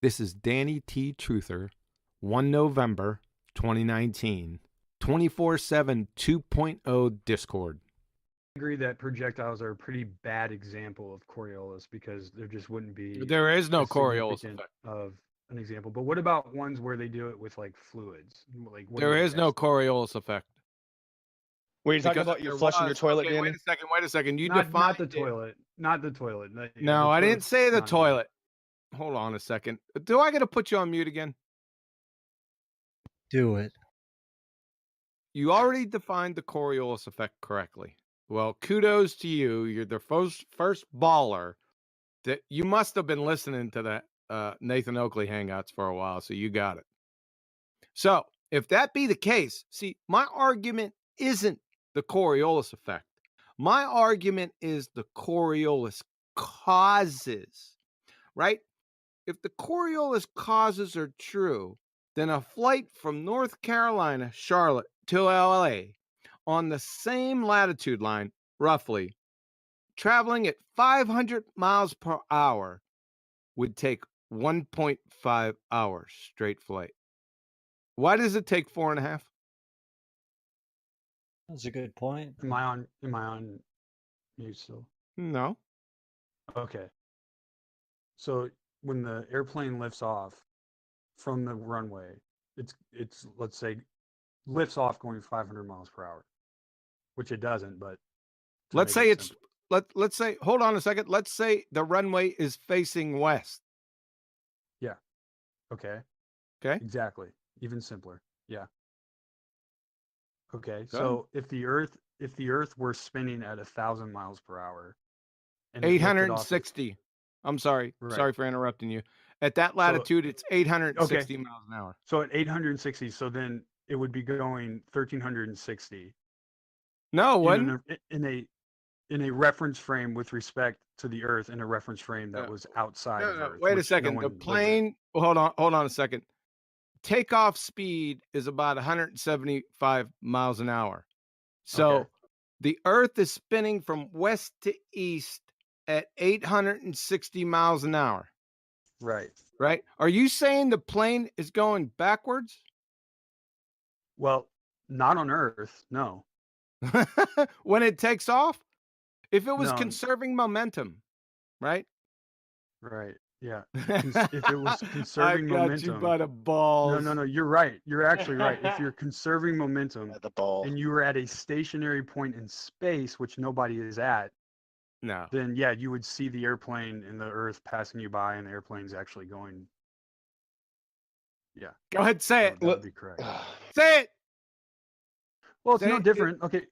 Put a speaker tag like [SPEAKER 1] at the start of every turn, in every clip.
[SPEAKER 1] This is Danny T. Truther, 1 November 2019, 24/7 2.0 Discord.
[SPEAKER 2] I agree that projectiles are a pretty bad example of Coriolis because there just wouldn't be.
[SPEAKER 1] There is no Coriolis effect.
[SPEAKER 2] Of an example. But what about ones where they do it with like fluids? Like
[SPEAKER 1] there is no Coriolis effect.
[SPEAKER 3] Wait, you're talking about you flushing your toilet,
[SPEAKER 1] okay,
[SPEAKER 3] Danny?
[SPEAKER 1] Wait a second. You
[SPEAKER 2] not
[SPEAKER 1] defined
[SPEAKER 2] the toilet. Not the toilet.
[SPEAKER 1] No, I didn't say the toilet. Hold on a second. Do I got to put you on mute again?
[SPEAKER 4] Do it.
[SPEAKER 1] You already defined the Coriolis effect correctly. Well, kudos to you. You're the first baller that you must have been listening to that Nathan Oakley Hangouts for a while, so you got it. So if that be the case, see, my argument isn't the Coriolis effect. My argument is the Coriolis causes, right? If the Coriolis causes are true, then a flight from North Carolina, Charlotte, to LA on the same latitude line, roughly, traveling at 500 miles per hour would take 1.5 hours straight flight. Why does it take 4.5?
[SPEAKER 4] That's a good point.
[SPEAKER 2] Am I on mute still?
[SPEAKER 1] No.
[SPEAKER 2] Okay. So when the airplane lifts off from the runway, it's let's say lifts off going 500 miles per hour, which it doesn't, but
[SPEAKER 1] let's say let's say, hold on a second. Let's say the runway is facing west.
[SPEAKER 2] Yeah. Okay.
[SPEAKER 1] Okay.
[SPEAKER 2] Exactly. Even simpler. Yeah. Okay. So if the Earth were spinning at 1,000 miles per hour, and
[SPEAKER 1] 860. I'm sorry. Right. Sorry for interrupting you. At that latitude, it's 860 miles an hour.
[SPEAKER 2] So at 860, so then it would be going 1,360.
[SPEAKER 1] No, when
[SPEAKER 2] in a reference frame with respect to the Earth, in a reference frame that was outside of Earth.
[SPEAKER 1] Wait a second. The plane. Hold on a second. Takeoff speed is about 175 miles an hour. So the Earth is spinning from west to east at 860 miles an hour.
[SPEAKER 2] Right.
[SPEAKER 1] Right. Are you saying the plane is going backwards?
[SPEAKER 2] Well, not on Earth, no.
[SPEAKER 1] When it takes off? If it was conserving momentum, right?
[SPEAKER 2] Right. Yeah. If it was conserving momentum.
[SPEAKER 1] I got you by the balls.
[SPEAKER 2] No. You're right. You're actually right. If you're conserving momentum
[SPEAKER 3] the ball,
[SPEAKER 2] and you were at a stationary point in space, which nobody is at, then yeah, you would see the airplane and the Earth passing you by, and the airplane's actually going. Yeah.
[SPEAKER 1] Go ahead, say it.
[SPEAKER 2] That would be correct.
[SPEAKER 1] Say it.
[SPEAKER 2] Well, it's no different. Okay.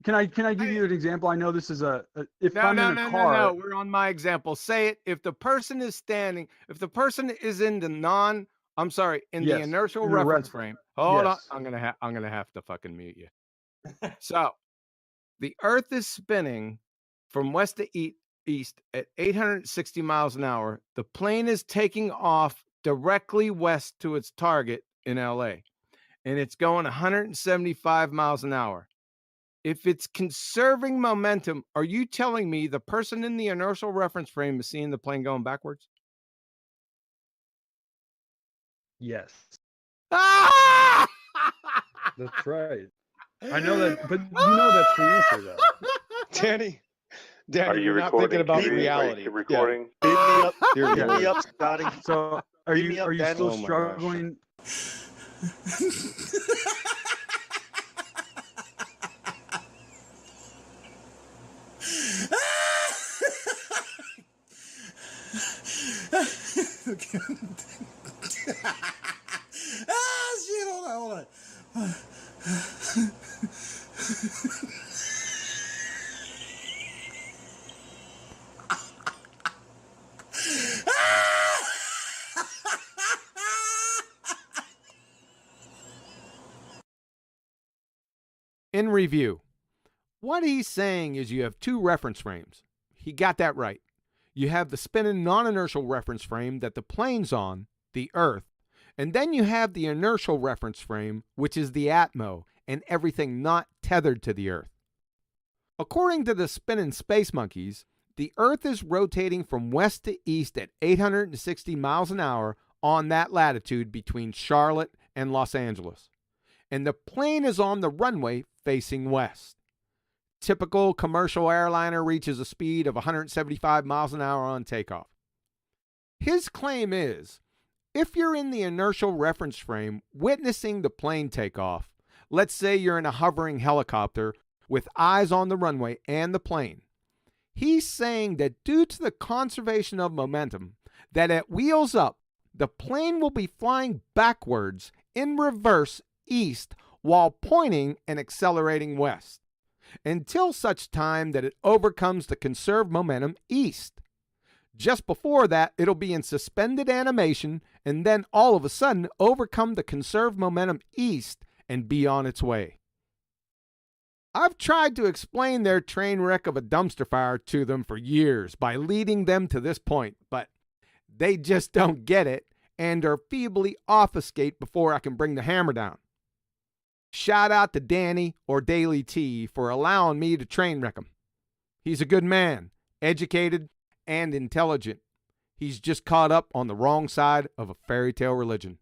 [SPEAKER 2] Can I give you an example? I know this is I'm in a car.
[SPEAKER 1] No, we're on my example. Say it. If the person is standing, if the person is in the the inertial reference frame. Hold on. I'm gonna have to fucking mute you. So the Earth is spinning from west to east at 860 miles an hour. The plane is taking off directly west to its target in LA, and it's going 175 miles an hour. If it's conserving momentum, are you telling me the person in the inertial reference frame is seeing the plane going backwards?
[SPEAKER 2] Yes.
[SPEAKER 1] Ah!
[SPEAKER 2] That's right. I know that, but you know that's the answer, though.
[SPEAKER 3] Danny,
[SPEAKER 5] are you
[SPEAKER 3] you're not thinking about reality.
[SPEAKER 5] You're recording?
[SPEAKER 3] Yeah. Beat me up, Scotty.
[SPEAKER 2] So are you still struggling?
[SPEAKER 6] Shit, hold on.
[SPEAKER 1] In review, what he's saying is you have two reference frames. He got that right. You have the spinning non-inertial reference frame that the plane's on, the Earth, and then you have the inertial reference frame, which is the Atmo, and everything not tethered to the Earth. According to the spinning space monkeys, the Earth is rotating from west to east at 860 miles an hour on that latitude between Charlotte and Los Angeles. And the plane is on the runway facing west. Typical commercial airliner reaches a speed of 175 miles an hour on takeoff. His claim is, if you're in the inertial reference frame witnessing the plane take off, let's say you're in a hovering helicopter with eyes on the runway and the plane, he's saying that due to the conservation of momentum, that at wheels up, the plane will be flying backwards in reverse east while pointing and accelerating west, until such time that it overcomes the conserved momentum east. Just before that, it'll be in suspended animation and then all of a sudden overcome the conserved momentum east and be on its way. I've tried to explain their train wreck of a dumpster fire to them for years by leading them to this point, but they just don't get it and are feebly obfuscate before I can bring the hammer down. Shout out to Danny or Daily T for allowing me to train wreck him. He's a good man, educated, and intelligent. He's just caught up on the wrong side of a fairy tale religion.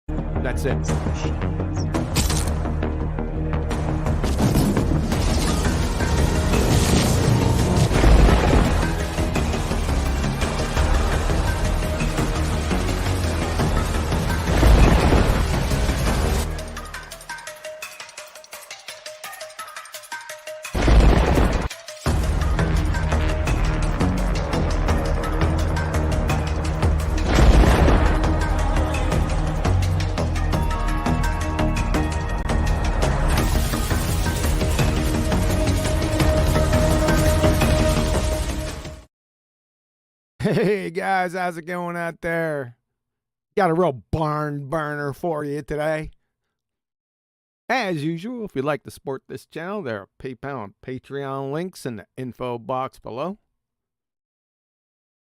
[SPEAKER 1] That's it. Hey guys, how's it going out there? Got a real barn burner for you today. As usual, if you'd like to support this channel, there are PayPal and Patreon links in the info box below.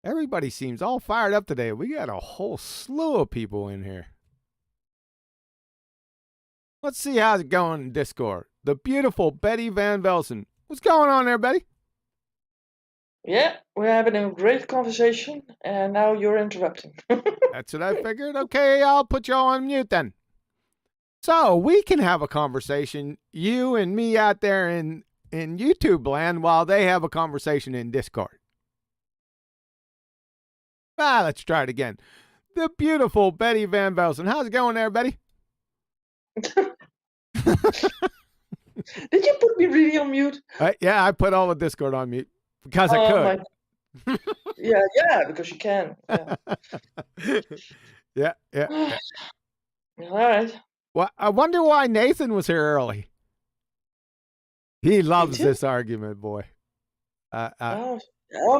[SPEAKER 1] Everybody seems all fired up today. We got a whole slew of people in here. Let's see how's it going in Discord. The beautiful Betty Van Velsen. What's going on there, Betty?
[SPEAKER 4] Yeah, we're having a great conversation, and now you're interrupting.
[SPEAKER 1] That's what I figured. Okay, I'll put you all on mute then. So we can have a conversation, you and me out there in YouTube land, while they have a conversation in Discord. Let's try it again. The beautiful Betty Van Velsen. How's it going there, Betty?
[SPEAKER 4] Did you put me really on mute?
[SPEAKER 1] Yeah, I put all the Discord on mute because I could.
[SPEAKER 4] Yeah, because you can. Yeah.
[SPEAKER 1] Yeah.
[SPEAKER 4] All right.
[SPEAKER 1] Well, I wonder why Nathan was here early. He loves this argument, boy.
[SPEAKER 4] Oh,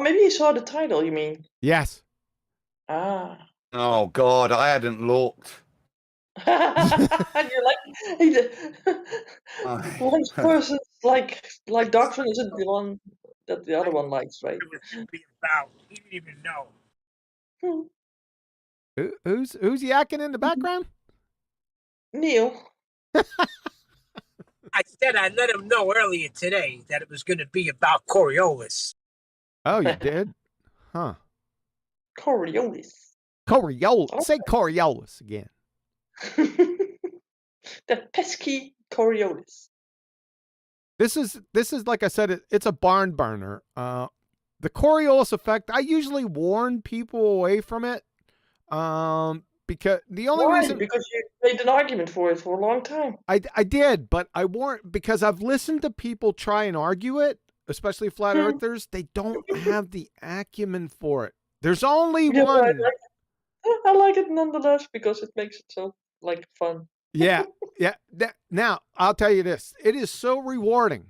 [SPEAKER 4] maybe he saw the title, you mean?
[SPEAKER 1] Yes.
[SPEAKER 4] Ah.
[SPEAKER 5] Oh, God, I hadn't looked.
[SPEAKER 4] And you're like, one person's like doctrine isn't the one that the other one likes, right?
[SPEAKER 6] He didn't even know.
[SPEAKER 1] Who's yakking in the background?
[SPEAKER 4] Neil.
[SPEAKER 6] I said I let him know earlier today that it was going to be about Coriolis.
[SPEAKER 1] Oh, you did? Huh.
[SPEAKER 4] Coriolis.
[SPEAKER 1] Coriolis.
[SPEAKER 4] Okay.
[SPEAKER 1] Say Coriolis again.
[SPEAKER 4] The pesky Coriolis.
[SPEAKER 1] This is like I said, it's a barn burner. The Coriolis effect, I usually warn people away from it. Because the only reason,
[SPEAKER 4] because you made an argument for it for a long time.
[SPEAKER 1] I did, but I warned because I've listened to people try and argue it, especially flat earthers. They don't have the acumen for it. There's only one.
[SPEAKER 4] I like it nonetheless because it makes it so fun.
[SPEAKER 1] Yeah. Now I'll tell you this: it is so rewarding.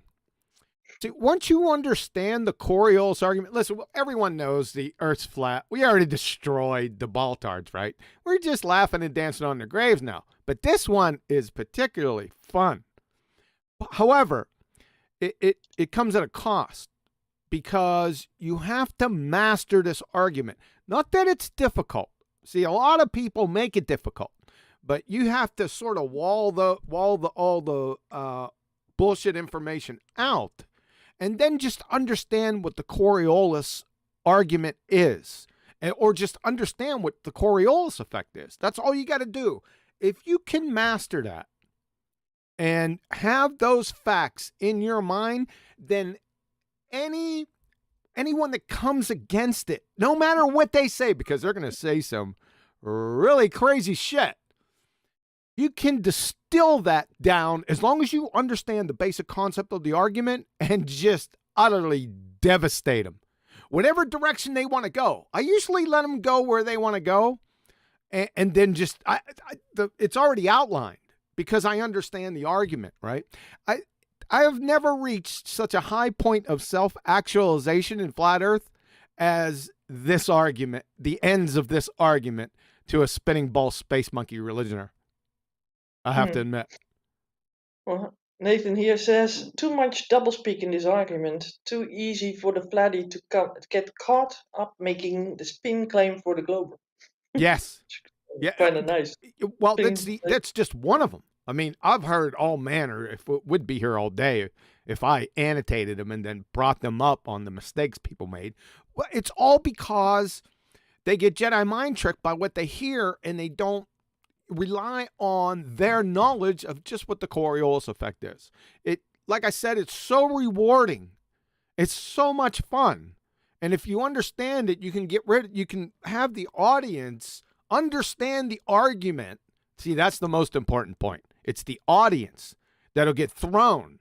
[SPEAKER 1] See, once you understand the Coriolis argument, listen, everyone knows the Earth's flat. We already destroyed the Baltards, right? We're just laughing and dancing on their graves now. But this one is particularly fun. However, it comes at a cost because you have to master this argument. Not that it's difficult. See, a lot of people make it difficult, but you have to sort of wall all the bullshit information out. And then just understand what the Coriolis argument is or just understand what the Coriolis effect is. That's all you got to do. If you can master that and have those facts in your mind, then anyone that comes against it, no matter what they say, because they're going to say some really crazy shit, you can distill that down as long as you understand the basic concept of the argument and just utterly devastate them. Whatever direction they want to go, I usually let them go where they want to go, and then just it's already outlined because I understand the argument, right? I have never reached such a high point of self-actualization in flat Earth as this argument, the ends of this argument to a spinning ball space monkey religioner. I have to admit.
[SPEAKER 4] Well, Nathan here says, too much doublespeak in this argument. Too easy for the flatty to get caught up making the spin claim for the global.
[SPEAKER 1] Yes. Yeah.
[SPEAKER 4] Kind of nice.
[SPEAKER 1] Well, that's just one of them. I mean, I've heard all manner. If it would be here all day if I annotated them and then brought them up on the mistakes people made. Well, it's all because they get Jedi mind tricked by what they hear, and they don't rely on their knowledge of just what the Coriolis effect is. It, like I said, it's so rewarding. It's so much fun. And if you understand it, you can have the audience understand the argument. See, that's the most important point. It's the audience that'll get thrown,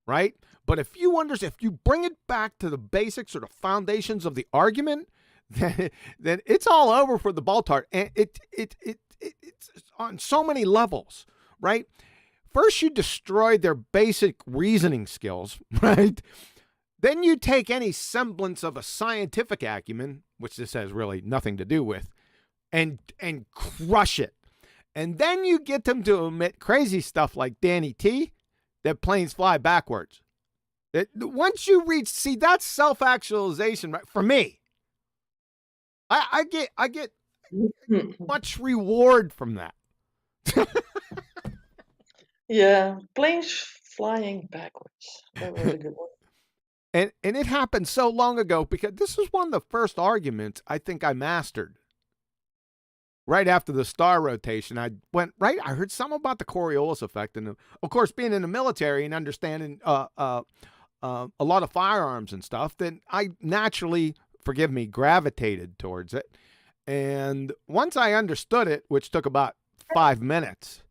[SPEAKER 1] right? But if you bring it back to the basics or the foundations of the argument, then it's all over for the ball tart. And it's on so many levels, right? First, you destroy their basic reasoning skills, right? Then you take any semblance of a scientific acumen, which this has really nothing to do with, and crush it. And then you get them to admit crazy stuff like Danny T, that planes fly backwards. Once you see, that's self-actualization, right? For me. I get much reward from that.
[SPEAKER 4] Yeah, planes flying backwards. That was a good one.
[SPEAKER 1] And it happened so long ago because this was one of the first arguments I think I mastered. Right after the star rotation, I heard something about the Coriolis effect. And of course, being in the military and understanding a lot of firearms and stuff, then I naturally, forgive me, gravitated towards it. And once I understood it, which took about 5 minutes,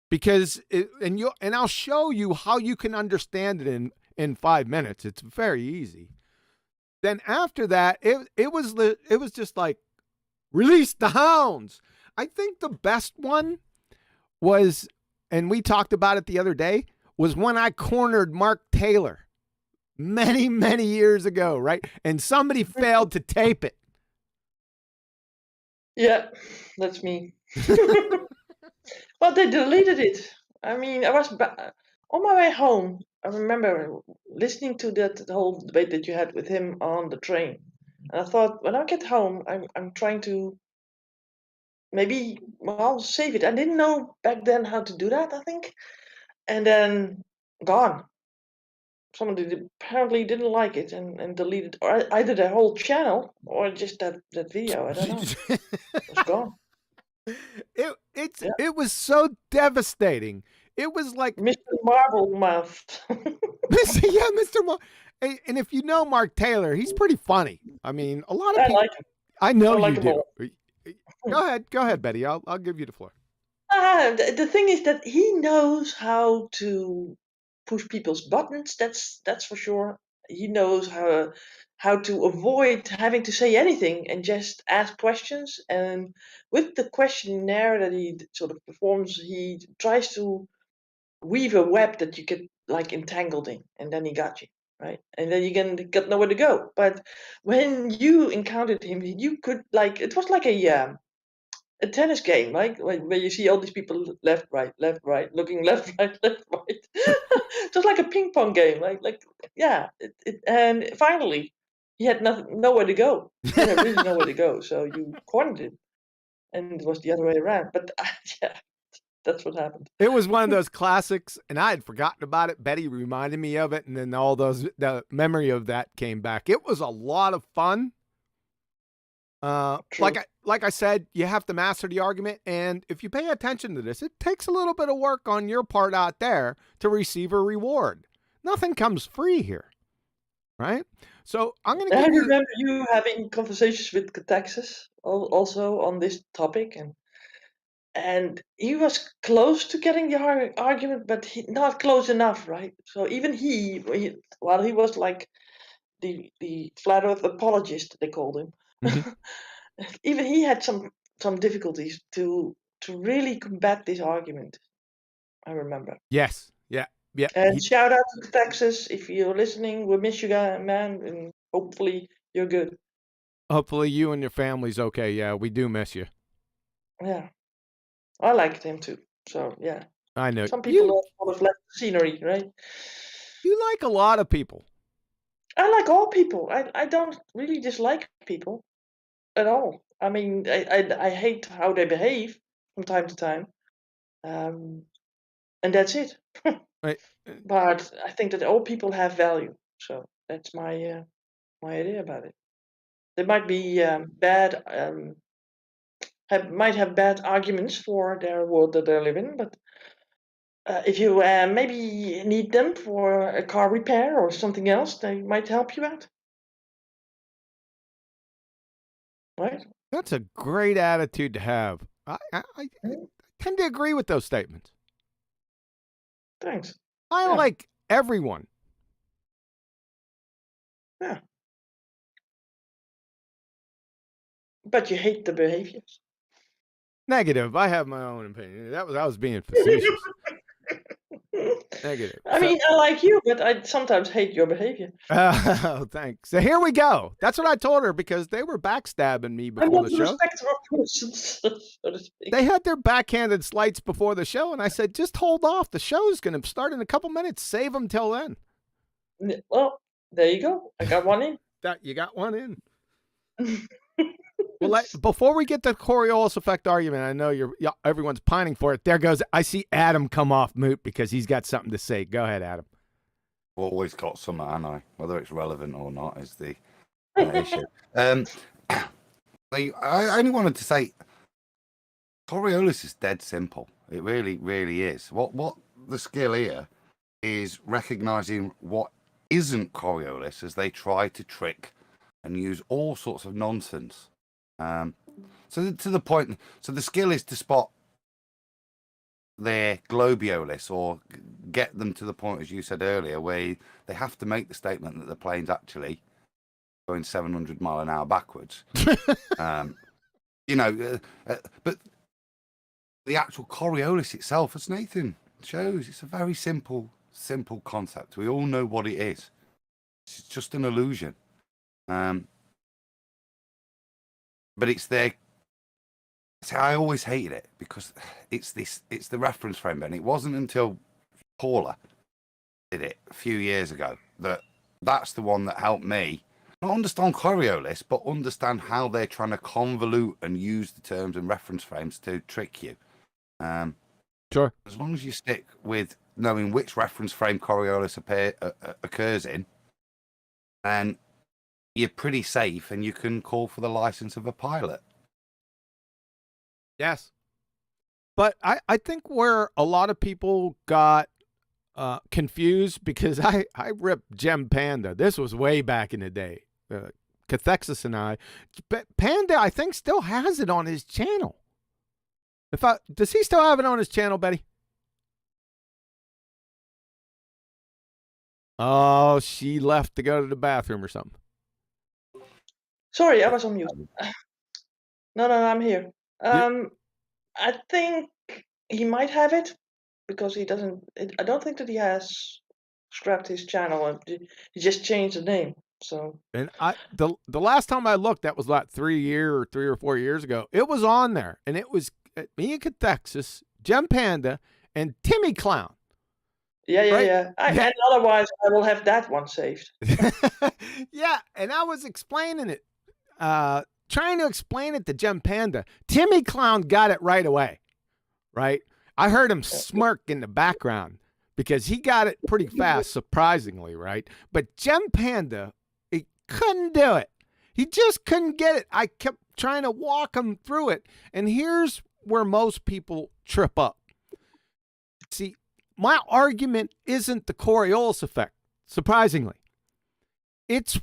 [SPEAKER 1] because I'll show you how you can understand it in 5 minutes. It's very easy. Then after that, it was just like, release the hounds. I think the best one was, and we talked about it the other day, was when I cornered Mark Taylor many, many years ago, right? And somebody failed to tape it.
[SPEAKER 4] Yeah, that's me. Well, they deleted it. I mean, I was on my way home. I remember listening to the whole debate that you had with him on the train. And I thought, when I get home, I'm trying to maybe, well, save it. I didn't know back then how to do that, I think. And then gone. Somebody apparently didn't like it and deleted either the whole channel or just that video. I don't know. It's gone.
[SPEAKER 1] It was so devastating. It was like
[SPEAKER 4] Mr. Marble Mouth.
[SPEAKER 1] yeah, Mr. And if you know Mark Taylor, he's pretty funny. I mean, a lot of people.
[SPEAKER 4] Like him.
[SPEAKER 1] I know
[SPEAKER 4] like
[SPEAKER 1] you do. Go ahead, Betty. I'll give you the floor.
[SPEAKER 4] The thing is that he knows how to push people's buttons. That's for sure. He knows how to avoid having to say anything and just ask questions. And with the questionnaire that he sort of performs, he tries to weave a web that you get like entangled in, and then he got you, right? And then you got nowhere to go. But when you encountered him, you could it was like a tennis game, like where you see all these people left, right, looking left, right, left, right. Just like a ping pong game, yeah. And finally, he had nowhere to go. He had really nowhere to go. So you cornered him, and it was the other way around. But yeah, that's what happened.
[SPEAKER 1] It was one of those classics, and I had forgotten about it. Betty reminded me of it, and then the memory of that came back. It was a lot of fun.
[SPEAKER 4] True.
[SPEAKER 1] Like I said, you have to master the argument, and if you pay attention to this, it takes a little bit of work on your part out there to receive a reward. Nothing comes free here, right? So I'm going to
[SPEAKER 4] I
[SPEAKER 1] give you.
[SPEAKER 4] remember you having conversations with Catexus also on this topic, and he was close to getting the argument, but not close enough, right? So even while he was like the flat Earth apologist, they called him,
[SPEAKER 1] Mhm.
[SPEAKER 4] even he had some difficulties to really combat this argument. I remember.
[SPEAKER 1] Yes. Yeah. Yeah.
[SPEAKER 4] And shout out to Texas if you're listening. We miss you, guys, man, and hopefully you're good.
[SPEAKER 1] Hopefully you and your family's okay. Yeah, we do miss you.
[SPEAKER 4] Yeah, I liked him too. So yeah,
[SPEAKER 1] I know.
[SPEAKER 4] some people are sort of left the scenery, right?
[SPEAKER 1] You like a lot of people.
[SPEAKER 4] I like all people. I don't really dislike people at all. I mean, I hate how they behave from time to time, and that's it.
[SPEAKER 1] Right.
[SPEAKER 4] But I think that all people have value. So that's my idea about it. They might be bad, might have bad arguments for their world that they live in, but if you maybe need them for a car repair or something else, they might help you out. Right?
[SPEAKER 1] That's a great attitude to have. I tend to agree with those statements.
[SPEAKER 4] Thanks.
[SPEAKER 1] I like everyone.
[SPEAKER 4] Yeah. But you hate the behaviors.
[SPEAKER 1] Negative. I have my own opinion. I was being facetious. Negative.
[SPEAKER 4] I mean, I like you, but I sometimes hate your behavior.
[SPEAKER 1] Oh, thanks. So here we go. That's what I told her because they were backstabbing me
[SPEAKER 4] I'm
[SPEAKER 1] before
[SPEAKER 4] not
[SPEAKER 1] the
[SPEAKER 4] a
[SPEAKER 1] show.
[SPEAKER 4] respecter of persons, so to speak.
[SPEAKER 1] They had their backhanded slights before the show, and I said, just hold off. The show's going to start in a couple minutes. Save them till then.
[SPEAKER 4] Well, there you go. I got one in.
[SPEAKER 1] You got one in. Well, before we get to the Coriolis effect argument, I know everyone's pining for it. There goes. I see Adam come off mute because he's got something to say. Go ahead, Adam.
[SPEAKER 5] Always got some, haven't I? Whether it's relevant or not is the issue. I only wanted to say Coriolis is dead simple. It really, really is. What the skill here is recognizing what isn't Coriolis as they try to trick and use all sorts of nonsense. So to the point, so the skill is to spot their globiolis or get them to the point, as you said earlier, where they have to make the statement that the plane's actually going 700 mile an hour backwards. But the actual Coriolis itself, as Nathan shows, it's a very simple concept. We all know what it is. It's just an illusion. But it's their. See, I always hated it because it's the reference frame, and it wasn't until Paula did it a few years ago that's the one that helped me not understand Coriolis, but understand how they're trying to convolute and use the terms and reference frames to trick you.
[SPEAKER 1] Sure.
[SPEAKER 5] As long as you stick with knowing which reference frame Coriolis occurs in, then you're pretty safe, and you can call for the license of a pilot.
[SPEAKER 1] Yes. But I think where a lot of people got confused, because I ripped Gem Panda. This was way back in the day. Cathexis and I. Panda, I think, still has it on his channel. Does he still have it on his channel, Betty? Oh, she left to go to the bathroom or something.
[SPEAKER 4] Sorry, I was on mute. No, I'm here. I think he might have it because he doesn't. I don't think that he has scrapped his channel. He just changed the name. So.
[SPEAKER 1] And the last time I looked, that was like 3 or 4 years ago. It was on there, and it was me and Cathexis, Gem Panda, and Timmy Clown.
[SPEAKER 4] Yeah.
[SPEAKER 1] Right?
[SPEAKER 4] And otherwise, I will have that one saved.
[SPEAKER 1] Yeah, and I was explaining it, trying to explain it to Gem Panda. Timmy Clown got it right away, right? I heard him smirk in the background because he got it pretty fast, surprisingly, right? But Gem Panda, he couldn't do it. He just couldn't get it. I kept trying to walk them through it. And here's where most people trip up. See, my argument isn't the Coriolis effect, surprisingly. It's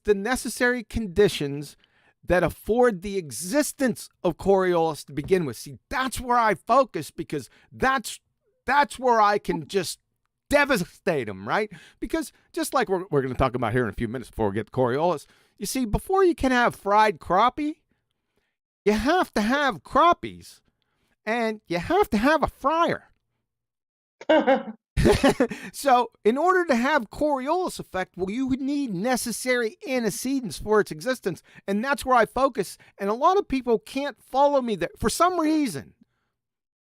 [SPEAKER 1] the necessary conditions that afford the existence of Coriolis to begin with. See, that's where I focus, because that's where I can just devastate them, right? Because just like we're going to talk about here in a few minutes before we get to Coriolis, you see, before you can have fried crappie, you have to have crappies, and you have to have a fryer. So in order to have Coriolis effect, well, you would need necessary antecedents for its existence. And that's where I focus. And a lot of people can't follow me there. For some reason,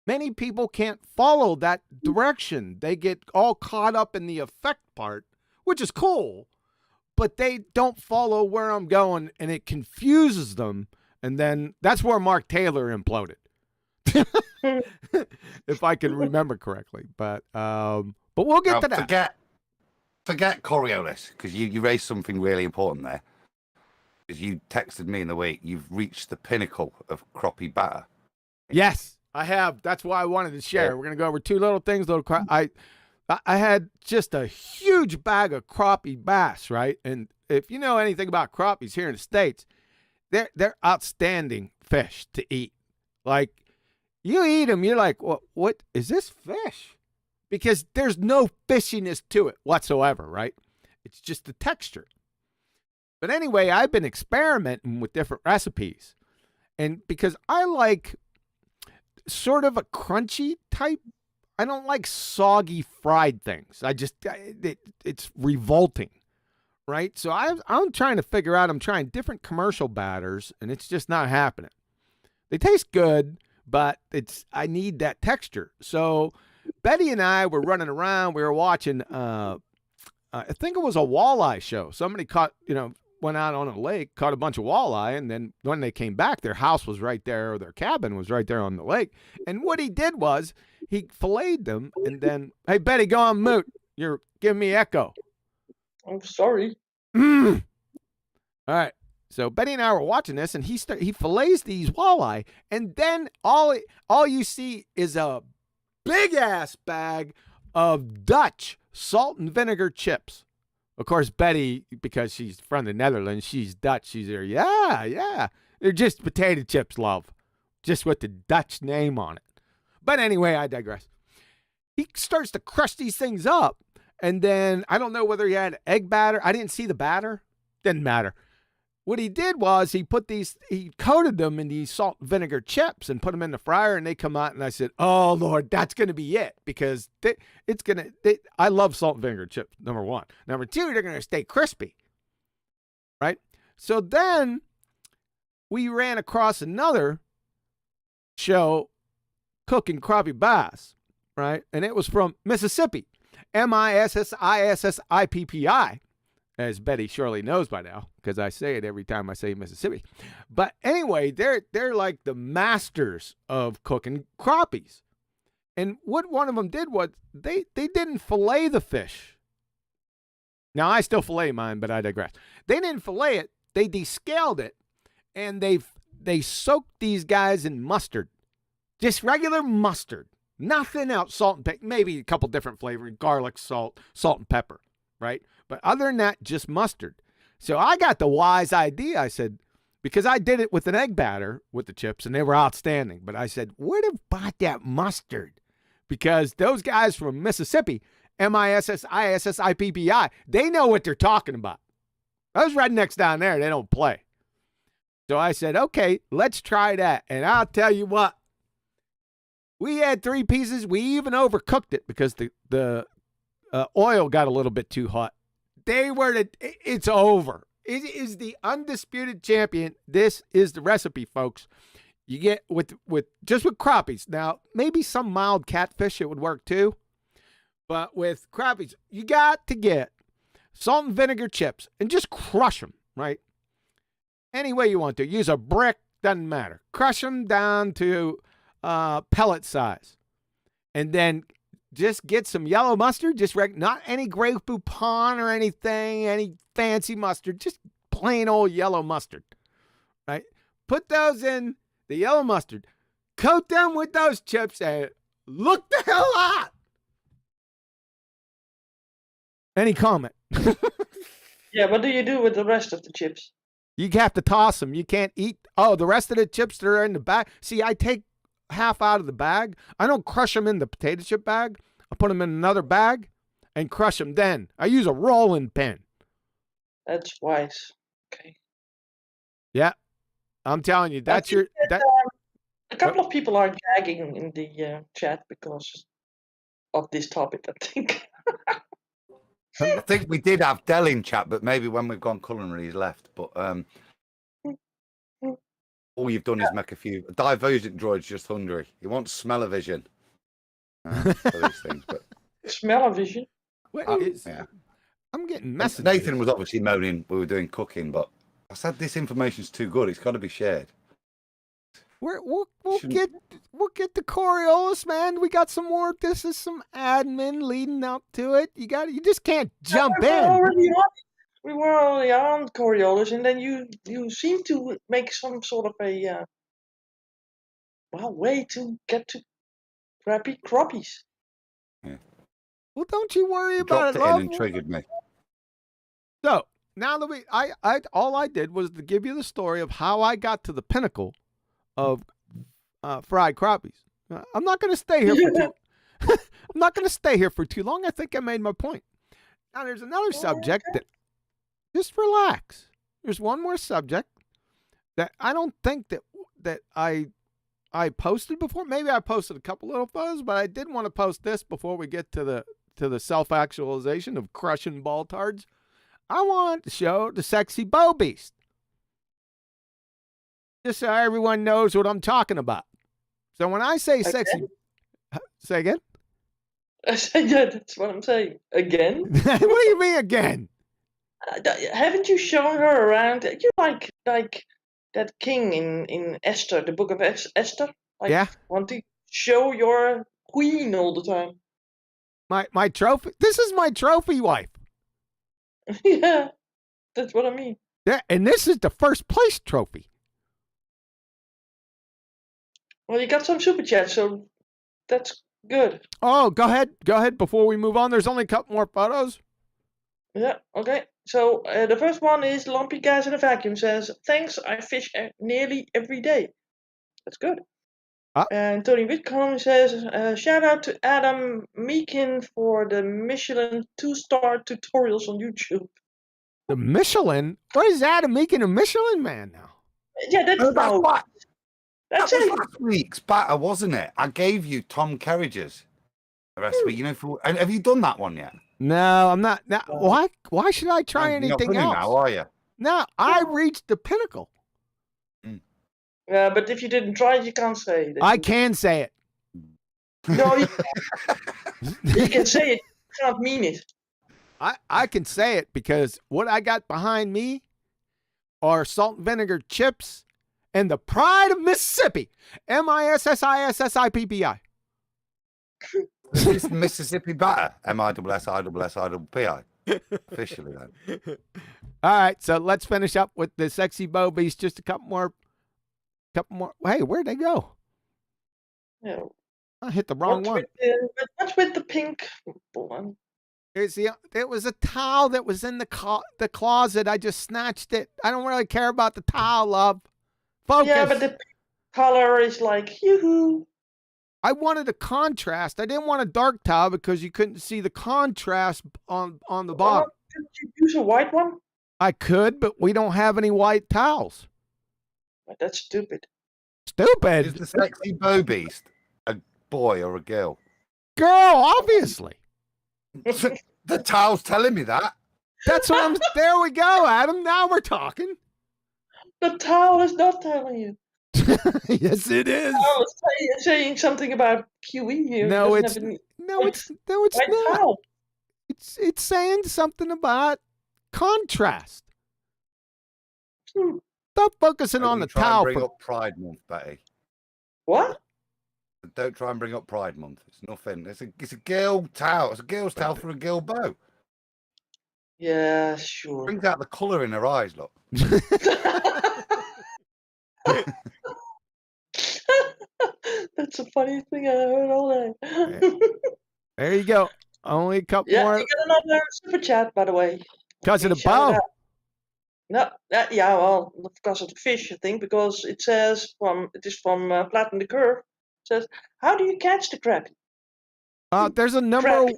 [SPEAKER 1] many people can't follow that direction. They get all caught up in the effect part, which is cool, but they don't follow where I'm going, and it confuses them. And then that's where Mark Taylor imploded. If I can remember correctly, but we'll get to that.
[SPEAKER 5] Forget Coriolis, because you raised something really important there. Because you texted me in the week, you've reached the pinnacle of crappie batter.
[SPEAKER 1] Yes, I have. That's why I wanted to share. Yeah. We're gonna go over two little things. I had just a huge bag of crappie bass, right? And if you know anything about crappies here in the States, they're outstanding fish to eat. Like, you eat them, you're like, what is this fish? Because there's no fishiness to it whatsoever, right? It's just the texture. But anyway, I've been experimenting with different recipes. And because I like sort of a crunchy type, I don't like soggy fried things. It's revolting, right? So I'm trying to figure out, I'm trying different commercial batters, and it's just not happening. They taste good, but I need that texture. So Betty and I were running around. We were watching, I think it was a walleye show. Somebody went out on a lake, caught a bunch of walleye, and then when they came back, their house was right there, or their cabin was right there on the lake. And what he did was he filleted them, and then, hey, Betty, go on mute. You're giving me echo.
[SPEAKER 4] I'm sorry.
[SPEAKER 1] All right. So Betty and I were watching this, and he fillets these walleye, and then all you see is a big-ass bag of Dutch salt and vinegar chips. Of course, Betty, because she's from the Netherlands, she's Dutch. She's there, yeah. They're just potato chips, love. Just with the Dutch name on it. But anyway, I digress. He starts to crush these things up, and then I don't know whether he had egg batter. I didn't see the batter. Didn't matter. What he did was he coated them in these salt and vinegar chips and put them in the fryer, and they come out, and I said, oh, Lord, that's going to be it, because I love salt and vinegar chips, number one. Number two, they're going to stay crispy, right? So then we ran across another show cooking crappie bass, right? And it was from Mississippi, Mississippi, as Betty surely knows by now, because I say it every time I say Mississippi. But anyway, they're like the masters of cooking crappies. And what one of them did was they didn't fillet the fish. Now, I still fillet mine, but I digress. They didn't fillet it. They descaled it, and they soaked these guys in mustard. Just regular mustard. Nothing else. Salt and pepper. Maybe a couple different flavors. Garlic, salt and pepper, right? But other than that, just mustard. So I got the wise idea. I said, because I did it with an egg batter with the chips, and they were outstanding. But I said, where'd have bought that mustard? Because those guys from Mississippi, Mississippi, they know what they're talking about. Those rednecks down there, they don't play. So I said, okay, let's try that. And I'll tell you what, we had 3 pieces. We even overcooked it because the oil got a little bit too hot. It's over. It is the undisputed champion. This is the recipe, folks. You get with crappies. Now, maybe some mild catfish, it would work too. But with crappies, you got to get salt and vinegar chips and just crush them, right? Any way you want to. Use a brick, doesn't matter. Crush them down to pellet size. And then just get some yellow mustard, not any Grey Poupon or anything, any fancy mustard, just plain old yellow mustard, right? put those in the yellow mustard, coat them with those chips, and look the hell out. Any comment?
[SPEAKER 4] Yeah, what do you do with the rest of the chips?
[SPEAKER 1] You have to toss them. You can't eat. Oh, the rest of the chips that are in the bag. See, I take half out of the bag. I don't crush them in the potato chip bag. I put them in another bag and crush them then. I use a rolling pin.
[SPEAKER 4] That's wise. Okay.
[SPEAKER 1] Yeah, I'm telling you, that's your. That,
[SPEAKER 4] a couple of people are gagging in the chat because of this topic, I think.
[SPEAKER 5] I think we did have Del in chat, but maybe when we've gone culinary, he's left. But all you've done is make a few. Divergent droid's just hungry. He wants smell-o-vision for these things. But
[SPEAKER 4] Smell-o-vision?
[SPEAKER 5] yeah.
[SPEAKER 1] I'm getting messages.
[SPEAKER 5] Nathan was obviously moaning we were doing cooking, but I said this information's too good. It's got to be shared.
[SPEAKER 1] We'll get the Coriolis, man. We got some more. This is some admin leading up to it. You just can't jump in.
[SPEAKER 4] We were already on Coriolis, and then you seem to make some sort of a way to get to crappy crappies.
[SPEAKER 5] Yeah.
[SPEAKER 1] Well, don't you worry about it.
[SPEAKER 5] Dropped it in and triggered me.
[SPEAKER 1] So now that all I did was to give you the story of how I got to the pinnacle of fried crappies. I'm not going to stay here I'm not going to stay here for too long. I think I made my point. Now there's another subject that just relax. There's one more subject that I don't think that I posted before. Maybe I posted a couple little photos, but I did want to post this before we get to the self-actualization of crushing baltards. I want to show the sexy bow beast. Just so everyone knows what I'm talking about. So when I say sexy, say again?
[SPEAKER 4] I said, yeah, that's what I'm saying. Again?
[SPEAKER 1] What do you mean again?
[SPEAKER 4] Haven't you shown her around? You like that king in Esther, the book of Esther? Like,
[SPEAKER 1] yeah.
[SPEAKER 4] Want to show your queen all the time.
[SPEAKER 1] My trophy? This is my trophy wife.
[SPEAKER 4] Yeah, that's what I mean.
[SPEAKER 1] Yeah, and this is the first place trophy.
[SPEAKER 4] Well, you got some super chat, so that's good.
[SPEAKER 1] Oh, go ahead before we move on. There's only a couple more photos.
[SPEAKER 4] Yeah, okay. So the first one is Lumpy Gas in a Vacuum says, thanks, I fish nearly every day. That's good. And Tony Whitcomb says, shout out to Adam Meakin for the Michelin 2-star tutorials on YouTube.
[SPEAKER 1] The Michelin? What is Adam Meakin, a Michelin man now?
[SPEAKER 4] Yeah, that's
[SPEAKER 5] what.
[SPEAKER 4] That's
[SPEAKER 5] that was last week's batter, wasn't it? I gave you Tom Kerridge's recipe. You know, have you done that one yet?
[SPEAKER 1] No, I'm not. Now, why should I try anything else?
[SPEAKER 5] Now, are you?
[SPEAKER 1] No, I reached the pinnacle.
[SPEAKER 4] Yeah, but if you didn't try it, you can't say it.
[SPEAKER 1] I can say it.
[SPEAKER 4] No, you can say it. You can't mean it.
[SPEAKER 1] I can say it because what I got behind me are salt and vinegar chips and the pride of Mississippi. MISSISSIPPI.
[SPEAKER 5] Is this Mississippi batter? MISSISSIPPI. Officially, then.
[SPEAKER 1] All right, so let's finish up with the sexy bow beast. Just a couple more. Hey, where'd they go?
[SPEAKER 4] Yeah.
[SPEAKER 1] I hit the wrong one.
[SPEAKER 4] What's with the pink one?
[SPEAKER 1] It was a towel that was in the closet. I just snatched it. I don't really care about the towel, love. Focus.
[SPEAKER 4] Yeah, but the pink color is like, yoo-hoo.
[SPEAKER 1] I wanted a contrast. I didn't want a dark towel because you couldn't see the contrast on the bottom.
[SPEAKER 4] Could you use a white one?
[SPEAKER 1] I could, but we don't have any white towels.
[SPEAKER 4] That's stupid.
[SPEAKER 1] Stupid?
[SPEAKER 5] Is the sexy bow beast a boy or a girl?
[SPEAKER 1] Girl, obviously.
[SPEAKER 5] The towel's telling me that.
[SPEAKER 1] That's what I'm. There we go, Adam. Now we're talking.
[SPEAKER 4] The towel is not telling you.
[SPEAKER 1] Yes, it is.
[SPEAKER 4] Oh, it's saying something about QE here.
[SPEAKER 1] No, it's not.
[SPEAKER 4] Towel.
[SPEAKER 1] It's saying something about contrast. Stop focusing on the towel.
[SPEAKER 5] Bring up Pride Month, Betty.
[SPEAKER 4] What?
[SPEAKER 5] Don't try and bring up Pride Month. It's nothing. It's a girl towel. It's a girl's towel for a girl bow.
[SPEAKER 4] Yeah, sure.
[SPEAKER 5] Brings out the colour in her eyes. Look.
[SPEAKER 4] That's the funniest thing I heard all day.
[SPEAKER 1] There you go. Only a couple
[SPEAKER 4] Yeah,
[SPEAKER 1] more
[SPEAKER 4] you got another super chat, by the way.
[SPEAKER 1] because of the
[SPEAKER 4] Shout it
[SPEAKER 1] bow.
[SPEAKER 4] out. No, yeah, well, because of the fish, I think, because it says it is from Flatten the Curve. It says, how do you catch the crab?
[SPEAKER 1] There's a number of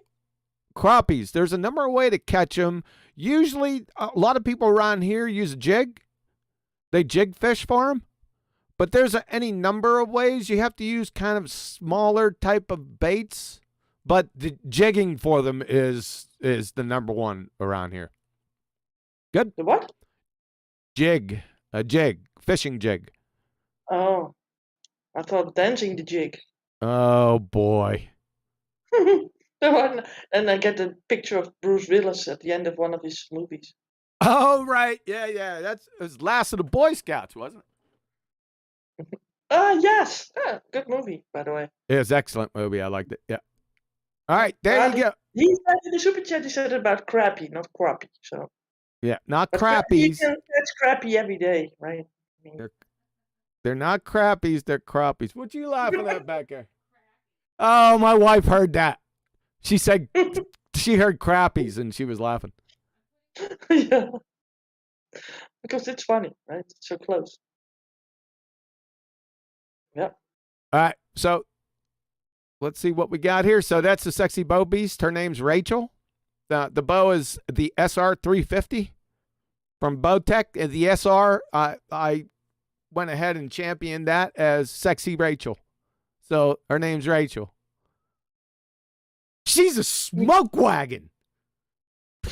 [SPEAKER 1] crappies. There's a number of ways to catch them. Usually, a lot of people around here use a jig. They jig fish for them. But there's any number of ways. You have to use kind of smaller type of baits. But the jigging for them is the number one around here. Good.
[SPEAKER 4] The what?
[SPEAKER 1] Jig. A jig. Fishing jig.
[SPEAKER 4] Oh, I thought dancing the jig.
[SPEAKER 1] Oh, boy.
[SPEAKER 4] The one, and I get a picture of Bruce Willis at the end of one of his movies.
[SPEAKER 1] Oh, right. Yeah. It was Last of the Boy Scouts, wasn't it?
[SPEAKER 4] Yes. Good movie, by the way.
[SPEAKER 1] It was an excellent movie. I liked it. Yeah. All right. There you go.
[SPEAKER 4] He said in the super chat, he said about crappie, not crappie. So.
[SPEAKER 1] Yeah. Not
[SPEAKER 4] But
[SPEAKER 1] crappies.
[SPEAKER 4] That's crappie every day, right? I mean,
[SPEAKER 1] They're not crappies. They're crappies. What you laughing at back there? Oh, my wife heard that. She said she heard crappies and she was laughing.
[SPEAKER 4] yeah. Because it's funny, right? It's so close. Yeah.
[SPEAKER 1] All right. So let's see what we got here. So that's the sexy bow beast. Her name's Rachel. The bow is the SR 350 from Bowtech. The SR, I went ahead and championed that as sexy Rachel. So her name's Rachel. She's a smoke wagon.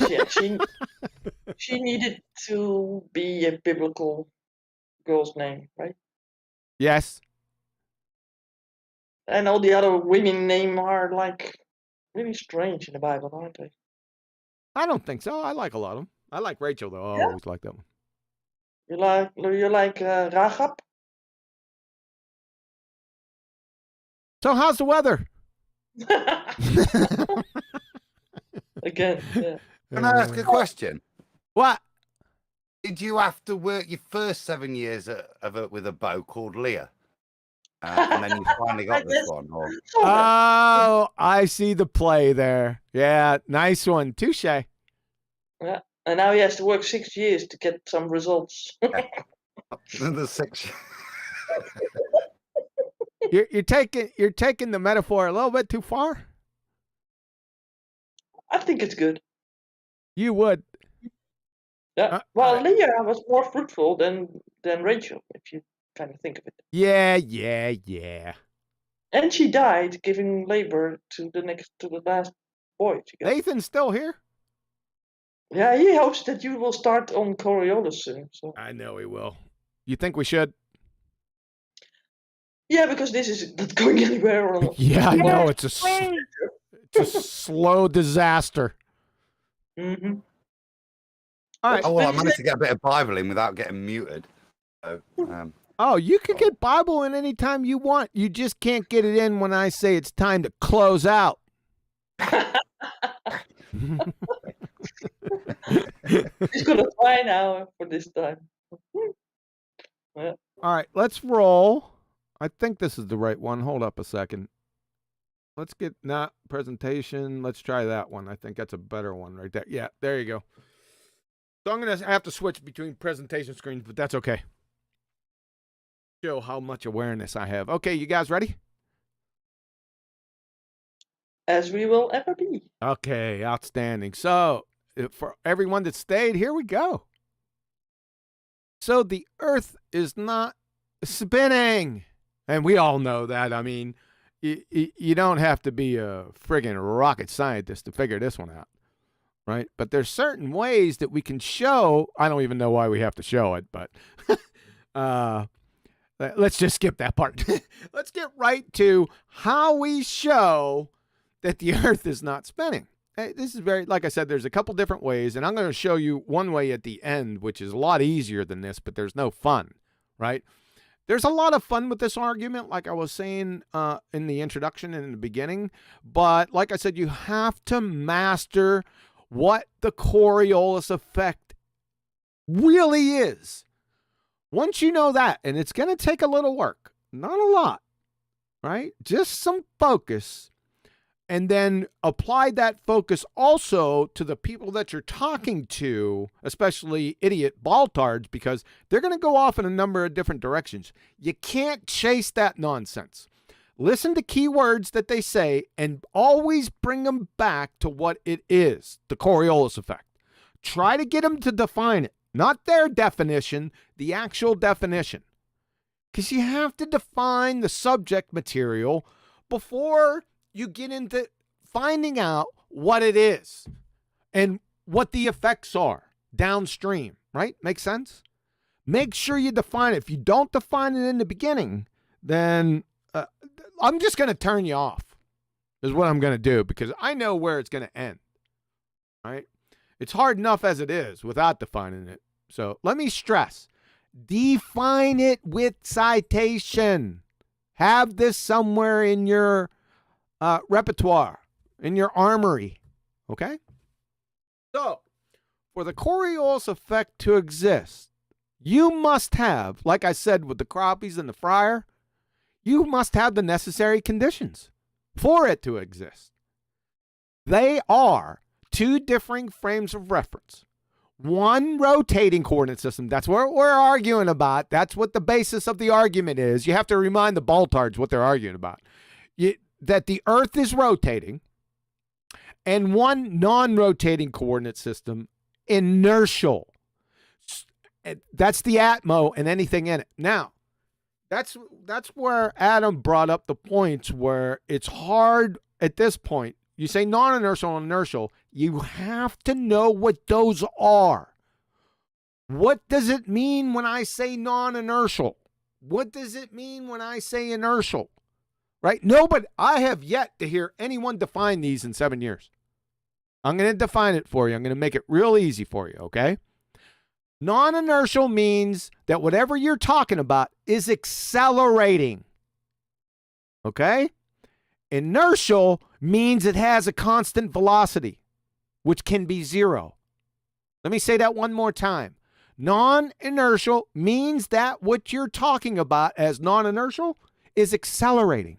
[SPEAKER 4] Yeah, she needed to be a biblical girl's name, right?
[SPEAKER 1] Yes.
[SPEAKER 4] And all the other women names are like really strange in the Bible, aren't they?
[SPEAKER 1] I don't think so. I like a lot of them. I like Rachel, though. I
[SPEAKER 4] Yeah.
[SPEAKER 1] always like that one.
[SPEAKER 4] You like Rahab?
[SPEAKER 1] So how's the weather?
[SPEAKER 4] Again, yeah.
[SPEAKER 5] Can I ask a question?
[SPEAKER 1] What?
[SPEAKER 5] Did you have to work your first 7 years of it with a bow called Lieu? And then you finally got this one? Or...
[SPEAKER 1] Oh, I see the play there. Yeah, nice one. Touche.
[SPEAKER 4] Yeah. And now he has to work 6 years to get some results.
[SPEAKER 5] The 6
[SPEAKER 1] You're taking the metaphor a little bit too far.
[SPEAKER 4] I think it's good.
[SPEAKER 1] You would.
[SPEAKER 4] Yeah. Well, Leah was more fruitful than Rachel, if you kind of think of it.
[SPEAKER 1] Yeah.
[SPEAKER 4] And she died giving labor to the last boy she got.
[SPEAKER 1] Nathan's still here.
[SPEAKER 4] Yeah, he hopes that you will start on Coriolis soon. So.
[SPEAKER 1] I know he will. You think we should?
[SPEAKER 4] Yeah, because this is not going anywhere.
[SPEAKER 1] Yeah, I know. It's a slow disaster.
[SPEAKER 4] Mm-hmm.
[SPEAKER 1] All right.
[SPEAKER 5] Oh, well, I managed to get a bit of Bible in without getting muted. So,
[SPEAKER 1] Oh, you can get Bible in any time you want. You just can't get it in when I say it's time to close out.
[SPEAKER 4] He's gonna try now for this time. Yeah.
[SPEAKER 1] All right, let's roll. I think this is the right one. Hold up a second. Let's get not presentation. Let's try that one. I think that's a better one right there. Yeah, there you go. So I'm going to have to switch between presentation screens, but that's okay. Show how much awareness I have. Okay, you guys ready?
[SPEAKER 4] As we will ever be.
[SPEAKER 1] Okay, outstanding. So for everyone that stayed, here we go. So the Earth is not spinning. And we all know that. I mean, you don't have to be a friggin' rocket scientist to figure this one out, right? But there's certain ways that we can show. I don't even know why we have to show it, but let's just skip that part. Let's get right to how we show that the Earth is not spinning. This is very, like I said, there's a couple different ways, and I'm going to show you one way at the end, which is a lot easier than this, but there's no fun, right? There's a lot of fun with this argument, like I was saying in the introduction and in the beginning. But like I said, you have to master what the Coriolis effect really is. Once you know that, and it's going to take a little work, not a lot, right? Just some focus, and then apply that focus also to the people that you're talking to, especially idiot baltards, because they're going to go off in a number of different directions. You can't chase that nonsense. Listen to keywords that they say and always bring them back to what it is, the Coriolis effect. Try to get them to define it. Not their definition, the actual definition. Because you have to define the subject material before you get into finding out what it is and what the effects are downstream, right? Make sense? Make sure you define it. If you don't define it in the beginning, then I'm just going to turn you off is what I'm going to do, because I know where it's going to end, right? It's hard enough as it is without defining it. So let me stress, define it with citation. Have this somewhere in your repertoire, in your armory, okay? So for the Coriolis effect to exist, you must have, like I said with the crappies and the fryer, you must have the necessary conditions for it to exist. They are two differing frames of reference. One rotating coordinate system. That's what we're arguing about. That's what the basis of the argument is. You have to remind the baltards what they're arguing about. That the Earth is rotating, and one non-rotating coordinate system, inertial. That's the atmo and anything in it. Now, that's where Adam brought up the points where it's hard at this point. You say non-inertial and inertial. You have to know what those are. What does it mean when I say non-inertial? What does it mean when I say inertial? Right? Nobody, I have yet to hear anyone define these in 7 years. I'm going to define it for you. I'm going to make it real easy for you, okay? Non-inertial means that whatever you're talking about is accelerating. Okay? Inertial means it has a constant velocity, which can be zero. Let me say that one more time. Non-inertial means that what you're talking about as non-inertial is accelerating.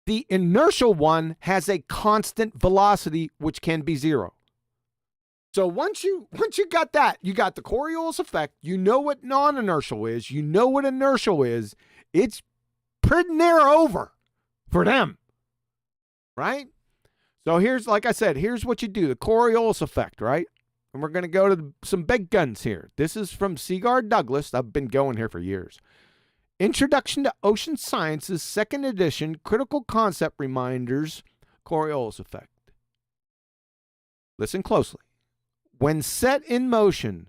[SPEAKER 1] The inertial one has a constant velocity, which can be zero. So once you got that, you got the Coriolis effect, you know what non-inertial is, you know what inertial is, it's pretty near over for them, right? So here's, like I said, here's what you do, the Coriolis effect, right? And we're going to go to some big guns here. This is from Seagard Douglas. I've been going here for years. Introduction to Ocean Sciences, 2nd edition, Critical Concept Reminders, Coriolis effect. Listen closely. When set in motion,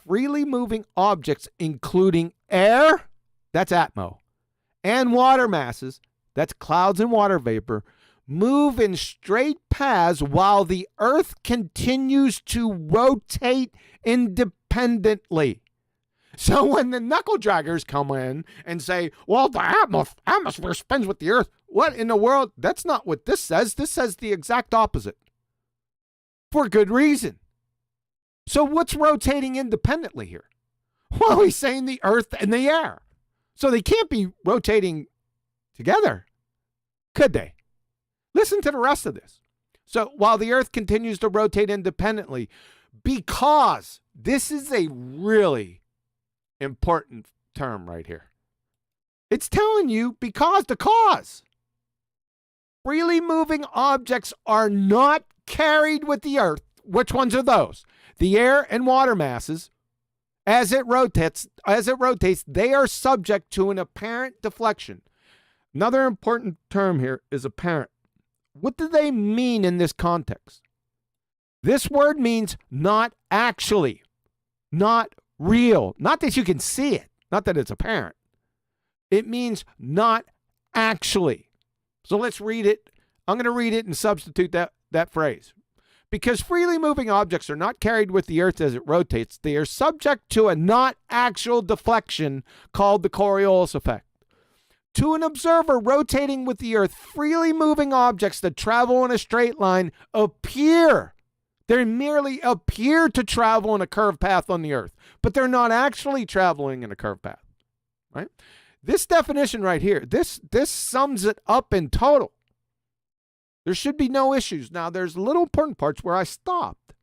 [SPEAKER 1] freely moving objects, including air, that's atmo, and water masses, that's clouds and water vapor, move in straight paths while the Earth continues to rotate independently. So when the knuckle draggers come in and say, well, the atmosphere spins with the Earth, what in the world? That's not what this says. This says the exact opposite. For good reason. So what's rotating independently here? Well, he's saying the Earth and the air. So they can't be rotating together, could they? Listen to the rest of this. So while the Earth continues to rotate independently, because this is a really important term right here. It's telling you because the cause. Freely moving objects are not carried with the Earth. Which ones are those? The air and water masses. As it rotates, they are subject to an apparent deflection. Another important term here is apparent. What do they mean in this context? This word means not actually, not real. Not that you can see it, not that it's apparent. It means not actually. So let's read it. I'm going to read it and substitute that phrase. Because freely moving objects are not carried with the Earth as it rotates, they are subject to a not actual deflection called the Coriolis effect. To an observer rotating with the Earth, freely moving objects that travel in a straight line appear They merely appear to travel in a curved path on the Earth, but they're not actually traveling in a curved path, right? This definition right here, this sums it up in total. There should be no issues. Now, there's little important parts where I stopped,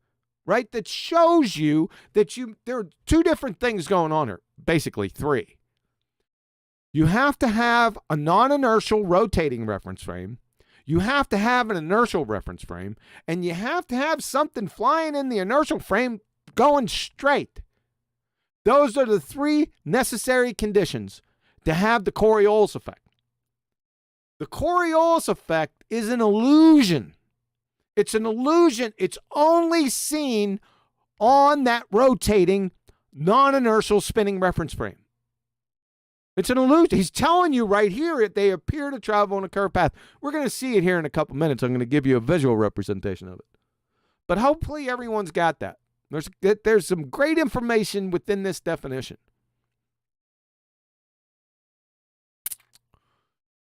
[SPEAKER 1] right? That shows you that there are two different things going on here, basically three. You have to have a non-inertial rotating reference frame. You have to have an inertial reference frame, and you have to have something flying in the inertial frame going straight. Those are the three necessary conditions to have the Coriolis effect. The Coriolis effect is an illusion. It's an illusion. It's only seen on that rotating, non-inertial spinning reference frame. It's an illusion. He's telling you right here that they appear to travel on a curved path. We're going to see it here in a couple minutes. I'm going to give you a visual representation of it. But hopefully everyone's got that. There's some great information within this definition.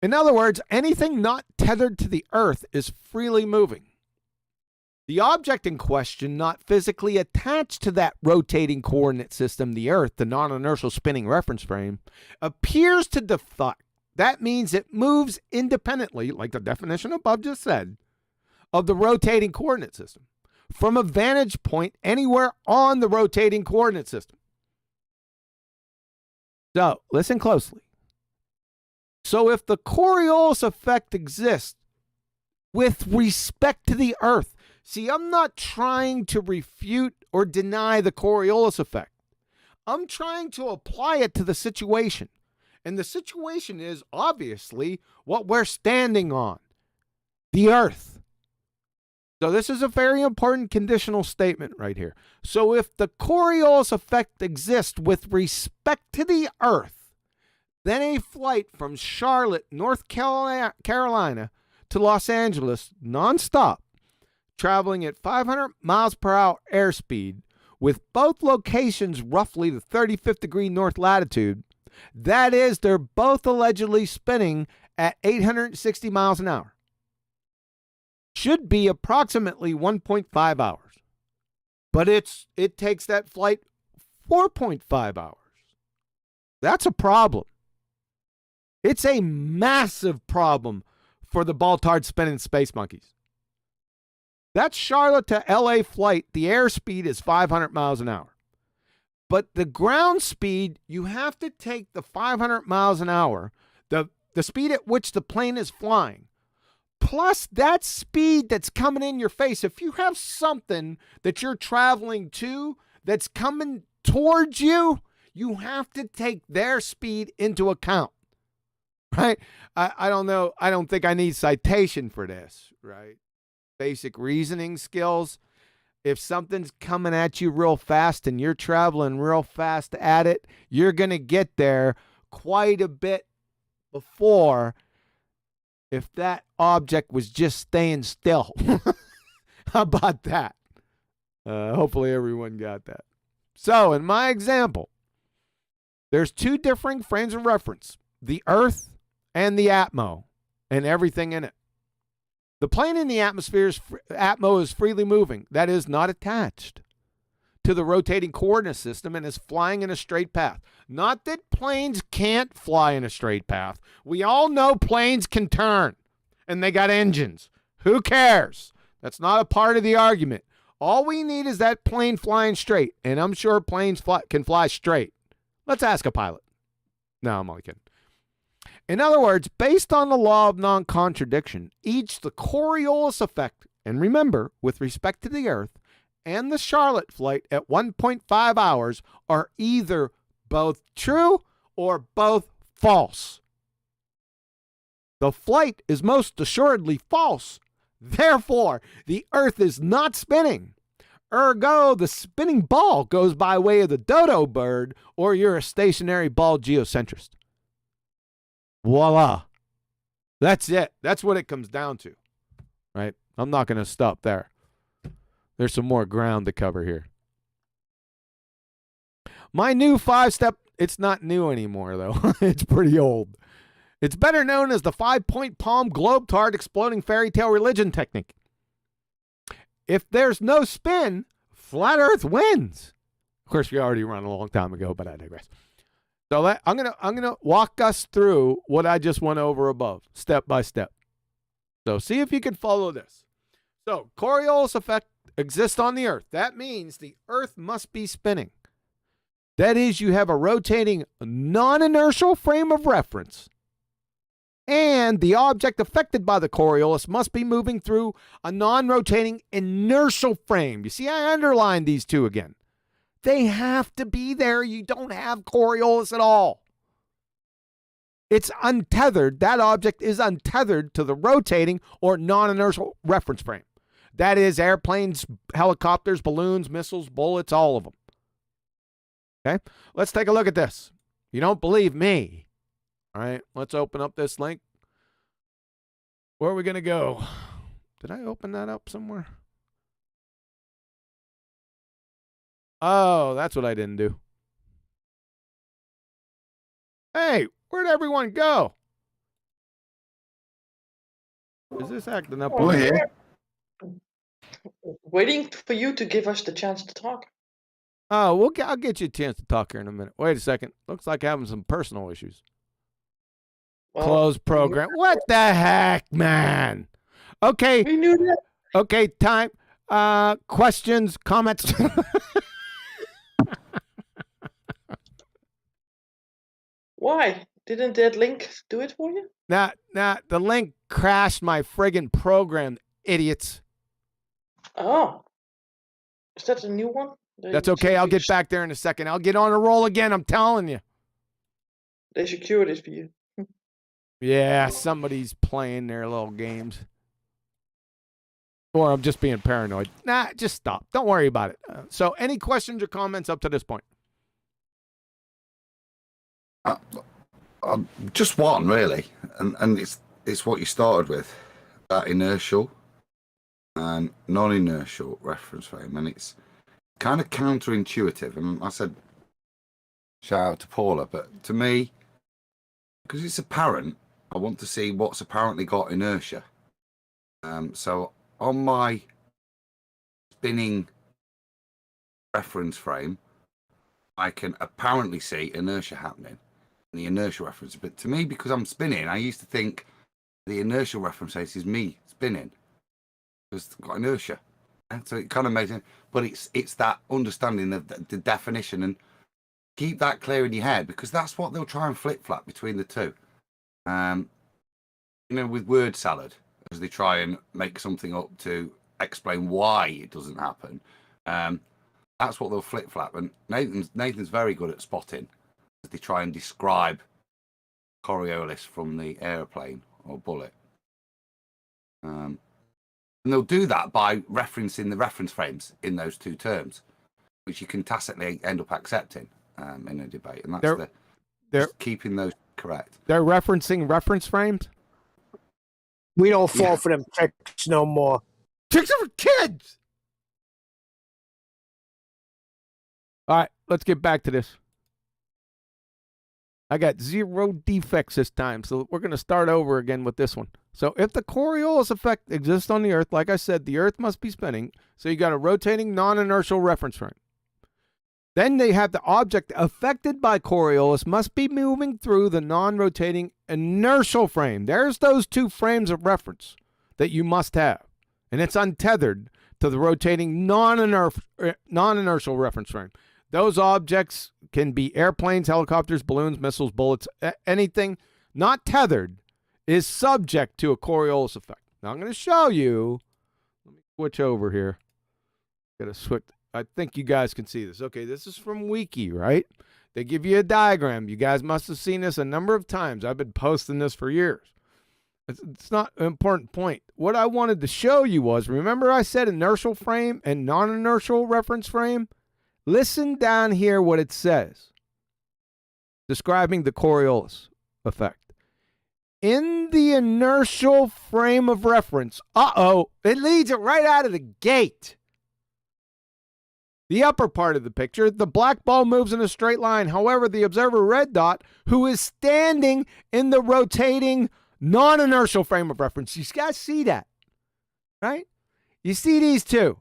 [SPEAKER 1] In other words, anything not tethered to the Earth is freely moving. The object in question, not physically attached to that rotating coordinate system, the Earth, the non-inertial spinning reference frame, appears to deflect. That means it moves independently, like the definition above just said, of the rotating coordinate system, from a vantage point anywhere on the rotating coordinate system. So, listen closely. So if the Coriolis effect exists with respect to the Earth, see, I'm not trying to refute or deny the Coriolis effect. I'm trying to apply it to the situation. And the situation is obviously what we're standing on, the Earth. So this is a very important conditional statement right here. So if the Coriolis effect exists with respect to the Earth, then a flight from Charlotte, North Carolina to Los Angeles nonstop, traveling at 500 miles per hour airspeed with both locations roughly the 35th degree north latitude, that is, they're both allegedly spinning at 860 miles an hour, should be approximately 1.5 hours. But it takes that flight 4.5 hours. That's a problem. It's a massive problem for the Baltard spinning space monkeys. That Charlotte to LA flight, the airspeed is 500 miles an hour. But the ground speed, you have to take the 500 miles an hour, the speed at which the plane is flying, plus that speed that's coming in your face. If you have something that you're traveling to that's coming towards you, you have to take their speed into account. Right? I don't know. I don't think I need citation for this, right? Basic reasoning skills. If something's coming at you real fast and you're traveling real fast at it, you're going to get there quite a bit before if that object was just staying still. How about that? Hopefully everyone got that. So in my example, there's two differing frames of reference, the Earth and the Atmo and everything in it. The plane in the Atmo is freely moving. That is not attached to the rotating coordinate system and is flying in a straight path. Not that planes can't fly in a straight path. We all know planes can turn and they got engines. Who cares? That's not a part of the argument. All we need is that plane flying straight, and I'm sure planes can fly straight. Let's ask a pilot. No, I'm only kidding. In other words, based on the law of non-contradiction, the Coriolis effect, and remember, with respect to the Earth, and the Charlotte flight at 1.5 hours are either both true or both false. The flight is most assuredly false. Therefore, the Earth is not spinning. Ergo, the spinning ball goes by way of the dodo bird, or you're a stationary ball geocentrist. Voila. That's it. That's what it comes down to, right? I'm not going to stop there. There's some more ground to cover here. My new 5-step, it's not new anymore, though. It's pretty old. It's better known as the 5-point palm globe-tard exploding fairy tale religion technique. if there's no spin, flat Earth wins. Of course, we already run a long time ago, but I digress. So I'm gonna walk us through what I just went over above, step by step. So see if you can follow this. So Coriolis effect exists on the Earth. That means the Earth must be spinning. That is, you have a rotating non-inertial frame of reference, and the object affected by the Coriolis must be moving through a non-rotating inertial frame. You see, I underlined these two again. They have to be there. You don't have Coriolis at all. It's untethered. That object is untethered to the rotating or non-inertial reference frame. That is airplanes, helicopters, balloons, missiles, bullets, all of them. Okay, let's take a look at this. You don't believe me. All right, let's open up this link. Where are we going to go? Did I open that up somewhere? Oh, that's what I didn't do. Hey, where'd everyone go? Is this acting up?
[SPEAKER 5] We're here.
[SPEAKER 4] Waiting for you to give us the chance to talk.
[SPEAKER 1] Oh, I'll get you a chance to talk here in a minute. Wait a second. Looks like having some personal issues.
[SPEAKER 4] Well,
[SPEAKER 1] Close program. What the heck, man? Okay.
[SPEAKER 4] we knew that.
[SPEAKER 1] Okay, time. Questions, comments.
[SPEAKER 4] Why? Didn't that link do it for you?
[SPEAKER 1] Nah, the link crashed my friggin' program, idiots.
[SPEAKER 4] Oh. Is that a new one?
[SPEAKER 1] That's okay. I'll get back there in a second. I'll get on a roll again, I'm telling you.
[SPEAKER 4] They secured it for you.
[SPEAKER 1] Yeah, somebody's playing their little games. Or I'm just being paranoid. Nah, just stop. Don't worry about it. So any questions or comments up to this point?
[SPEAKER 5] Just one, really, and it's what you started with, that inertial and non-inertial reference frame, and it's kind of counterintuitive. And I said, shout out to Paula, but to me, because it's apparent, I want to see what's apparently got inertia. So on my spinning reference frame, I can apparently see inertia happening. The inertial reference, but to me, because I'm spinning, I used to think the inertial reference base is me spinning because it's got inertia, and so it kind of makes it. But it's that understanding of the definition, and keep that clear in your head, because that's what they'll try and flip flap between the two. With word salad, as they try and make something up to explain why it doesn't happen. That's what they'll flip flap, and Nathan's very good at spotting. They try and describe Coriolis from the aeroplane or bullet. And they'll do that by referencing the reference frames in those two terms, which you can tacitly end up accepting in a debate. And that's they're keeping those correct.
[SPEAKER 1] They're referencing reference frames?
[SPEAKER 6] We don't fall for them tricks no more.
[SPEAKER 1] Tricks are for kids! All right, let's get back to this. I got 0 defects this time, so we're going to start over again with this one. So if the Coriolis effect exists on the Earth, like I said, the Earth must be spinning, so you got a rotating non-inertial reference frame. Then they have the object affected by Coriolis must be moving through the non-rotating inertial frame. There's those two frames of reference that you must have, and it's untethered to the rotating non-inertial reference frame. Those objects can be airplanes, helicopters, balloons, missiles, bullets, anything not tethered is subject to a Coriolis effect. Now I'm going to show you. Let me switch over here. Got to switch. I think you guys can see this. Okay, this is from Wiki, right? They give you a diagram. You guys must have seen this a number of times. I've been posting this for years. It's not an important point. What I wanted to show you was, remember I said inertial frame and non-inertial reference frame? Listen down here what it says, describing the Coriolis effect. In the inertial frame of reference, it leads it right out of the gate. The upper part of the picture, the black ball moves in a straight line. However, the observer red dot, who is standing in the rotating non-inertial frame of reference, you guys see that, right? You see these two?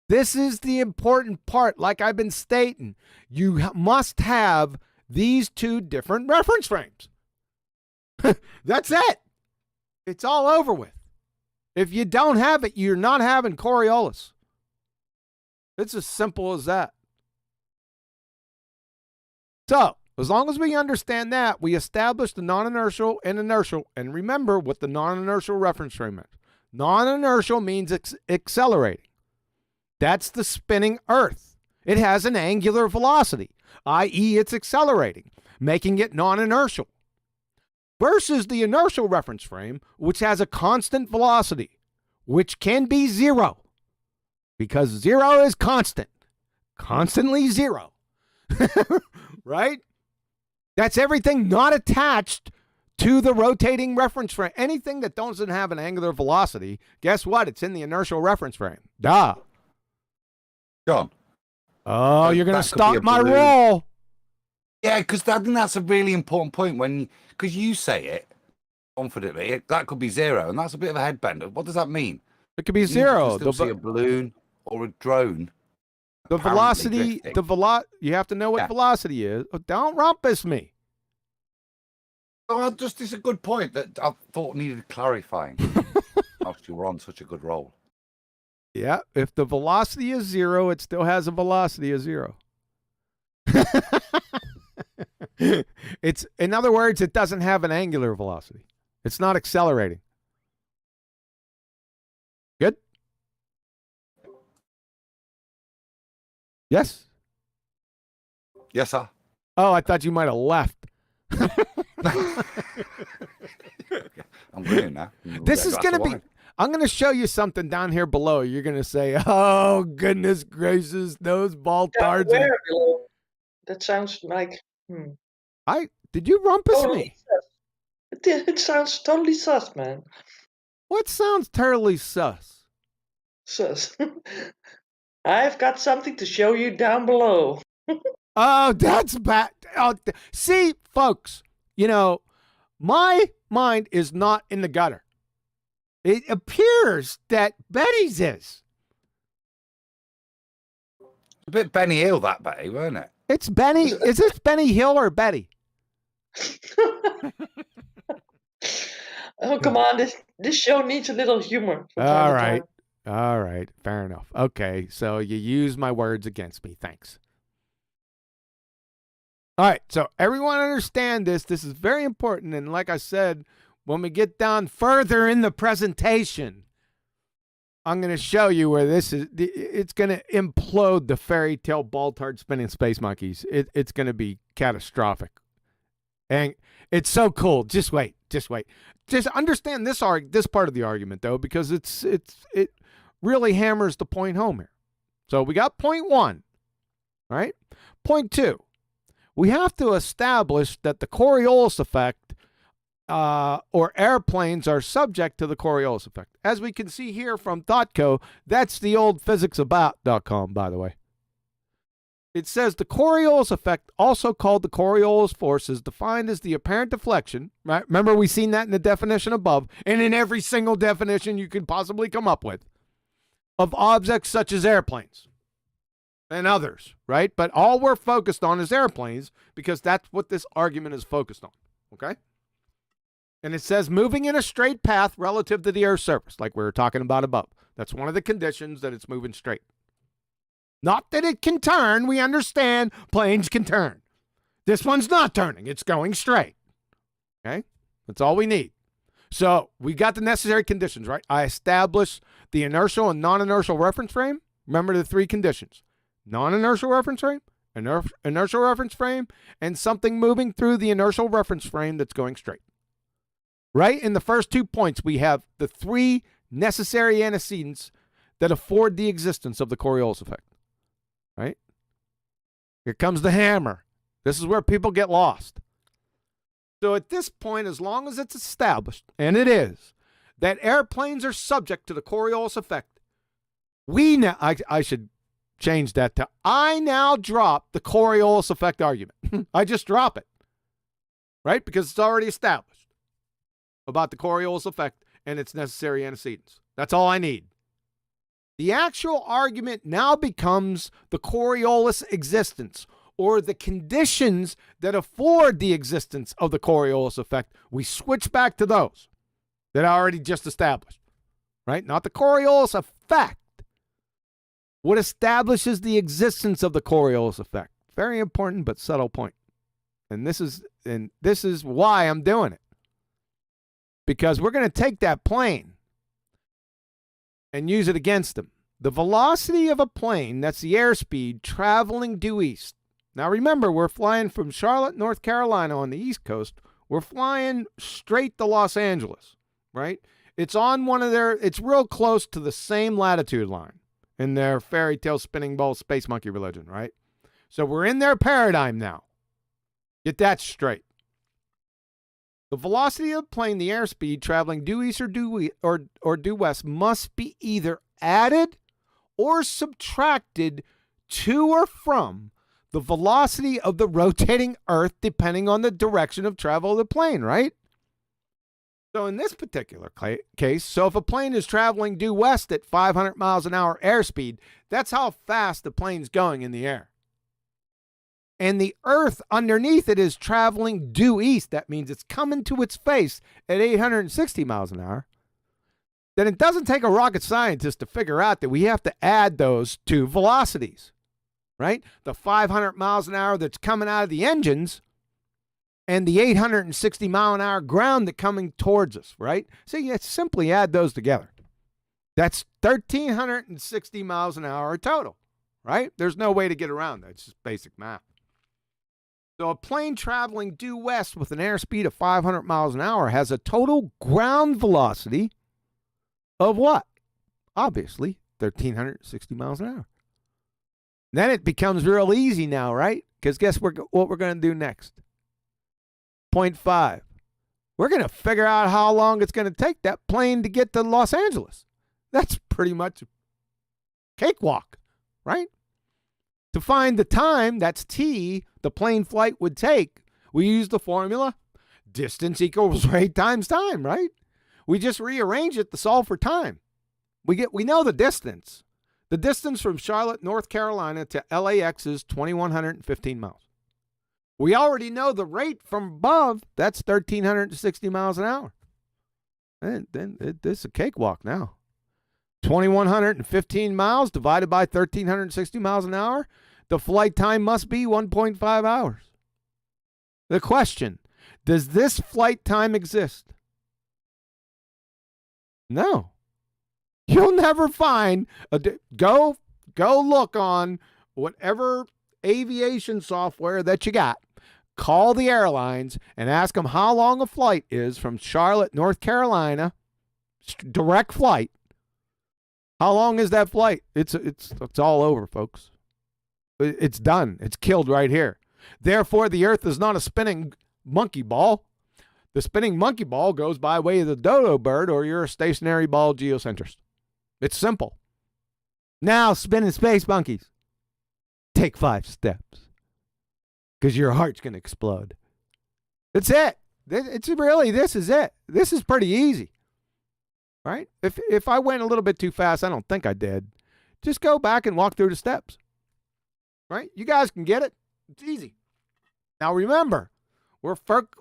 [SPEAKER 1] This is the important part. Like I've been stating, you must have these two different reference frames. That's it. It's all over with. If you don't have it, you're not having Coriolis. It's as simple as that. So, as long as we understand that, we establish the non-inertial and inertial. And remember what the non-inertial reference frame is. Non-inertial means accelerating. That's the spinning Earth. It has an angular velocity, i.e. it's accelerating, making it non-inertial. Versus the inertial reference frame, which has a constant velocity, which can be zero, because zero is constant. Constantly zero. Right? That's everything not attached to the rotating reference frame. Anything that doesn't have an angular velocity, guess what? It's in the inertial reference frame. Duh.
[SPEAKER 5] John.
[SPEAKER 1] Oh, you're going to
[SPEAKER 5] that could be a
[SPEAKER 1] stop my
[SPEAKER 5] balloon.
[SPEAKER 1] roll.
[SPEAKER 5] Yeah, because I think that's a really important point because you say it confidently, that could be zero, and that's a bit of a headbender. What does that mean?
[SPEAKER 1] It could be
[SPEAKER 5] You
[SPEAKER 1] zero.
[SPEAKER 5] can still see a balloon or a drone.
[SPEAKER 1] The
[SPEAKER 5] apparently
[SPEAKER 1] velocity, you have to know what velocity is. Oh, don't rumpus me.
[SPEAKER 5] Oh, it's a good point that I thought needed clarifying. Whilst you were on such a good roll.
[SPEAKER 1] Yeah, if the velocity is zero, it still has a velocity of zero. It's, in other words, it doesn't have an angular velocity. It's not accelerating. Good? Yes?
[SPEAKER 5] Yes, sir.
[SPEAKER 1] Oh, I thought you might have left.
[SPEAKER 5] I'm going now.
[SPEAKER 1] This is going to be... I'm going to show you something down here below. You're going to say, oh, goodness gracious, those baltards.
[SPEAKER 4] Where below? That sounds like...
[SPEAKER 1] Did you rumpus
[SPEAKER 4] totally
[SPEAKER 1] me?
[SPEAKER 4] Sus. It sounds totally sus, man.
[SPEAKER 1] What sounds totally sus?
[SPEAKER 4] Sus. I've got something to show you down below.
[SPEAKER 1] Oh, that's bad. Oh, see, folks, my mind is not in the gutter. It appears that Betty's is.
[SPEAKER 5] A bit Benny Hill, that Betty, weren't it?
[SPEAKER 1] It's Benny. Is this Benny Hill or Betty?
[SPEAKER 4] Oh, come on. This show needs a little humor.
[SPEAKER 1] All right. All right. Fair enough. Okay. So you use my words against me. Thanks. All right. So everyone understand this. This is very important. And like I said, when we get down further in the presentation, I'm going to show you where this is. It's going to implode the fairy tale baltard spinning space monkeys. It's going to be catastrophic. And it's so cool. Just wait. Just wait. Just understand this part of the argument, though, because it really hammers the point home here. So we got point one, right? Point two, we have to establish that the Coriolis effect or airplanes are subject to the Coriolis effect. As we can see here from ThoughtCo, that's the old physicsabout.com, by the way. It says the Coriolis effect, also called the Coriolis force, is defined as the apparent deflection. Right? Remember, we've seen that in the definition above, and in every single definition you could possibly come up with, of objects such as airplanes and others, right? But all we're focused on is airplanes because that's what this argument is focused on, okay? And it says moving in a straight path relative to the Earth's surface, like we were talking about above. That's one of the conditions, that it's moving straight. Not that it can turn. We understand planes can turn. This one's not turning. It's going straight. Okay? That's all we need. So we got the necessary conditions, right? I established the inertial and non-inertial reference frame. Remember the three conditions. Non-inertial reference frame, inertial reference frame, and something moving through the inertial reference frame that's going straight. Right? In the first 2 points, we have the three necessary antecedents that afford the existence of the Coriolis effect. Right? Here comes the hammer. This is where people get lost. So at this point, as long as it's established, and it is, that airplanes are subject to the Coriolis effect, I should change that to, I now drop the Coriolis effect argument. I just drop it. Right? Because it's already established about the Coriolis effect and its necessary antecedents. That's all I need. The actual argument now becomes the Coriolis existence, or the conditions that afford the existence of the Coriolis effect. We switch back to those that I already just established, right? Not the Coriolis effect. What establishes the existence of the Coriolis effect? Very important but subtle point. And this is why I'm doing it. Because we're going to take that plane and use it against them. The velocity of a plane, that's the airspeed, traveling due east. Now remember, we're flying from Charlotte, North Carolina on the East Coast. We're flying straight to Los Angeles, right? It's on it's real close to the same latitude line in their fairy tale spinning ball space monkey religion, right? So we're in their paradigm now. Get that straight. The velocity of the plane, the airspeed traveling due east or due west, must be either added or subtracted to or from the velocity of the rotating Earth, depending on the direction of travel of the plane, right? So in this particular case, so if a plane is traveling due west at 500 miles an hour airspeed, that's how fast the plane's going in the air. And the Earth underneath it is traveling due east. That means it's coming to its face at 860 miles an hour. Then it doesn't take a rocket scientist to figure out that we have to add those two velocities, right? The 500 miles an hour that's coming out of the engines and the 860 mile an hour ground that's coming towards us, right? So you simply add those together. That's 1,360 miles an hour total, right? There's no way to get around that. It's just basic math. So a plane traveling due west with an airspeed of 500 miles an hour has a total ground velocity of what? Obviously, 1,360 miles an hour. Then it becomes real easy now, right? Because guess what we're going to do next? Point 5. We're going to figure out how long it's going to take that plane to get to Los Angeles. That's pretty much a cakewalk, right? To find the time, that's t, the plane flight would take, we use the formula distance equals rate times time, right? We just rearrange it to solve for time. We know the distance. The distance from Charlotte, North Carolina to LAX is 2,115 miles. We already know the rate from above. That's 1,360 miles an hour. And then it's a cakewalk now. 2,115 miles divided by 1,360 miles an hour. The flight time must be 1.5 hours. The question, does this flight time exist? No. You'll never find go look on whatever aviation software that you got. Call the airlines and ask them how long a flight is from Charlotte, North Carolina, direct flight. How long is that flight? It's all over, folks. It's done. It's killed right here. Therefore, the Earth is not a spinning monkey ball. The spinning monkey ball goes by way of the dodo bird, or you're a stationary ball geocentrist. It's simple. Now, spinning space monkeys. Take 5 steps. Because your heart's going to explode. It's it. It's really, this is it. This is pretty easy. Right? If I went a little bit too fast, I don't think I did. Just go back and walk through the steps. Right? You guys can get it. It's easy. Now remember, we're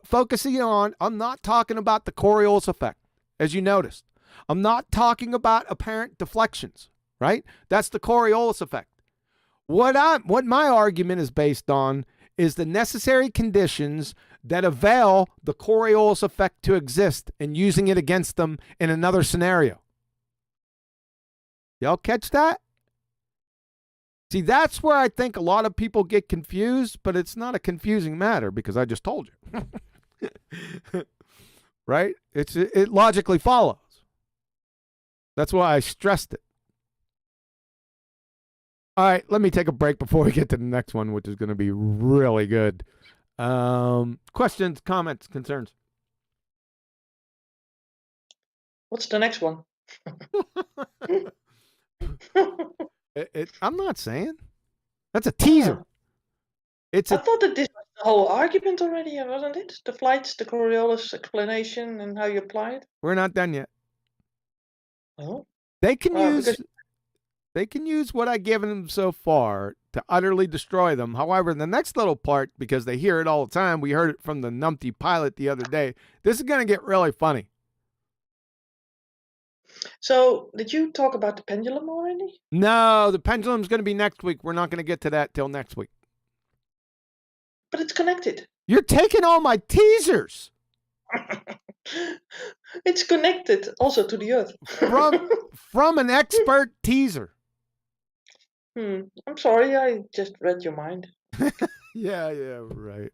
[SPEAKER 1] focusing on, I'm not talking about the Coriolis effect, as you noticed. I'm not talking about apparent deflections, right? That's the Coriolis effect. What my argument is based on is the necessary conditions that avail the Coriolis effect to exist and using it against them in another scenario. Y'all catch that? See, that's where I think a lot of people get confused, but it's not a confusing matter because I just told you. Right? It logically follows. That's why I stressed it. All right, let me take a break before we get to the next one, which is going to be really good. Questions, comments, concerns?
[SPEAKER 4] What's the next one?
[SPEAKER 1] I'm not saying. That's a teaser.
[SPEAKER 4] I thought that this was the whole argument already, wasn't it? The flights, the Coriolis explanation, and how you apply it.
[SPEAKER 1] We're not done yet.
[SPEAKER 4] Oh.
[SPEAKER 1] They can use. They can use what I've given them so far to utterly destroy them. However, the next little part, because they hear it all the time, we heard it from the numpty pilot the other day, this is going to get really funny.
[SPEAKER 4] So, did you talk about the pendulum already?
[SPEAKER 1] No, the pendulum's going to be next week. We're not going to get to that till next week.
[SPEAKER 4] But it's connected.
[SPEAKER 1] You're taking all my teasers.
[SPEAKER 4] It's connected also to the Earth.
[SPEAKER 1] From an expert teaser.
[SPEAKER 4] I'm sorry, I just read your mind.
[SPEAKER 1] Yeah, right.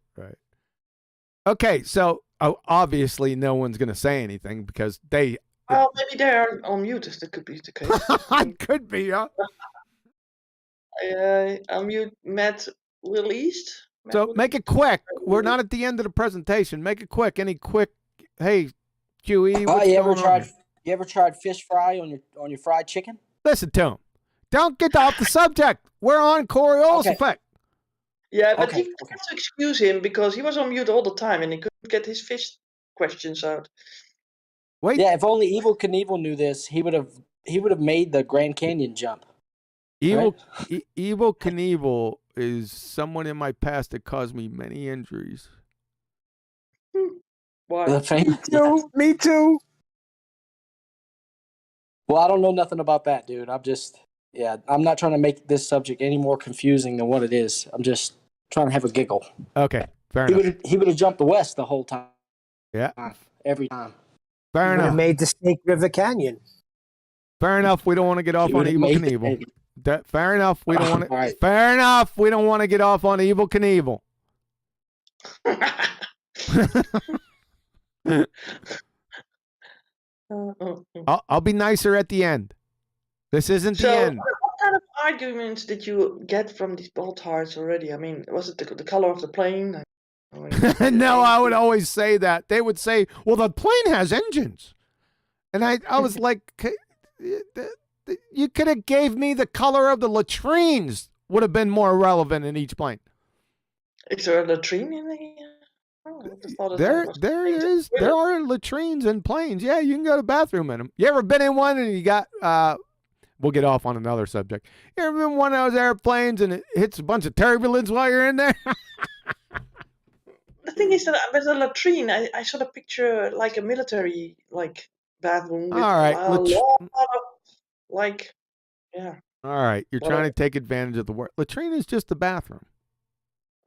[SPEAKER 1] Okay, so obviously no one's going to say anything because they...
[SPEAKER 4] Well, maybe they are on mute, if that could be the case.
[SPEAKER 1] It could be, huh?
[SPEAKER 4] Unmute Matt released.
[SPEAKER 1] So make it quick. We're not at the end of the presentation. Make it quick. Any quick... Hey, QE, what's
[SPEAKER 7] you
[SPEAKER 1] going on?
[SPEAKER 7] You ever tried fish fry on your fried chicken?
[SPEAKER 1] Listen to him. Don't get off the subject. We're on Coriolis effect.
[SPEAKER 4] Yeah, but you have to excuse him because he was on mute all the time and he couldn't get his fish questions out.
[SPEAKER 1] Wait.
[SPEAKER 7] Yeah, if only Evel Knievel knew this, he would have made the Grand Canyon jump.
[SPEAKER 1] Evel Knievel is someone in my past that caused me many injuries.
[SPEAKER 4] Why?
[SPEAKER 1] Me too.
[SPEAKER 7] Well, I don't know nothing about that, dude. I'm not trying to make this subject any more confusing than what it is. I'm just trying to have a giggle.
[SPEAKER 1] Okay, fair enough.
[SPEAKER 7] He would have jumped west the whole time.
[SPEAKER 1] Yeah.
[SPEAKER 7] Every time.
[SPEAKER 1] Fair enough.
[SPEAKER 8] Made the Snake River Canyon.
[SPEAKER 1] Fair enough. We don't want to get off on Evel Knievel. Fair enough. We don't want to. Right. Fair enough. We don't want to get off on Evel Knievel. I'll be nicer at the end. This isn't the end.
[SPEAKER 4] What kind of arguments did you get from these ball tarts already? I mean, was it the color of the plane?
[SPEAKER 1] No, I would always say that. They would say, well, the plane has engines. And I was like, you could have gave me the color of the latrines. Would have been more relevant in each plane.
[SPEAKER 4] Is there a latrine in
[SPEAKER 1] there? There are latrines in planes. Yeah, you can go to the bathroom in them. You ever been in one and you got... we'll get off on another subject. You ever been in one of those airplanes and it hits a bunch of turbulence while you're in there?
[SPEAKER 4] The thing is that with a latrine, I sort of picture like a military bathroom. With
[SPEAKER 1] all right,
[SPEAKER 4] a lot of yeah.
[SPEAKER 1] All right, you're trying to take advantage of the word. Latrine is just the bathroom.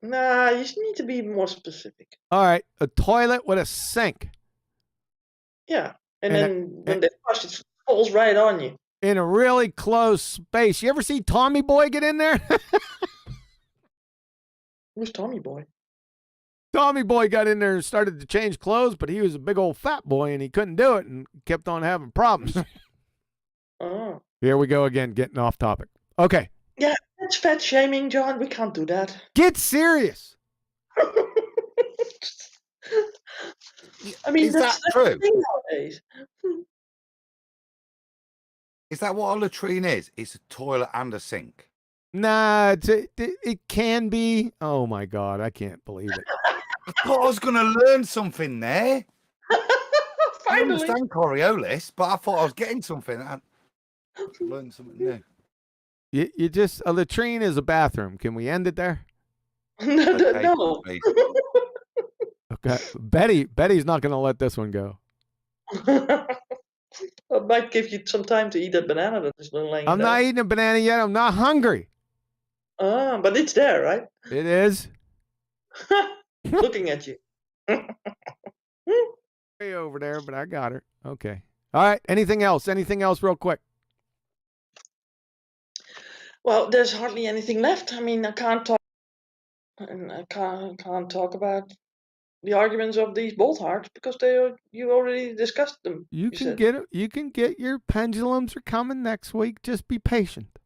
[SPEAKER 4] Nah, you need to be more specific.
[SPEAKER 1] All right, a toilet with a sink.
[SPEAKER 4] Yeah, and then when they flush, it falls right on you.
[SPEAKER 1] In a really close space. You ever see Tommy Boy get in there?
[SPEAKER 4] Who's Tommy Boy?
[SPEAKER 1] Tommy Boy got in there and started to change clothes, but he was a big old fat boy and he couldn't do it and kept on having problems.
[SPEAKER 4] Oh.
[SPEAKER 1] Here we go again, getting off topic. Okay.
[SPEAKER 4] Yeah, that's fat shaming, John. We can't do that.
[SPEAKER 1] Get serious.
[SPEAKER 4] I mean,
[SPEAKER 5] is
[SPEAKER 4] that's
[SPEAKER 5] that true?
[SPEAKER 4] the thing nowadays.
[SPEAKER 5] Is that what a latrine is? It's a toilet and a sink.
[SPEAKER 1] Nah, it can be. Oh my God, I can't believe it.
[SPEAKER 5] I thought I was going to learn something there. I understand Coriolis, but I thought I was getting something. I learned something new.
[SPEAKER 1] You just, a latrine is a bathroom. Can we end it there?
[SPEAKER 4] No.
[SPEAKER 1] Okay. Betty's not going to let this one go.
[SPEAKER 4] I might give you some time to eat that banana that is laying there.
[SPEAKER 1] I'm not eating a banana yet. I'm not hungry.
[SPEAKER 4] But it's there, right?
[SPEAKER 1] It is.
[SPEAKER 4] Looking at you.
[SPEAKER 1] Way over there, but I got her. Okay. All right. Anything else? Anything else real quick?
[SPEAKER 4] Well, there's hardly anything left. I mean, I can't talk talk about the arguments of these bolt hearts because you already discussed them.
[SPEAKER 1] You can get your pendulums are coming next week. Just be patient.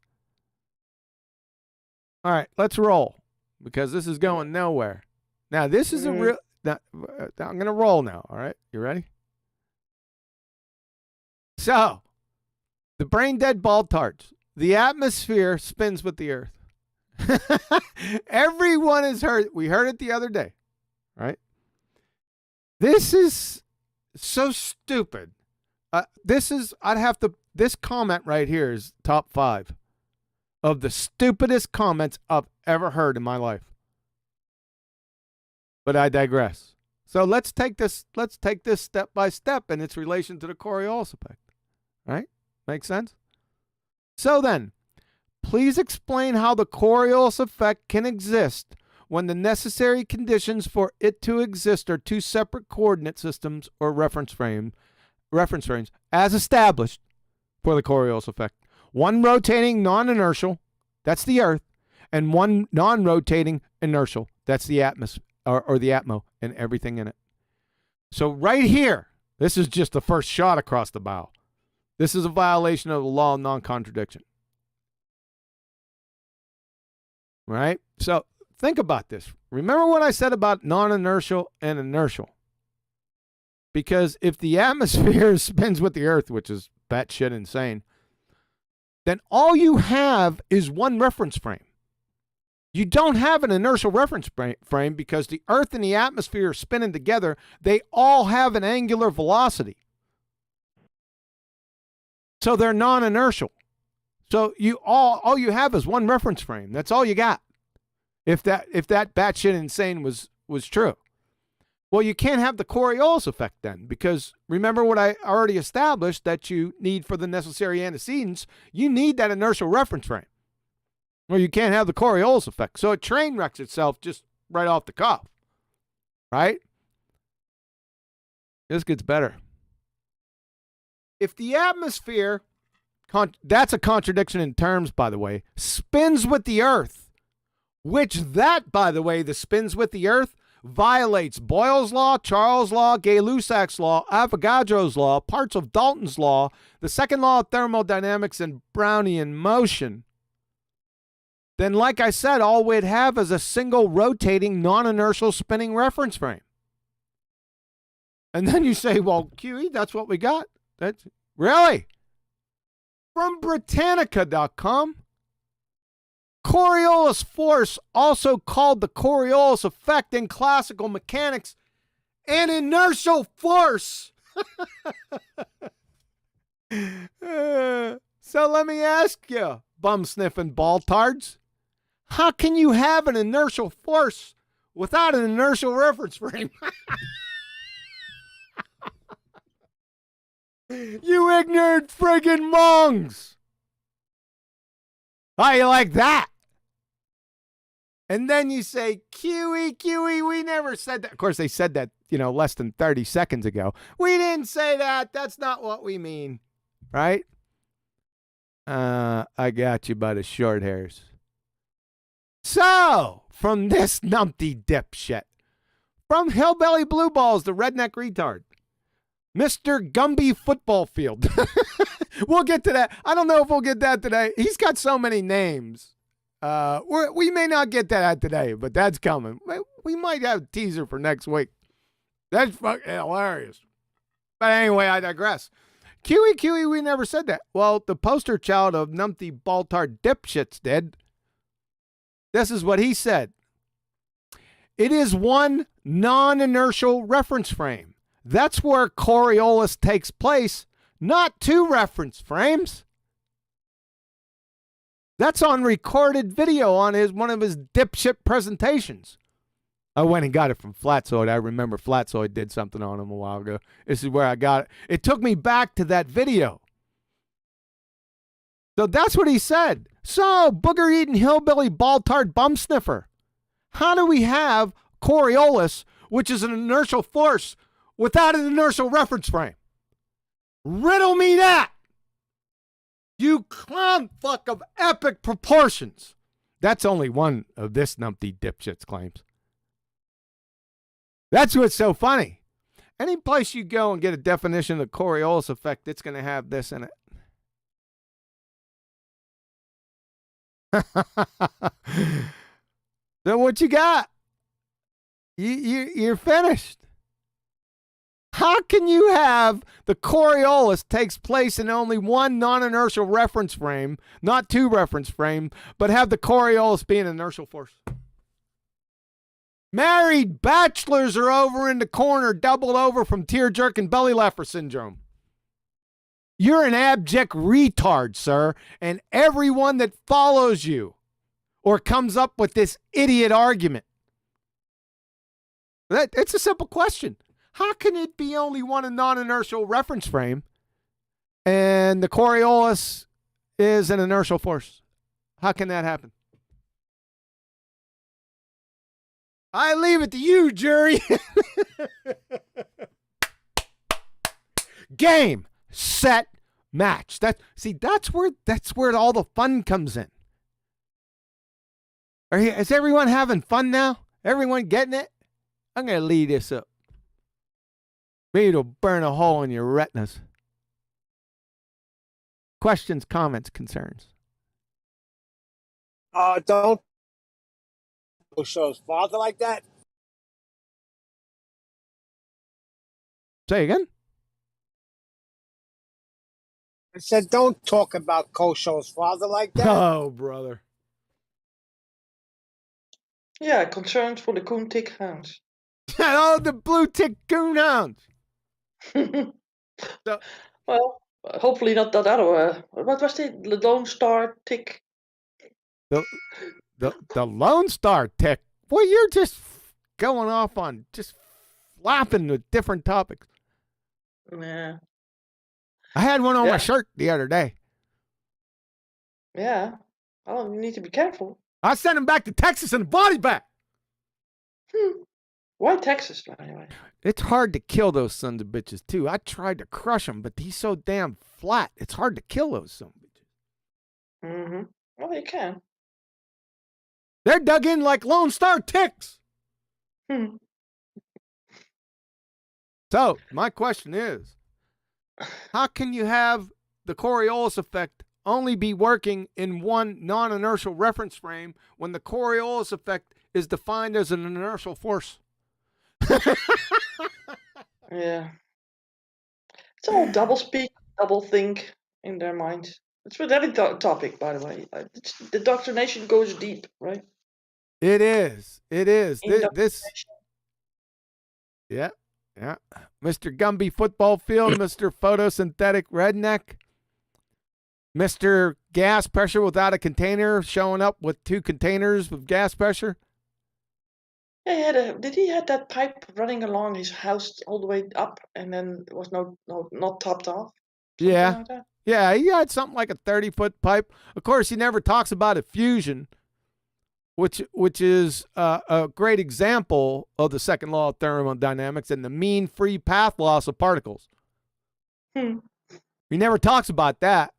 [SPEAKER 1] All right, let's roll because this is going nowhere. Now, this is a real... Now, I'm going to roll now, all right? You ready? So, the brain-dead ball tarts. The atmosphere spins with the earth. Everyone has heard... We heard it the other day, right? This is so stupid. This comment right here is top 5. of the stupidest comments I've ever heard in my life. But I digress. So let's take this step by step in its relation to the Coriolis effect. Right? Make sense? So then, please explain how the Coriolis effect can exist when the necessary conditions for it to exist are two separate coordinate systems or reference frames as established for the Coriolis effect. One rotating non-inertial, that's the Earth, and one non-rotating inertial, that's the atmosphere or the atmo and everything in it. So right here, this is just the first shot across the bow. This is a violation of the law of non-contradiction. Right? So think about this. Remember what I said about non-inertial and inertial? Because if the atmosphere spins with the Earth, which is batshit insane, then all you have is one reference frame. You don't have an inertial reference frame because the Earth and the atmosphere are spinning together. They all have an angular velocity. So they're non-inertial. So all you have is one reference frame. That's all you got. If that batshit insane was true. Well, you can't have the Coriolis effect then, because remember what I already established that you need for the necessary antecedents. You need that inertial reference frame. Well, you can't have the Coriolis effect. So it train wrecks itself just right off the cuff. Right? This gets better. If the atmosphere, that's a contradiction in terms, by the way, spins with the Earth, which that, by the way, the spins with the Earth, violates Boyle's law, Charles' law, Gay-Lussac's law, Avogadro's law, parts of Dalton's law, the second law of thermodynamics, and Brownian motion, then, like I said, all we'd have is a single rotating non-inertial spinning reference frame. And then you say, well, QE, that's what we got. That's really? From Britannica.com, Coriolis force, also called the Coriolis effect in classical mechanics, an inertial force. So let me ask you, bum-sniffing baltards, how can you have an inertial force without an inertial reference frame? You ignorant friggin' mongs. How you like that? And then you say, QE, we never said that. Of course, they said that, less than 30 seconds ago. We didn't say that. That's not what we mean. Right? I got you by the short hairs. So, from this numpty dipshit, from Hillbilly Blue Balls, the redneck retard, Mr. Gumby Football Field. We'll get to that. I don't know if we'll get that today. He's got so many names. We may not get to that today, but that's coming. We might have a teaser for next week. That's fucking hilarious. But anyway, I digress. QE, we never said that. Well, the poster child of numpty baltard dipshits did. This is what he said. It is one non-inertial reference frame. That's where Coriolis takes place, not two reference frames. That's on recorded video on one of his dipshit presentations. I went and got it from Flatzoid. I remember Flatzoid did something on him a while ago. This is where I got it. It took me back to that video. So that's what he said. So, booger-eating hillbilly baltard bum sniffer, how do we have Coriolis, which is an inertial force, without an inertial reference frame? Riddle me that! You clown fuck of epic proportions. That's only one of this numpty dipshit's claims. That's what's so funny. Any place you go and get a definition of the Coriolis effect, it's going to have this in it. So what you got? You're finished. How can you have the Coriolis takes place in only one non-inertial reference frame, not two reference frame, but have the Coriolis be an inertial force? Married bachelors are over in the corner, doubled over from tear-jerking belly laugher syndrome. You're an abject retard, sir, and everyone that follows you or comes up with this idiot argument. It's a simple question. How can it be only one non-inertial reference frame and the Coriolis is an inertial force? How can that happen? I leave it to you, jury. Game, set, match. That's where all the fun comes in. Is everyone having fun now? Everyone getting it? I'm going to lead this up. Maybe it'll burn a hole in your retinas. Questions, comments, concerns?
[SPEAKER 8] Don't show his father like that.
[SPEAKER 1] Say again?
[SPEAKER 8] I said, don't talk about Kosho's father like that.
[SPEAKER 1] Oh, brother.
[SPEAKER 4] Yeah, concerns for the coon tick hounds.
[SPEAKER 1] Oh, the blue tick goon hounds. So,
[SPEAKER 4] Well, hopefully not that other. What was it? The Lone Star tick.
[SPEAKER 1] the Lone Star tick. Boy, you're just going off on just flapping with different topics.
[SPEAKER 4] Yeah.
[SPEAKER 1] I had one on my shirt the other day.
[SPEAKER 4] Yeah. Oh, you need to be careful.
[SPEAKER 1] I sent him back to Texas in a body bag.
[SPEAKER 4] Why Texas, by the way?
[SPEAKER 1] It's hard to kill those sons of bitches, too. I tried to crush him, but he's so damn flat. It's hard to kill those sons of bitches.
[SPEAKER 4] Mm-hmm. Well, you can.
[SPEAKER 1] They're dug in like Lone Star ticks. So, my question is, how can you have the Coriolis effect only be working in one non-inertial reference frame when the Coriolis effect is defined as an inertial force?
[SPEAKER 4] Yeah. It's all double speak, double think in their minds. It's with every topic, by the way. The doctrination goes deep, right?
[SPEAKER 1] It is. It is. This. Yeah. Yeah. Mr. Gumby football field, Mr. photosynthetic redneck, Mr. gas pressure without a container showing up with 2 containers with gas pressure.
[SPEAKER 4] Yeah, did he had that pipe running along his house all the way up and then it was not topped off?
[SPEAKER 1] Yeah.
[SPEAKER 4] Like that?
[SPEAKER 1] Yeah, he had something like a 30-foot pipe. Of course, he never talks about effusion, which is a great example of the second law of thermodynamics and the mean free path loss of particles. He never talks about that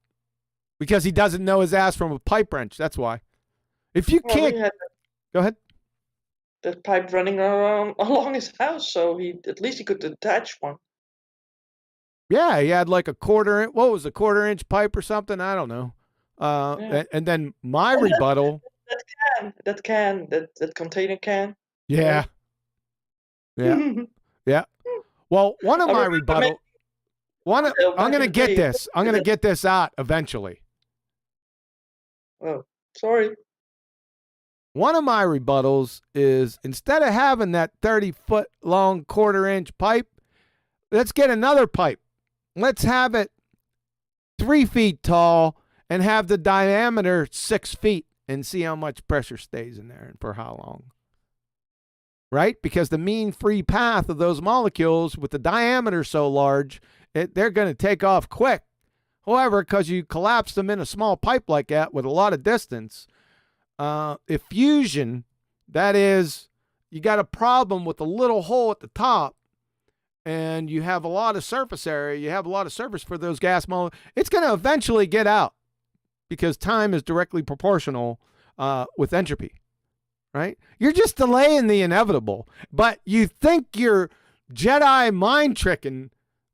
[SPEAKER 1] because he doesn't know his ass from a pipe wrench. That's why. If you can't... Go ahead.
[SPEAKER 4] That pipe running along his house, so at least he could attach one.
[SPEAKER 1] Yeah, he had like a quarter-inch pipe or something? I don't know. And then my rebuttal...
[SPEAKER 4] That container can.
[SPEAKER 1] Yeah. Yeah. Yeah. Well, one of my rebuttal... I'm going to get this. I'm going to get this out eventually.
[SPEAKER 4] Oh, sorry.
[SPEAKER 1] One of my rebuttals is instead of having that 30-foot long quarter-inch pipe, let's get another pipe. Let's have it 3 feet tall and have the diameter 6 feet and see how much pressure stays in there and for how long. Right? Because the mean free path of those molecules with the diameter so large, they're going to take off quick. However, because you collapse them in a small pipe like that with a lot of distance, effusion, that is, you got a problem with a little hole at the top and you have a lot of surface area, you have a lot of surface for those gas molecules, it's going to eventually get out because time is directly proportional with entropy, right? You're just delaying the inevitable, but you think you're Jedi mind tricking.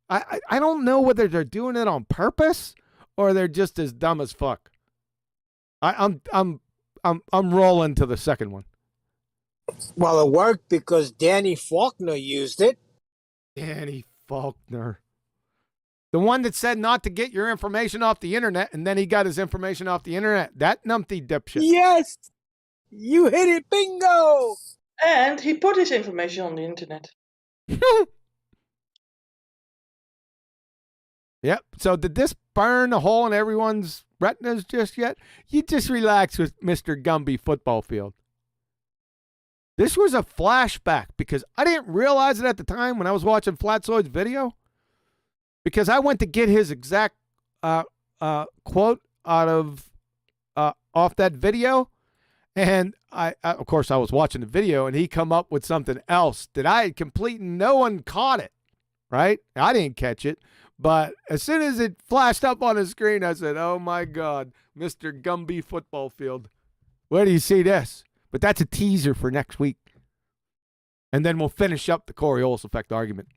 [SPEAKER 1] I don't know whether they're doing it on purpose or they're just as dumb as fuck. I'm rolling to the second one.
[SPEAKER 8] Well, it worked because Danny Faulkner used it.
[SPEAKER 1] Danny Faulkner. The one that said not to get your information off the internet, and then he got his information off the internet. That numpty dipshit.
[SPEAKER 8] Yes! You hit it, bingo!
[SPEAKER 4] And he put his information on the internet.
[SPEAKER 1] Yep. So did this burn a hole in everyone's retinas just yet? You just relax with Mr. Gumby football field. This was a flashback because I didn't realize it at the time when I was watching Flatsoid's video, because I went to get his exact quote out of off that video, and I of course I was watching the video and he come up with something else that I had completely, no one caught it, right? I didn't catch it, but as soon as it flashed up on the screen, I said, "Oh my God, Mr. Gumby football field, where do you see this?" But that's a teaser for next week. And then we'll finish up the Coriolis effect argument.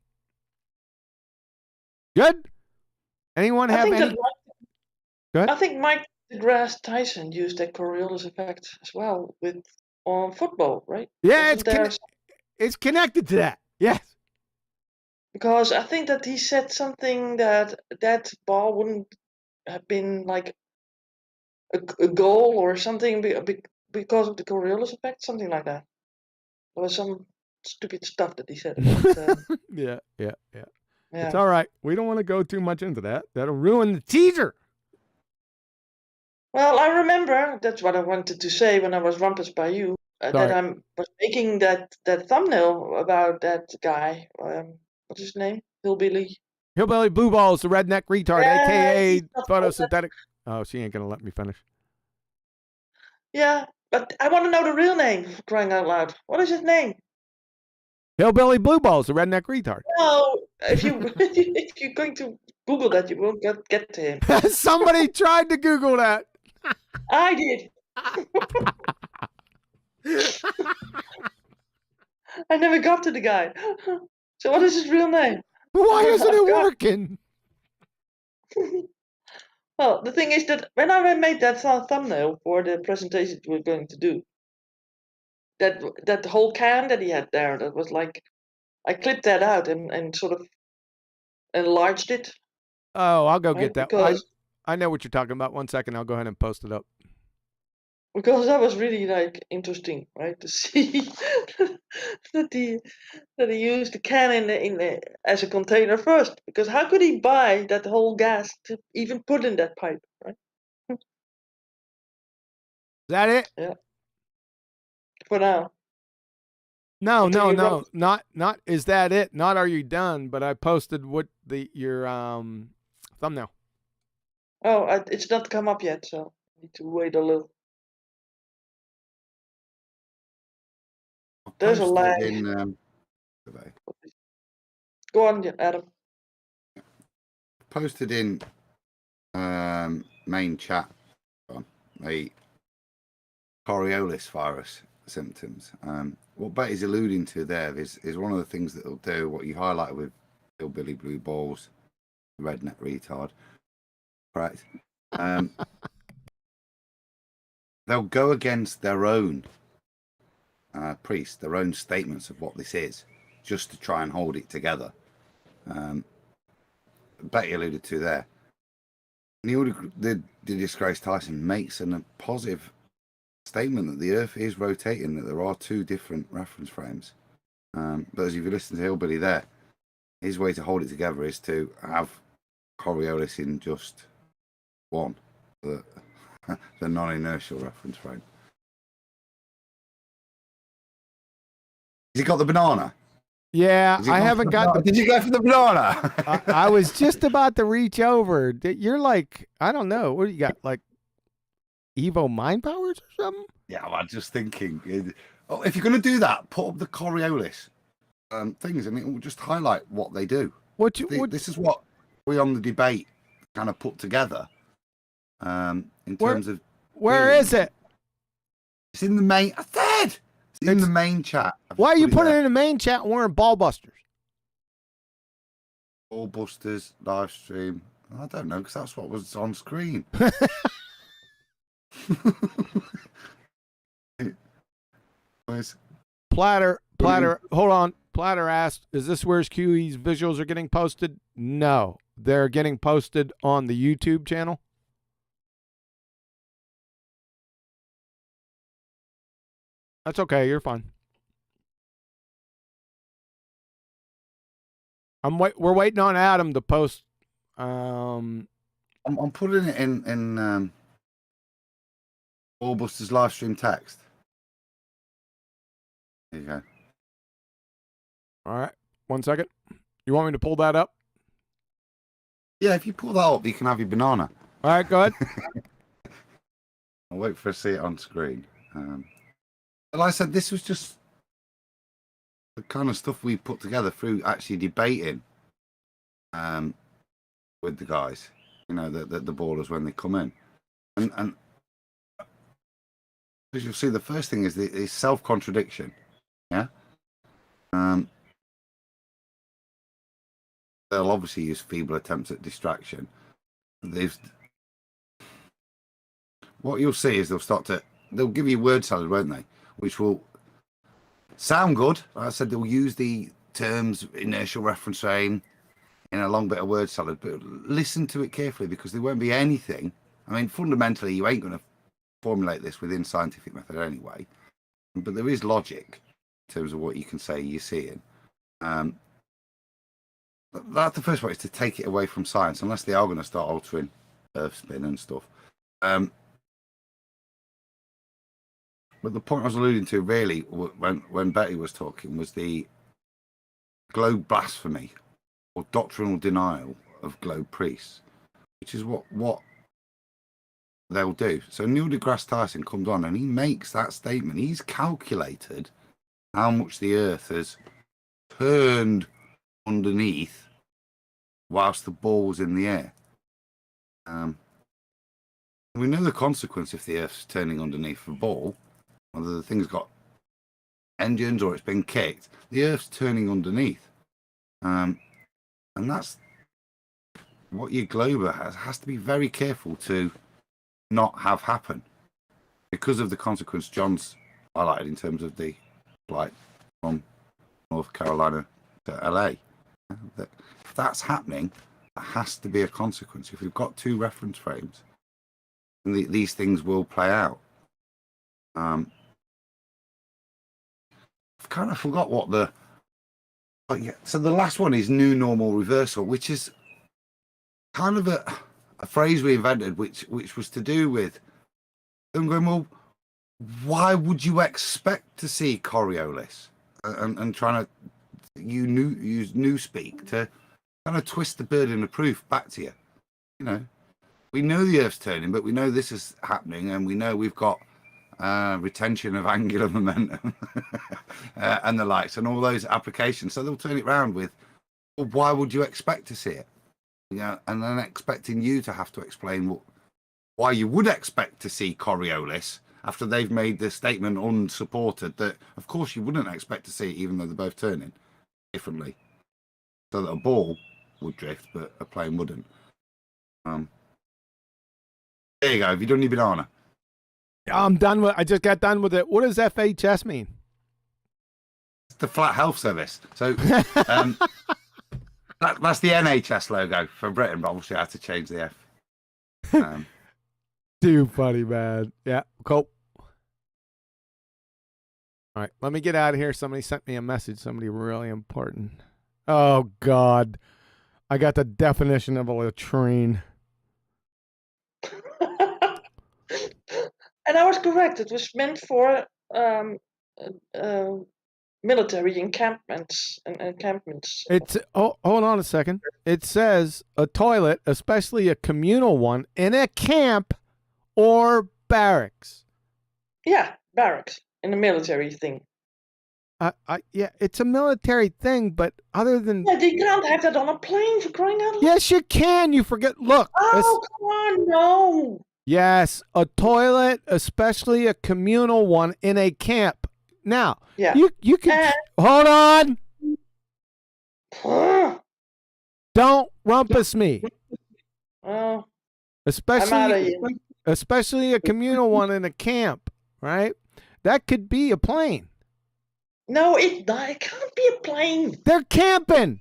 [SPEAKER 1] Good? Anyone have any? Go ahead.
[SPEAKER 4] I think Mike deGrasse Tyson used that Coriolis effect as well on football, right?
[SPEAKER 1] Yeah,
[SPEAKER 4] Wasn't
[SPEAKER 1] it's connected to that. Yes.
[SPEAKER 4] because I think that he said something that ball wouldn't have been like a goal or something because of the Coriolis effect, something like that. There was some stupid stuff that he said about.
[SPEAKER 1] Yeah.
[SPEAKER 4] Yeah.
[SPEAKER 1] It's all right. We don't want to go too much into that. That'll ruin the teaser.
[SPEAKER 4] Well, I remember that's what I wanted to say when I was Rumpus by you. That I was making that thumbnail about that guy. What's his name? Hillbilly
[SPEAKER 1] Blue Balls, the redneck retard,
[SPEAKER 4] Yeah,
[SPEAKER 1] aka
[SPEAKER 4] he's not
[SPEAKER 1] photosynthetic. Oh, she ain't gonna let me finish.
[SPEAKER 4] Yeah, but I want to know the real name, for crying out loud. What is his name?
[SPEAKER 1] Hillbilly Blue Balls, the redneck retard.
[SPEAKER 4] No, if you're going to Google that, you won't get to him.
[SPEAKER 1] Somebody tried to Google that.
[SPEAKER 4] I did. I never got to the guy. So what is his real name?
[SPEAKER 1] Why isn't it working?
[SPEAKER 4] Well, the thing is that when I made that thumbnail for the presentation we're going to do, that whole can that he had there, that was like, I clipped that out and sort of enlarged it.
[SPEAKER 1] Oh, I'll go
[SPEAKER 4] right?
[SPEAKER 1] get that.
[SPEAKER 4] Because
[SPEAKER 1] I know what you're talking about. 1 second, I'll go ahead and post it up.
[SPEAKER 4] because that was really like interesting, right? To see that he used the can in the as a container first. Because how could he buy that whole gas to even put in that pipe, right?
[SPEAKER 1] Is that it?
[SPEAKER 4] Yeah. For now.
[SPEAKER 1] No,
[SPEAKER 4] Until
[SPEAKER 1] no,
[SPEAKER 4] you
[SPEAKER 1] no. Not is that it? Not are you done? But I posted what your thumbnail.
[SPEAKER 4] Oh, it's not come up yet, so I need to wait a little. There's a lag. Go on, Adam.
[SPEAKER 5] Posted in main chat on the Coriolis virus symptoms. What Betty's alluding to there is one of the things that it'll do, what you highlighted with Hillbilly Blue Balls, redneck retard, correct? They'll go against their own priests, their own statements of what this is, just to try and hold it together. Betty alluded to there. The disgraced Tyson makes a positive statement that the Earth is rotating, that there are two different reference frames. But as you listen to Hillbilly there, his way to hold it together is to have Coriolis in just one, the non-inertial reference frame. Has he got the banana?
[SPEAKER 1] Yeah, I haven't got the.
[SPEAKER 5] Did you go for the banana?
[SPEAKER 1] I was just about to reach over. You're like, I don't know. What do you got? Like Evo mind powers or something?
[SPEAKER 5] Yeah, well, I'm just thinking. If you're going to do that, put up the Coriolis things. I mean, we'll just highlight what they do. This is what we on the debate kind of put together. In terms of
[SPEAKER 1] where is it?
[SPEAKER 5] It's in the main. I said it's in the main chat.
[SPEAKER 1] Why are you putting it in the main chat and we're in BALLBUSTERS?
[SPEAKER 5] BALLBUSTERS live stream. I don't know, because that's what was on screen.
[SPEAKER 1] Platter. Hold on. Platter asked, "Is this where QE's visuals are getting posted?" No, they're getting posted on the YouTube channel. That's okay. You're fine. We're waiting on Adam to post
[SPEAKER 5] I'm putting it in BALLBUSTERS live stream text. There you go.
[SPEAKER 1] All right. 1 second. You want me to pull that up?
[SPEAKER 5] Yeah, if you pull that up, you can have your banana.
[SPEAKER 1] All right, go ahead.
[SPEAKER 5] I'll wait for us to see it on screen. But like I said, this was just the kind of stuff we put together through actually debating with the guys, you know, the ballers when they come in. And as you'll see, the first thing is the self-contradiction. Yeah? They'll obviously use feeble attempts at distraction. What you'll see is they'll give you word salad, won't they? Which will sound good. Like I said, they'll use the terms inertial reference frame in a long bit of word salad, but listen to it carefully because there won't be anything. I mean, fundamentally, you ain't going to formulate this within scientific method anyway, but there is logic in terms of what you can say you're seeing. That's the first way, is to take it away from science, unless they are going to start altering Earth spin and stuff. But the point I was alluding to, really, when Betty was talking, was the globe blasphemy or doctrinal denial of globe priests, which is what they'll do. So Neil deGrasse Tyson comes on and he makes that statement. He's calculated how much the Earth has turned underneath whilst the ball was in the air. We know the consequence if the Earth's turning underneath the ball, whether the thing's got engines or it's been kicked, the Earth's turning underneath. And that's what your globe has to be very careful to not have happen because of the consequence John's highlighted in terms of the flight from North Carolina to LA. If that's happening, there has to be a consequence. If we've got two reference frames, these things will play out. I've kind of forgot what so the last one is new normal reversal, which is kind of a phrase we invented, which was to do with them going, well, why would you expect to see Coriolis? And trying to use newspeak to kind of twist the burden of proof back to you. You know, we know the Earth's turning, but we know this is happening, and we know we've got retention of angular momentum and the likes, and all those applications. So they'll turn it around with, well, why would you expect to see it? You know, and then expecting you to have to explain why you would expect to see Coriolis after they've made the statement unsupported that, of course, you wouldn't expect to see it, even though they're both turning differently. So that a ball would drift, but a plane wouldn't. There you go. Have you done your banana?
[SPEAKER 1] Yeah, I'm done with. I just got done with it. What does FHS mean?
[SPEAKER 5] It's the Flat Health Service. So that's the NHS logo for Britain, but obviously I had to change the F.
[SPEAKER 1] Too funny, man. Yeah, cool. All right, let me get out of here. Somebody sent me a message. Somebody really important. Oh, God. I got the definition of a latrine.
[SPEAKER 4] And I was correct. It was meant for military encampments.
[SPEAKER 1] It's hold on a second. It says a toilet, especially a communal one, in a camp or barracks.
[SPEAKER 4] Yeah, barracks in a military thing.
[SPEAKER 1] Yeah, it's a military thing, but other than
[SPEAKER 4] yeah, you can't have that on a plane, for crying out loud.
[SPEAKER 1] Yes, you can. You forget. Look.
[SPEAKER 4] Oh, come on, no.
[SPEAKER 1] Yes, a toilet, especially a communal one in a camp. Now,
[SPEAKER 4] yeah,
[SPEAKER 1] you can hold on. Don't rumpus me.
[SPEAKER 4] Oh,
[SPEAKER 1] especially a communal one in a camp, right? That could be a plane.
[SPEAKER 4] No, it can't be a plane.
[SPEAKER 1] They're camping.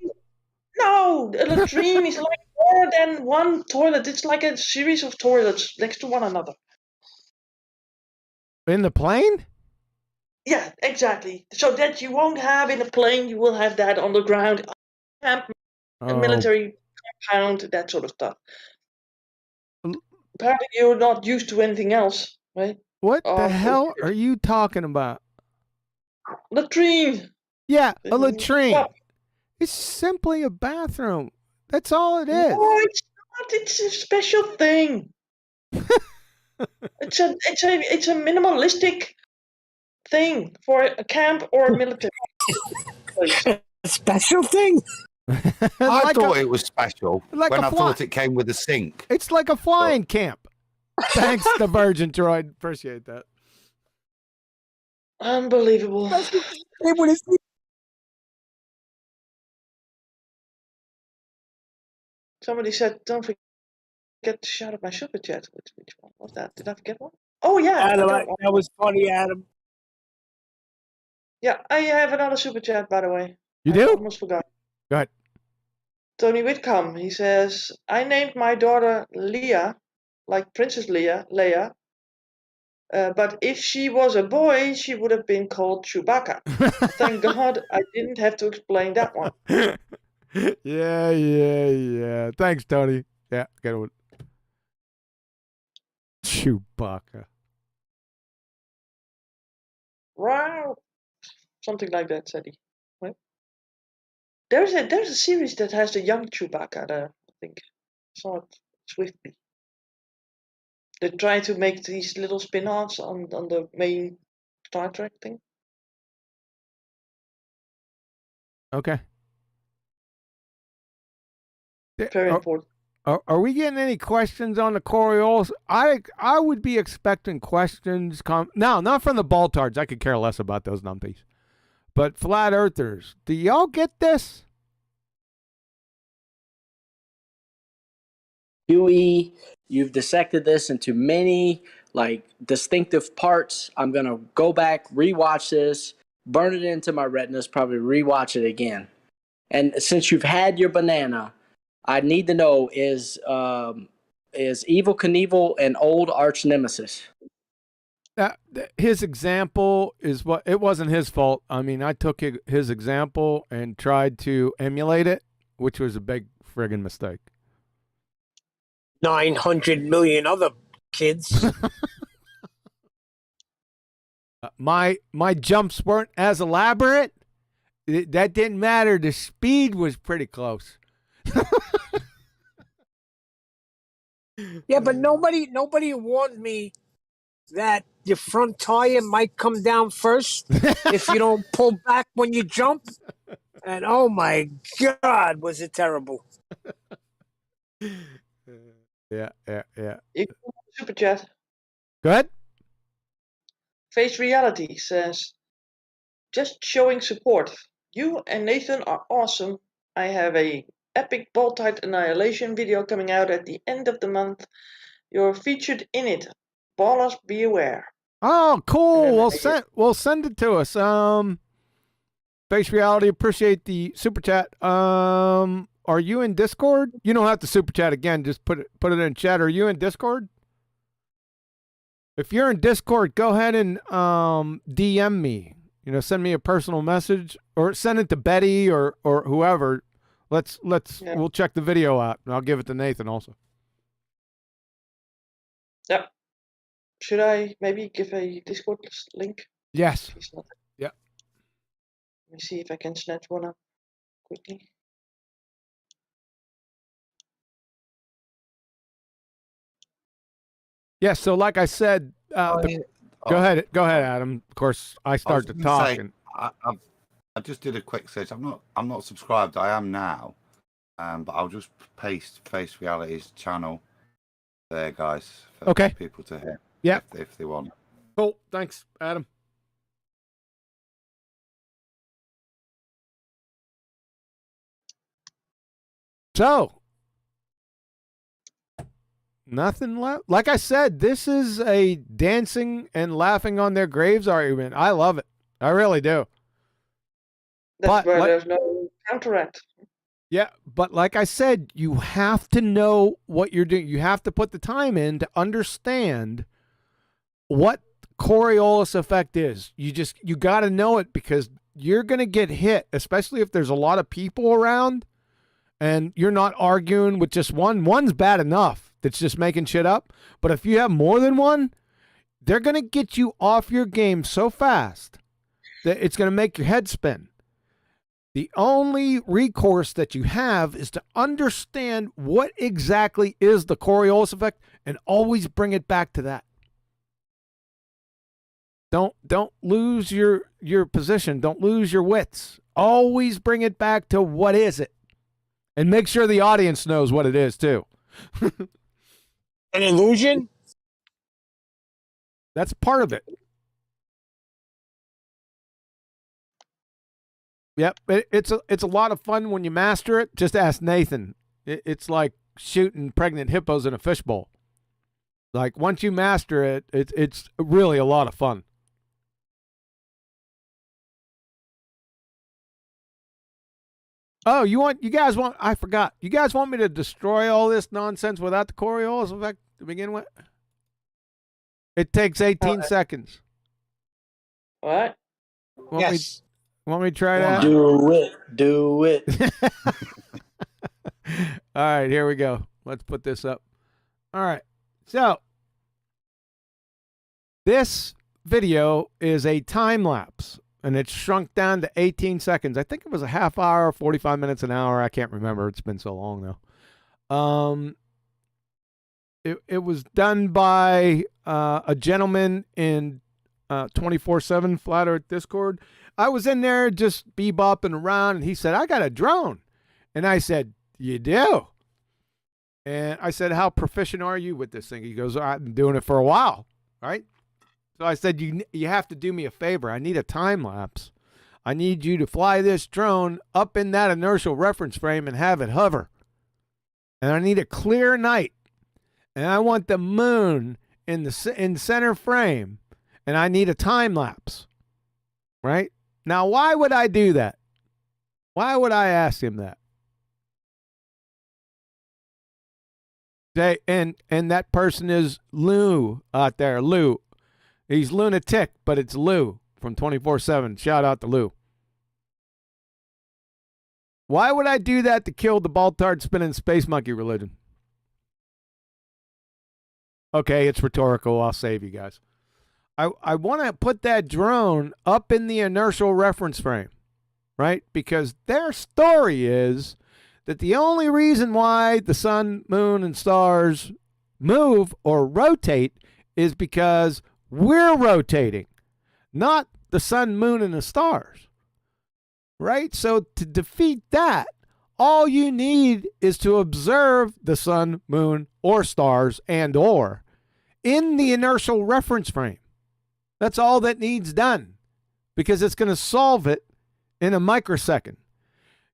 [SPEAKER 4] No, a latrine is like more than one toilet. It's like a series of toilets next to one another.
[SPEAKER 1] In the plane?
[SPEAKER 4] Yeah, exactly. So that you won't have in a plane, you will have that on the ground. Camp, a military compound, that sort of stuff.
[SPEAKER 1] L-
[SPEAKER 4] Apparently, you're not used to anything else, right?
[SPEAKER 1] What the
[SPEAKER 4] Oh,
[SPEAKER 1] hell are you talking about?
[SPEAKER 4] latrine.
[SPEAKER 1] Yeah, a
[SPEAKER 4] Well,
[SPEAKER 1] latrine. It's simply a bathroom. That's all it is.
[SPEAKER 4] no, it's not. It's a special thing. It's a minimalistic thing for a camp or a military place.
[SPEAKER 8] A special thing?
[SPEAKER 5] I
[SPEAKER 1] Like
[SPEAKER 5] thought
[SPEAKER 1] a-
[SPEAKER 5] it was special
[SPEAKER 1] like
[SPEAKER 5] when
[SPEAKER 1] a
[SPEAKER 5] I
[SPEAKER 1] fly.
[SPEAKER 5] thought it came with a sink.
[SPEAKER 1] It's like a flying camp. Thanks, the Virgin Droid. Appreciate that.
[SPEAKER 4] Unbelievable.
[SPEAKER 8] It was
[SPEAKER 4] Somebody said, don't forget to shout out my super chat. Which one was that? Did I forget one? Oh, yeah. I
[SPEAKER 8] Adam,
[SPEAKER 4] got one.
[SPEAKER 8] that was funny, Adam.
[SPEAKER 4] Yeah, I have another super chat, by the way.
[SPEAKER 1] You
[SPEAKER 4] I
[SPEAKER 1] do?
[SPEAKER 4] almost forgot.
[SPEAKER 1] Go ahead.
[SPEAKER 4] Tony Whitcomb, he says, I named my daughter Leah, like Princess Leia. But if she was a boy, she would have been called Chewbacca. Thank God I didn't have to explain that one.
[SPEAKER 1] Yeah. Thanks, Tony. Yeah, good one. Chewbacca.
[SPEAKER 4] Wow. Something like that, said he. Right? There's a series that has the young Chewbacca there, I think. I saw it swiftly. They try to make these little spin-offs on the main Star Trek thing.
[SPEAKER 1] Okay.
[SPEAKER 4] Very
[SPEAKER 1] Are,
[SPEAKER 4] important.
[SPEAKER 1] are we getting any questions on the Coriolis? I would be expecting questions. No, not from the Baltards. I could care less about those numpties. But flat earthers, do y'all get this?
[SPEAKER 7] Huey, you've dissected this into many like distinctive parts. I'm gonna go back, rewatch this, burn it into my retinas, probably rewatch it again. And since you've had your banana, I need to know is Evil Knievel an old arch nemesis?
[SPEAKER 1] His example is what it wasn't his fault. I mean, I took his example and tried to emulate it, which was a big friggin' mistake.
[SPEAKER 8] 900 million other kids.
[SPEAKER 1] My jumps weren't as elaborate. That didn't matter. The speed was pretty close.
[SPEAKER 8] Yeah, but nobody warned me that your front tire might come down first if you don't pull back when you jump. And oh my God, was it terrible.
[SPEAKER 1] Yeah.
[SPEAKER 4] You can super chat.
[SPEAKER 1] Go ahead.
[SPEAKER 4] Face Reality says, just showing support. You and Nathan are awesome. I have a epic Baltite Annihilation video coming out at the end of the month. You're featured in it. Ballers, be aware.
[SPEAKER 1] Oh, cool.
[SPEAKER 4] then
[SPEAKER 1] Well, send it to us. Face Reality, appreciate the super chat. Are you in Discord? You don't have to super chat again. Just put it in chat. Are you in Discord? If you're in Discord, go ahead and DM me. Send me a personal message or send it to Betty or whoever. We'll check the video out and I'll give it to Nathan also.
[SPEAKER 4] Yeah. Should I maybe give a Discord link?
[SPEAKER 1] Yes. Yeah.
[SPEAKER 4] Let me see if I can snatch one up quickly.
[SPEAKER 1] Yeah, so like I said, go ahead, Adam. Of course, I start to talk.
[SPEAKER 5] I just did a quick search. I'm not subscribed. I am now, but I'll just paste Face Reality's channel there, guys. For people to hear.
[SPEAKER 1] Yeah,
[SPEAKER 5] if they want.
[SPEAKER 1] Cool. Thanks, Adam. So. Nothing left. Like I said, this is a dancing and laughing on their graves argument. I love it. I really do.
[SPEAKER 4] That's where there's no counteract.
[SPEAKER 1] Yeah, but like I said, you have to know what you're doing. You have to put the time in to understand what Coriolis effect is. You got to know it because you're going to get hit, especially if there's a lot of people around and you're not arguing with just one's bad enough. That's just making shit up. But if you have more than one, they're going to get you off your game so fast that it's going to make your head spin. The only recourse that you have is to understand what exactly is the Coriolis effect and always bring it back to that. Don't lose your position. Don't lose your wits. Always bring it back to what is it. And make sure the audience knows what it is too.
[SPEAKER 8] An illusion?
[SPEAKER 1] That's part of it. Yep, it's a lot of fun when you master it. Just ask Nathan. It's like shooting pregnant hippos in a fishbowl. Like once you master it, it's really a lot of fun. Oh, you guys want? I forgot. You guys want me to destroy all this nonsense without the Coriolis effect to begin with? It takes 18 seconds.
[SPEAKER 4] What?
[SPEAKER 8] Yes.
[SPEAKER 1] Want me to try that?
[SPEAKER 7] Do it.
[SPEAKER 1] All right, here we go. Let's put this up. All right. So, this video is a time lapse, and it's shrunk down to 18 seconds. I think it was a half hour, 45 minutes, an hour. I can't remember. It's been so long though. It was done by a gentleman in 24/7 Flat Earth Discord. I was in there just bebopping around, and he said, I got a drone. And I said, you do? And I said, how proficient are you with this thing? He goes, I've been doing it for a while, right? So I said, you have to do me a favor. I need a time lapse. I need you to fly this drone up in that inertial reference frame and have it hover. And I need a clear night. And I want the moon in center frame. And I need a time lapse, right? Now, why would I do that? Why would I ask him that? Okay, and that person is Lieu out there. Lieu. He's lunatic, but it's Lieu from 24/7. Shout out to Lieu. Why would I do that to kill the ball-tard spinning space monkey religion? Okay, it's rhetorical. I'll save you guys. I want to put that drone up in the inertial reference frame, right? Because their story is that the only reason why the sun, moon, and stars move or rotate is because we're rotating, not the sun, moon, and the stars, right? So to defeat that, all you need is to observe the sun, moon, or stars and/or in the inertial reference frame. That's all that needs done, because it's going to solve it in a microsecond.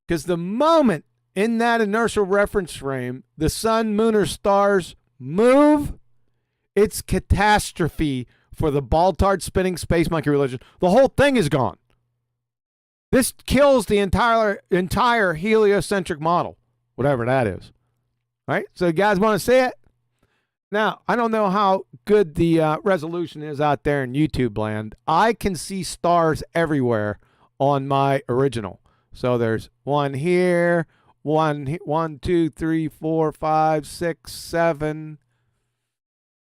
[SPEAKER 1] Because the moment in that inertial reference frame the sun, moon, or stars move, it's catastrophe for the ball-tard spinning space monkey religion. The whole thing is gone. This kills the entire heliocentric model, whatever that is. Right? So you guys want to see it? Now, I don't know how good the resolution is out there in YouTube land. I can see stars everywhere on my original. So there's one here, one, 2, 3, 4, 5, 6, 7,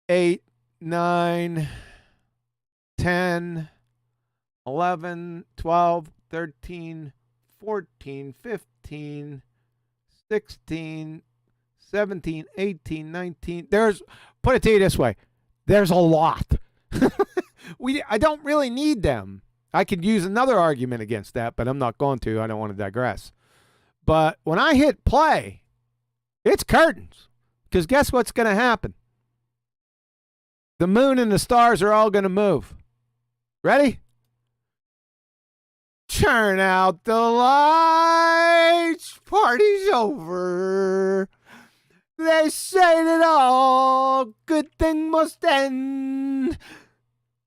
[SPEAKER 1] 8, 9, 10, 11, 12, 13, 14, 15, 16, 17, 18, 19. Put it to you this way. There's a lot. I don't really need them. I could use another argument against that, but I'm not going to. I don't want to digress. But when I hit play, it's curtains. Because guess what's going to happen? The moon and the stars are all going to move. Ready? Turn out the lights. Party's over. They say that all good thing must end.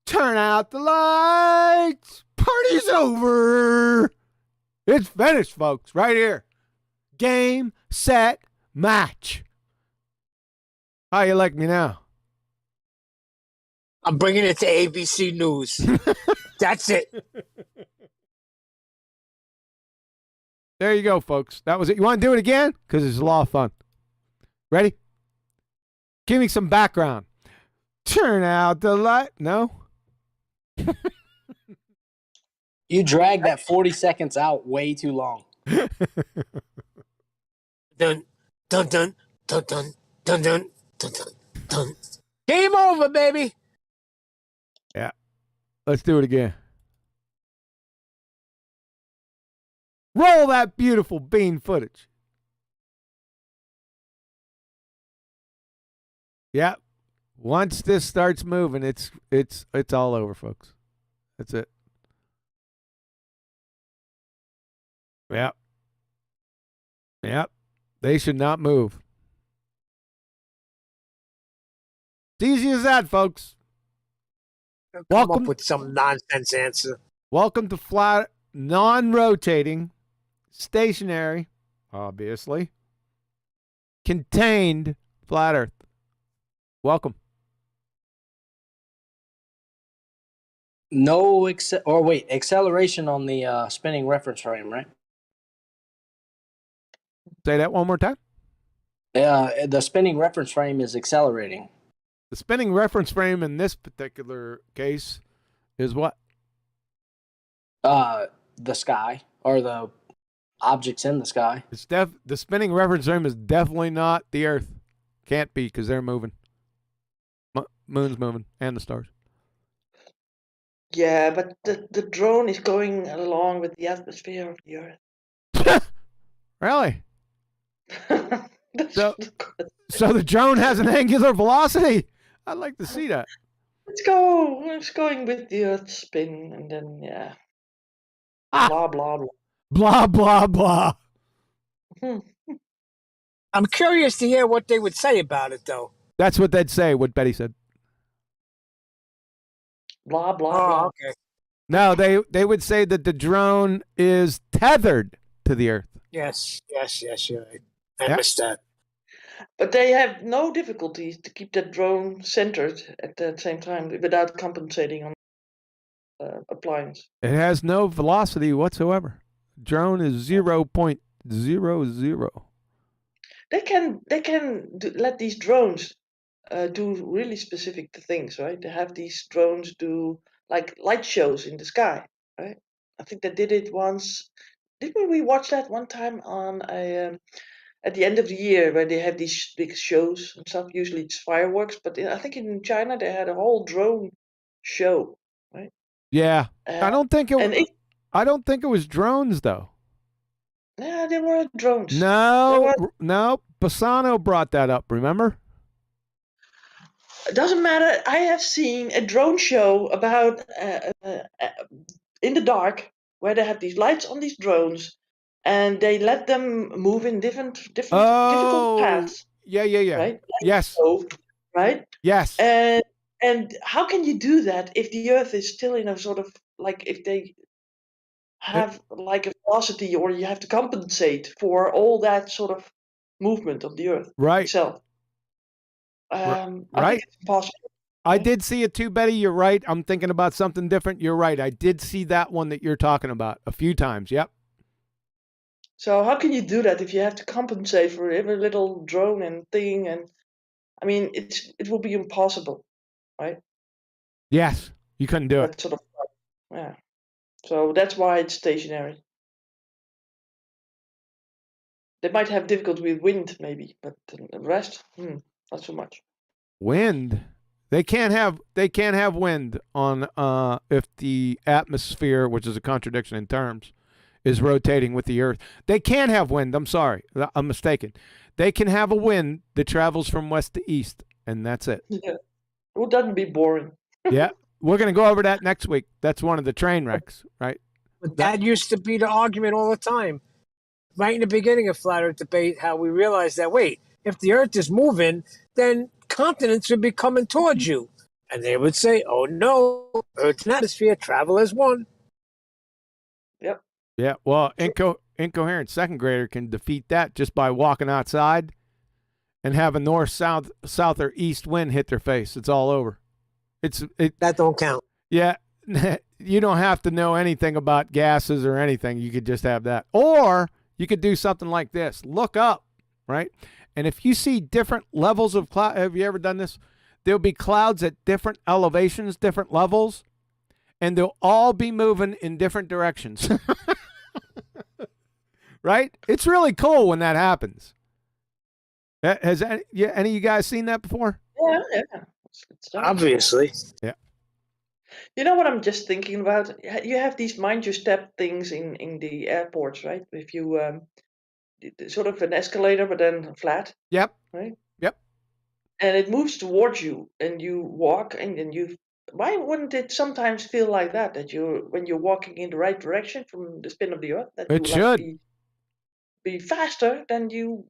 [SPEAKER 1] Turn out the lights. Party's over. It's finished, folks, right here. Game, set, match. How you like me now?
[SPEAKER 8] I'm bringing it to ABC News. That's it.
[SPEAKER 1] There you go, folks. That was it. You want to do it again? Because it's a lot of fun. Ready? Give me some background. Turn out the light. No?
[SPEAKER 7] You dragged that 40 seconds out way too long.
[SPEAKER 8] Dun, dun, dun, dun, dun, dun, dun, dun, dun, dun. Game over, baby.
[SPEAKER 1] Yeah. Let's do it again. Roll that beautiful bean footage. Yeah. Once this starts moving, it's all over, folks. That's it. Yep. Yep. They should not move. It's easy as that, folks.
[SPEAKER 8] Come up with some nonsense answer.
[SPEAKER 1] Welcome to flat, non-rotating, stationary, obviously, contained flat Earth. Welcome.
[SPEAKER 7] No acceleration on the spinning reference frame, right?
[SPEAKER 1] Say that one more time.
[SPEAKER 7] The spinning reference frame is accelerating.
[SPEAKER 1] The spinning reference frame in this particular case is what?
[SPEAKER 7] The sky, or the objects in the sky.
[SPEAKER 1] It's the spinning reference frame is definitely not the Earth. Can't be, because they're moving. Moon's moving, and the stars.
[SPEAKER 4] Yeah, but the drone is going along with the atmosphere of the Earth.
[SPEAKER 1] Really?
[SPEAKER 4] That's
[SPEAKER 1] So-
[SPEAKER 4] the question.
[SPEAKER 1] So the drone has an angular velocity? I'd like to see that.
[SPEAKER 4] Let's go. It's going with the Earth's spin, and then yeah,
[SPEAKER 1] Ah.
[SPEAKER 4] blah blah blah.
[SPEAKER 1] Blah, blah, blah.
[SPEAKER 8] I'm curious to hear what they would say about it, though.
[SPEAKER 1] That's what they'd say, what Betty said.
[SPEAKER 4] Blah blah
[SPEAKER 8] Oh,
[SPEAKER 4] blah.
[SPEAKER 8] okay.
[SPEAKER 1] No, they would say that the drone is tethered to the Earth.
[SPEAKER 8] Yes, you're right. I
[SPEAKER 1] Yeah.
[SPEAKER 8] missed that.
[SPEAKER 4] But they have no difficulties to keep that drone centered at the same time without compensating on appliance.
[SPEAKER 1] It has no velocity whatsoever. Drone is 0.00.
[SPEAKER 4] They can let these drones do really specific things, right? They have these drones do like light shows in the sky, right? I think they did it once. Didn't we watch that one time on a at the end of the year where they have these big shows and stuff? Usually it's fireworks, but I think in China they had a whole drone show, right?
[SPEAKER 1] Yeah. I don't think
[SPEAKER 4] and
[SPEAKER 1] it was drones though.
[SPEAKER 4] Yeah, they were drones.
[SPEAKER 1] No. Bassano brought that up, remember?
[SPEAKER 4] It doesn't matter. I have seen a drone show about in the dark where they have these lights on these drones, and they let them move in different difficult paths.
[SPEAKER 1] Yeah.
[SPEAKER 4] Right?
[SPEAKER 1] Yes.
[SPEAKER 4] So, right?
[SPEAKER 1] Yes.
[SPEAKER 4] And how can you do that if the Earth is still in a sort of like if they have like a velocity, or you have to compensate for all that sort of movement of the Earth
[SPEAKER 1] Right.
[SPEAKER 4] itself? I
[SPEAKER 1] right.
[SPEAKER 4] think it's impossible.
[SPEAKER 1] I did see it too, Betty. You're right. I'm thinking about something different. You're right. I did see that one that you're talking about a few times. Yep.
[SPEAKER 4] So how can you do that if you have to compensate for every little drone and thing? And I mean, it will be impossible, right?
[SPEAKER 1] Yes. You couldn't do it.
[SPEAKER 4] That sort of yeah. So that's why it's stationary. They might have difficulty with wind, maybe, but the rest, not so much.
[SPEAKER 1] Wind. They can't have wind on if the atmosphere, which is a contradiction in terms, is rotating with the Earth. They can have wind. I'm sorry. I'm mistaken. They can have a wind that travels from west to east, and that's it.
[SPEAKER 4] Yeah. Well, that'd be boring.
[SPEAKER 1] Yeah. We're going to go over that next week. That's one of the train wrecks, right?
[SPEAKER 8] But that used to be the argument all the time. Right in the beginning of Flat Earth debate, how we realized that, wait, if the Earth is moving, then continents would be coming towards you. And they would say, oh no, Earth and atmosphere travel as one.
[SPEAKER 4] Yep.
[SPEAKER 1] Yeah. Well, incoherent second grader can defeat that just by walking outside and have a north, south, or east wind hit their face. It's all over.
[SPEAKER 8] That don't count.
[SPEAKER 1] Yeah. You don't have to know anything about gases or anything. You could just have that. Or you could do something like this. Look up, right? And if you see different levels of cloud, have you ever done this? There'll be clouds at different elevations, different levels, and they'll all be moving in different directions. Right? It's really cool when that happens. Has any of you guys seen that before?
[SPEAKER 4] Yeah. It's done.
[SPEAKER 8] Obviously.
[SPEAKER 1] Yeah.
[SPEAKER 4] You know what I'm just thinking about? You have these mind your step things in the airports, right? If you sort of an escalator, but then flat,
[SPEAKER 1] Yep.
[SPEAKER 4] right?
[SPEAKER 1] Yep.
[SPEAKER 4] And it moves towards you, and you walk, and then you. Why wouldn't it sometimes feel like that? That when you're walking in the right direction from the spin of the earth, that
[SPEAKER 1] It
[SPEAKER 4] you like
[SPEAKER 1] should.
[SPEAKER 4] be faster than you.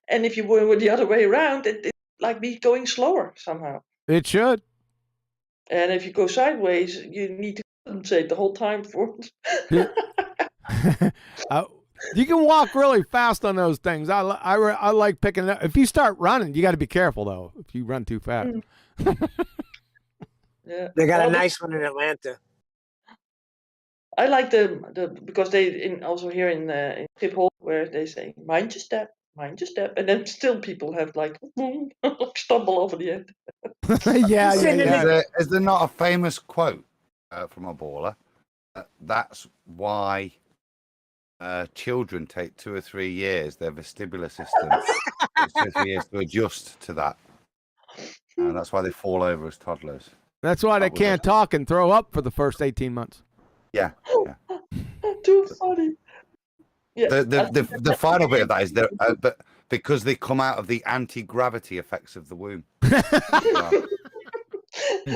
[SPEAKER 4] And if you were the other way around, it like be going slower somehow.
[SPEAKER 1] It should.
[SPEAKER 4] And if you go sideways, you need to compensate the whole time for it.
[SPEAKER 1] You can walk really fast on those things. I like picking it up. If you start running, you got to be careful, though, if you run too fast.
[SPEAKER 4] Yeah.
[SPEAKER 8] They got
[SPEAKER 4] Well,
[SPEAKER 8] a nice one in Atlanta.
[SPEAKER 4] I like the because they also here in Schiphol where they say mind your step, and then still people have like stumble over the end.
[SPEAKER 1] Yeah.
[SPEAKER 5] Is there not a famous quote from a baller? That's why children take 2 or 3 years, their vestibular system takes 2 or 3 years to adjust to that. And that's why they fall over as toddlers.
[SPEAKER 1] That's why they can't talk and throw up for the first 18 months.
[SPEAKER 5] Yeah.
[SPEAKER 4] Too funny. Yeah.
[SPEAKER 5] The final bit of that is but because they come out of the anti-gravity effects of the womb.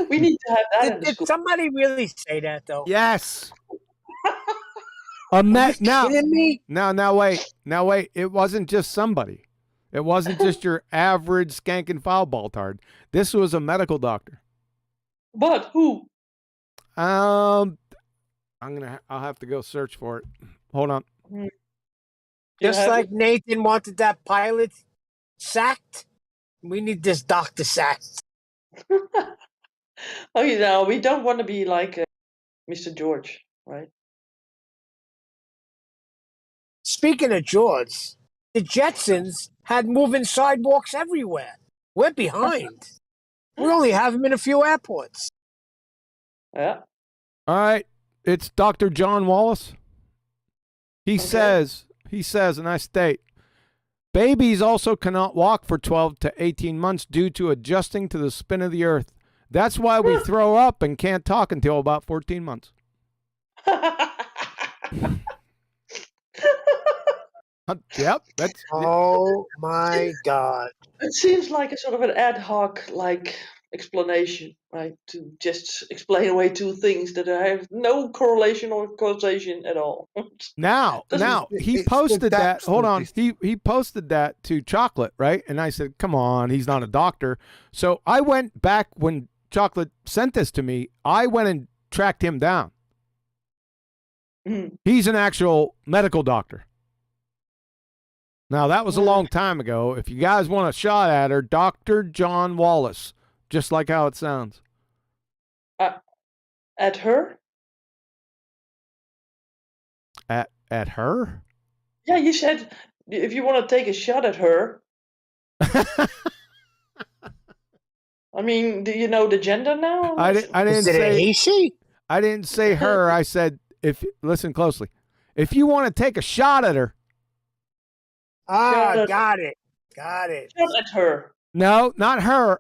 [SPEAKER 4] We need to have that in the
[SPEAKER 8] Did
[SPEAKER 4] school.
[SPEAKER 8] somebody really say that though?
[SPEAKER 1] Yes.
[SPEAKER 8] Kidding me?
[SPEAKER 1] Now wait. It wasn't just somebody. It wasn't just your average skank and foul baltard. This was a medical doctor.
[SPEAKER 4] But who?
[SPEAKER 1] I'll have to go search for it. Hold on.
[SPEAKER 8] Just like Nathan wanted that pilot sacked, we need this doctor sacked.
[SPEAKER 4] Oh, you know, we don't want to be like Mr. George, right?
[SPEAKER 8] Speaking of George, the Jetsons had moving sidewalks everywhere. We're behind. We only have them in a few airports.
[SPEAKER 4] Yeah.
[SPEAKER 1] All right. It's Dr. John Wallace. He says, and I state, babies also cannot walk for 12 to 18 months due to adjusting to the spin of the earth. That's why we throw up and can't talk until about 14 months. Yep.
[SPEAKER 8] Oh my God.
[SPEAKER 4] It seems like a sort of an ad hoc explanation, right? To just explain away two things that have no correlation or causation at all.
[SPEAKER 1] Now he posted that. Hold on. He posted that to Chocolate, right? And I said, come on, he's not a doctor. So I went back when Chocolate sent this to me. I went and tracked him down.
[SPEAKER 4] Mm-hmm.
[SPEAKER 1] He's an actual medical doctor. Now, that was a long time ago. If you guys want a shot at her, Dr. John Wallace, just like how it sounds.
[SPEAKER 4] At her?
[SPEAKER 1] At her?
[SPEAKER 4] Yeah, you said if you want to take a shot at her. I mean, do you know the gender now?
[SPEAKER 1] I didn't say
[SPEAKER 8] he, she?
[SPEAKER 1] I didn't say her. I said, listen closely. If you want to take a shot at her.
[SPEAKER 8] Ah, got it.
[SPEAKER 4] Shot at her.
[SPEAKER 1] No, not her.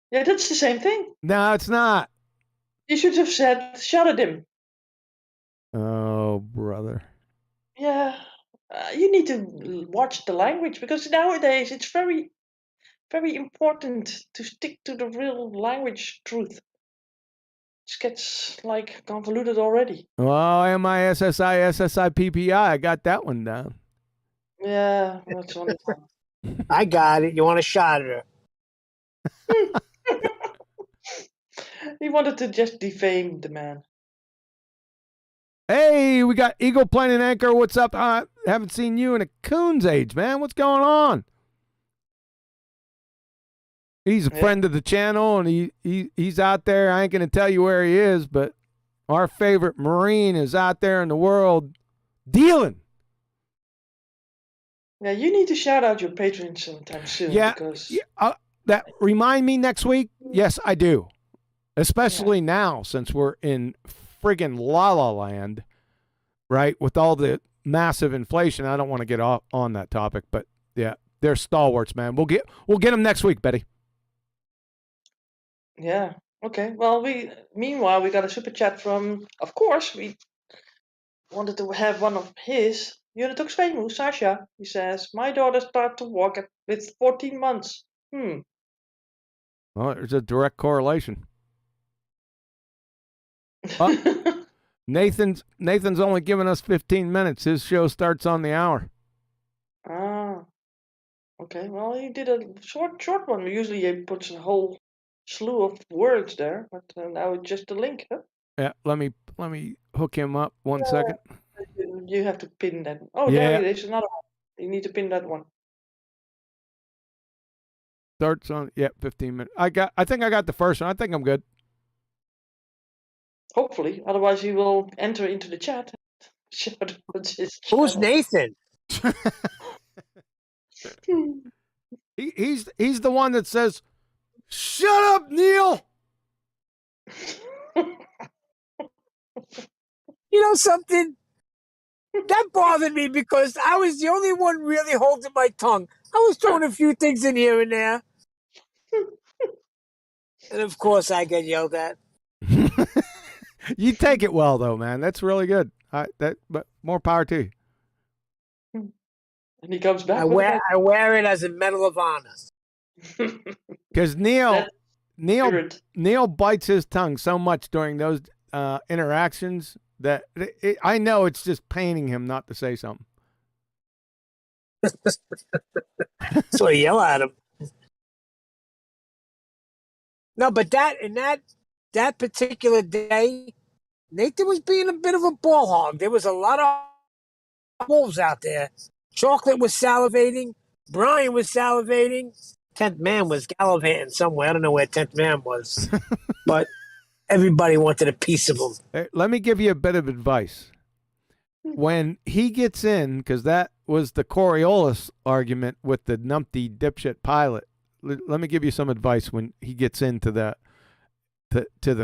[SPEAKER 4] Yeah, that's the same thing.
[SPEAKER 1] No, it's not.
[SPEAKER 4] You should have said shot at him.
[SPEAKER 1] Oh, brother.
[SPEAKER 4] Yeah, you need to watch the language because nowadays it's very, very important to stick to the real language truth. It gets convoluted already.
[SPEAKER 1] Oh, MISSI I got that one down.
[SPEAKER 4] Yeah, that's wonderful.
[SPEAKER 8] I got it. You want a shot at her?
[SPEAKER 4] He wanted to just defame the man.
[SPEAKER 1] Hey, we got Eagle Plane and Anchor. What's up? I haven't seen you in a coon's age, man. What's going on? He's a friend of the channel, and he's out there. I ain't going to tell you where he is, but our favorite Marine is out there in the world dealing
[SPEAKER 4] Yeah, you need to shout out your patrons sometime soon.
[SPEAKER 1] Yeah,
[SPEAKER 4] because
[SPEAKER 1] that remind me next week. Yes, I do. Especially now, since we're in friggin' La La Land, right? With all the massive inflation, I don't want to get off on that topic, but yeah, they're stalwarts, man. We'll get them next week, Betty.
[SPEAKER 4] yeah, okay. Well, meanwhile we got a super chat from. Of course, we wanted to have one of his. Unitox famous, Sasha. He says, "My daughter started to walk with 14 months."
[SPEAKER 1] Well, there's a direct correlation. Nathan's only giving us 15 minutes. His show starts on the hour.
[SPEAKER 4] Ah, okay. Well, he did a short one. Usually he puts a whole slew of words there, but now it's just a link. Huh?
[SPEAKER 1] Yeah, let me hook him up 1 second.
[SPEAKER 4] You have to pin that. Oh,
[SPEAKER 1] Yeah.
[SPEAKER 4] there it is. Another one. You need to pin that one.
[SPEAKER 1] Starts on 15 minutes. I think I got the first one. I think I'm good.
[SPEAKER 4] Hopefully, otherwise he will enter into the chat.
[SPEAKER 8] Who's Nathan?
[SPEAKER 1] He's the one that says, "Shut up, Neil."
[SPEAKER 8] You know something? That bothered me because I was the only one really holding my tongue. I was throwing a few things in here and there. And of course I get yelled at.
[SPEAKER 1] You take it well though, man. That's really good. But more power to you.
[SPEAKER 4] And he comes back.
[SPEAKER 8] I wear it as a medal of honor.
[SPEAKER 1] Because Neil bites his tongue so much during those interactions that I know it's just paining him not to say something.
[SPEAKER 8] So I yell at him. No, but that particular day, Nathan was being a bit of a ball hog. There was a lot of wolves out there. Chocolate was salivating. Brian was salivating. 10th Man was gallivanting somewhere. I don't know where 10th Man was. But everybody wanted a piece of him.
[SPEAKER 1] Hey, let me give you a bit of advice. When he gets in, because that was the Coriolis argument with the numpty dipshit pilot. Let me give you some advice when he gets into the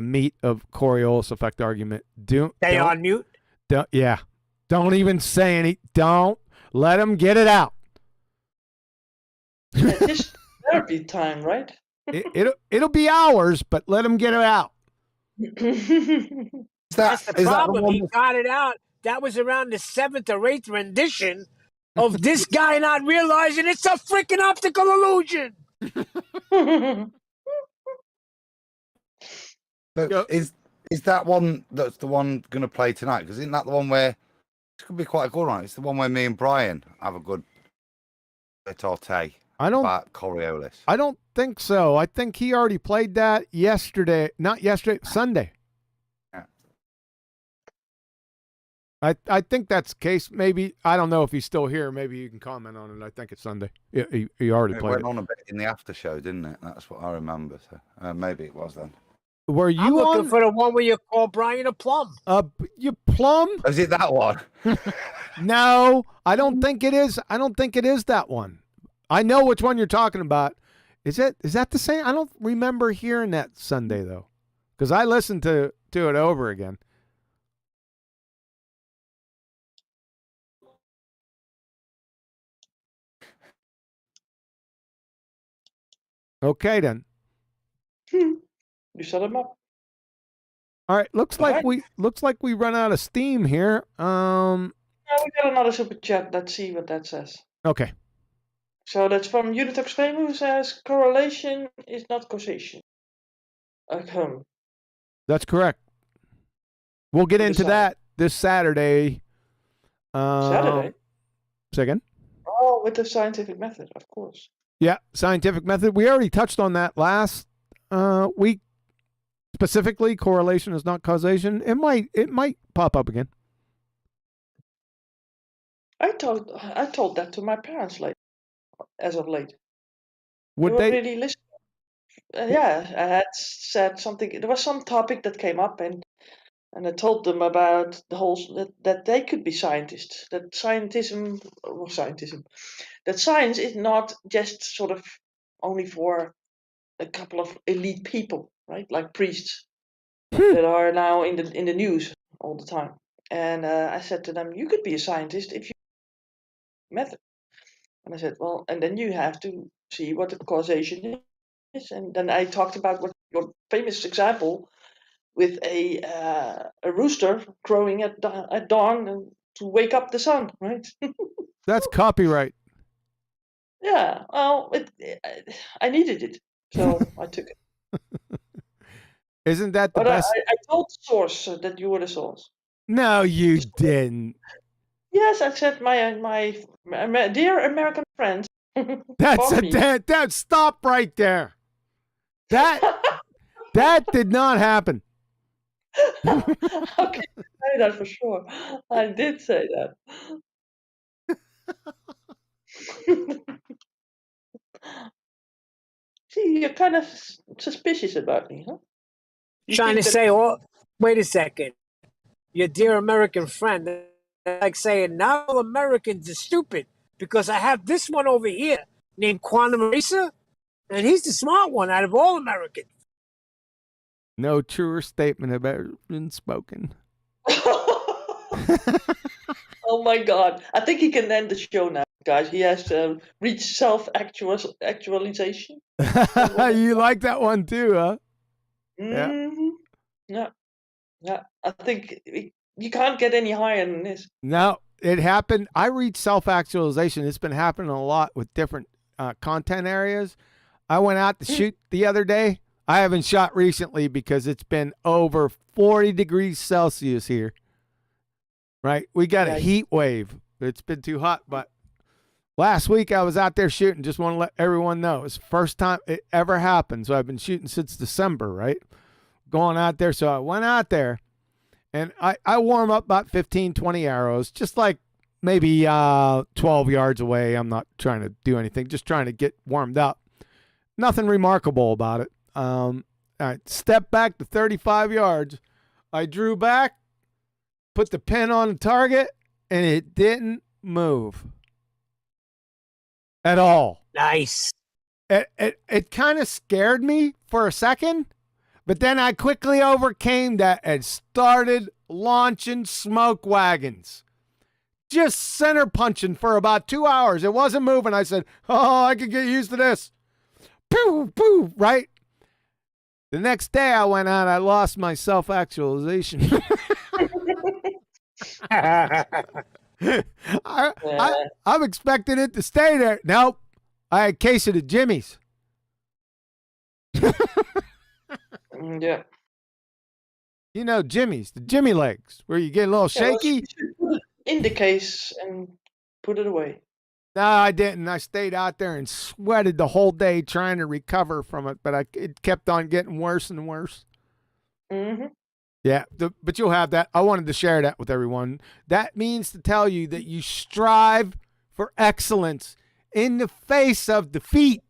[SPEAKER 1] meat of Coriolis effect argument.
[SPEAKER 8] Stay on mute?
[SPEAKER 1] Don't even say any. Don't let him get it out.
[SPEAKER 4] It's therapy time, right?
[SPEAKER 1] It'll be hours, but let him get it out.
[SPEAKER 8] That's the problem. He got it out. That was around the 7th or 8th rendition of this guy not realizing it's a freaking optical illusion.
[SPEAKER 5] But is that one that's the one going to play tonight? Because isn't that the one where it's going to be quite a good one? It's the one where me and Brian have a good retorte about Coriolis.
[SPEAKER 1] I don't think so. I think he already played that yesterday. Not yesterday, Sunday.
[SPEAKER 5] Yeah.
[SPEAKER 1] I think that's the case. Maybe, I don't know if he's still here. Maybe you can comment on it. I think it's Sunday. He already played it.
[SPEAKER 5] Went on a bit in the after show, didn't it? That's what I remember. So maybe it was then.
[SPEAKER 1] Were you
[SPEAKER 8] I'm looking for the one where you call Brian a plum.
[SPEAKER 1] You plum?
[SPEAKER 5] Is it that one?
[SPEAKER 1] No, I don't think it is. I don't think it is that one. I know which one you're talking about. Is that the same? I don't remember hearing that Sunday though, because I listened to it over again. Okay then.
[SPEAKER 4] You set him up.
[SPEAKER 1] All right. Looks like we run out of steam here.
[SPEAKER 4] Yeah, we got another super chat. Let's see what that says.
[SPEAKER 1] Okay.
[SPEAKER 4] So that's from Unitox Fame, who says correlation is not causation.
[SPEAKER 1] That's correct. We'll get into that this Saturday.
[SPEAKER 4] Saturday?
[SPEAKER 1] Say again?
[SPEAKER 4] Oh, with the scientific method, of course.
[SPEAKER 1] Yeah, scientific method. We already touched on that last week. Specifically, correlation is not causation. It might pop up again.
[SPEAKER 4] I told that to my parents as of late.
[SPEAKER 1] Would they
[SPEAKER 4] really listen? Yeah, I had said something. There was some topic that came up, and And I told them about the whole that they could be scientists. That scientism, that science is not just sort of only for a couple of elite people, right? Like priests that are now in the news all the time. And I said to them, you could be a scientist if you method. And I said, well, and then you have to see what the causation is. And then I talked about what your famous example with a rooster crowing at dawn to wake up the sun, right?
[SPEAKER 1] That's copyright.
[SPEAKER 4] Yeah, well, I needed it, so I took it.
[SPEAKER 1] Isn't that the
[SPEAKER 4] But
[SPEAKER 1] best?
[SPEAKER 4] I told the source that you were the source.
[SPEAKER 1] No, you didn't.
[SPEAKER 4] Yes, I said my dear American friends.
[SPEAKER 1] That's
[SPEAKER 4] for me.
[SPEAKER 1] that. Stop right there. That did not happen.
[SPEAKER 4] Okay, say that for sure. I did say that. See, you're kind of suspicious about me, huh? You
[SPEAKER 8] Trying to
[SPEAKER 4] think that-
[SPEAKER 8] say, oh, wait a second. Your dear American friend, like saying, now all Americans are stupid because I have this one over here named Quantum Racer, and he's the smart one out of all Americans.
[SPEAKER 1] No truer statement have ever been spoken.
[SPEAKER 4] Oh my God! I think he can end the show now, guys. He has reached self-actualization.
[SPEAKER 1] You like that one too, huh?
[SPEAKER 4] Mm-hmm. Yeah, I think you can't get any higher than this.
[SPEAKER 1] No, it happened. I reached self-actualization. It's been happening a lot with different content areas. I went out to shoot the other day. I haven't shot recently because it's been over 40 degrees Celsius here. Right? We got a heat wave. It's been too hot, but last week I was out there shooting. Just want to let everyone know. It's the first time it ever happened. So I've been shooting since December, right? Going out there. So I went out there and I warm up about 15, 20 arrows, just like maybe 12 yards away. I'm not trying to do anything, just trying to get warmed up. Nothing remarkable about it. I stepped back to 35 yards. I drew back, put the pin on the target, and it didn't move at all.
[SPEAKER 8] Nice.
[SPEAKER 1] It kind of scared me for a second, but then I quickly overcame that and started launching smoke wagons. Just center punching for about 2 hours. It wasn't moving. I said, oh, I could get used to this. Poof, poof, right? The next day I went out, I lost my self-actualization. I'm expecting it to stay there. Nope. I had a case of the Jimmies.
[SPEAKER 4] Yeah.
[SPEAKER 1] You know, Jimmy's, the Jimmy legs, where you get a little shaky.
[SPEAKER 4] You should put it in the case and put it away.
[SPEAKER 1] No, I didn't. I stayed out there and sweated the whole day trying to recover from it, but it kept on getting worse and worse.
[SPEAKER 4] Mm-hmm.
[SPEAKER 1] Yeah, but you'll have that. I wanted to share that with everyone. That means to tell you that you strive for excellence in the face of defeat.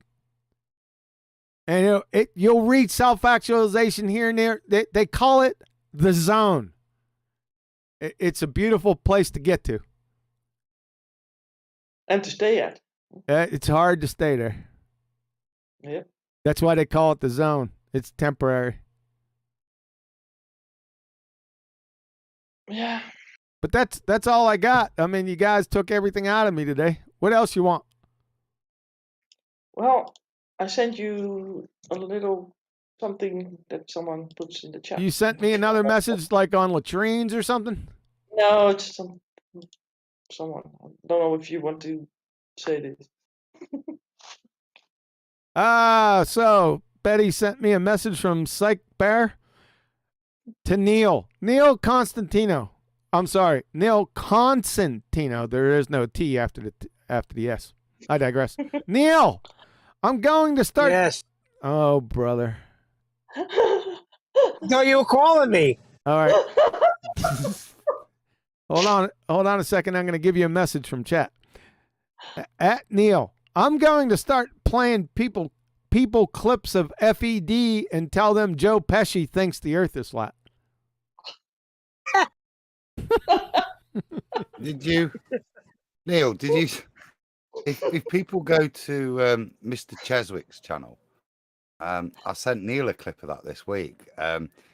[SPEAKER 1] And you'll reach self-actualization here and there. They call it the zone. It's a beautiful place to get to.
[SPEAKER 4] And to stay at.
[SPEAKER 1] It's hard to stay there.
[SPEAKER 4] Yep.
[SPEAKER 1] That's why they call it the zone. It's temporary.
[SPEAKER 4] Yeah.
[SPEAKER 1] But that's all I got. I mean, you guys took everything out of me today. What else you want?
[SPEAKER 4] Well, I sent you a little something that someone puts in the chat.
[SPEAKER 1] You sent me another message like on latrines or something?
[SPEAKER 4] No, it's someone. I don't know if you want to say this.
[SPEAKER 1] So Betty sent me a message from Psych Bear to Neil Constantino. I'm sorry, Neil Constantino. There is no T after the S. I digress. Neil, I'm going to start.
[SPEAKER 8] Yes.
[SPEAKER 1] Oh, brother.
[SPEAKER 8] No, you were calling me.
[SPEAKER 1] All right. Hold on a second. I'm going to give you a message from chat. At Neil, I'm going to start playing people clips of FED and tell them Joe Pesci thinks the earth is flat.
[SPEAKER 5] Did you, Neil? Did you? If people go to Mr. Cheswick's channel, I sent Neil a clip of that this week.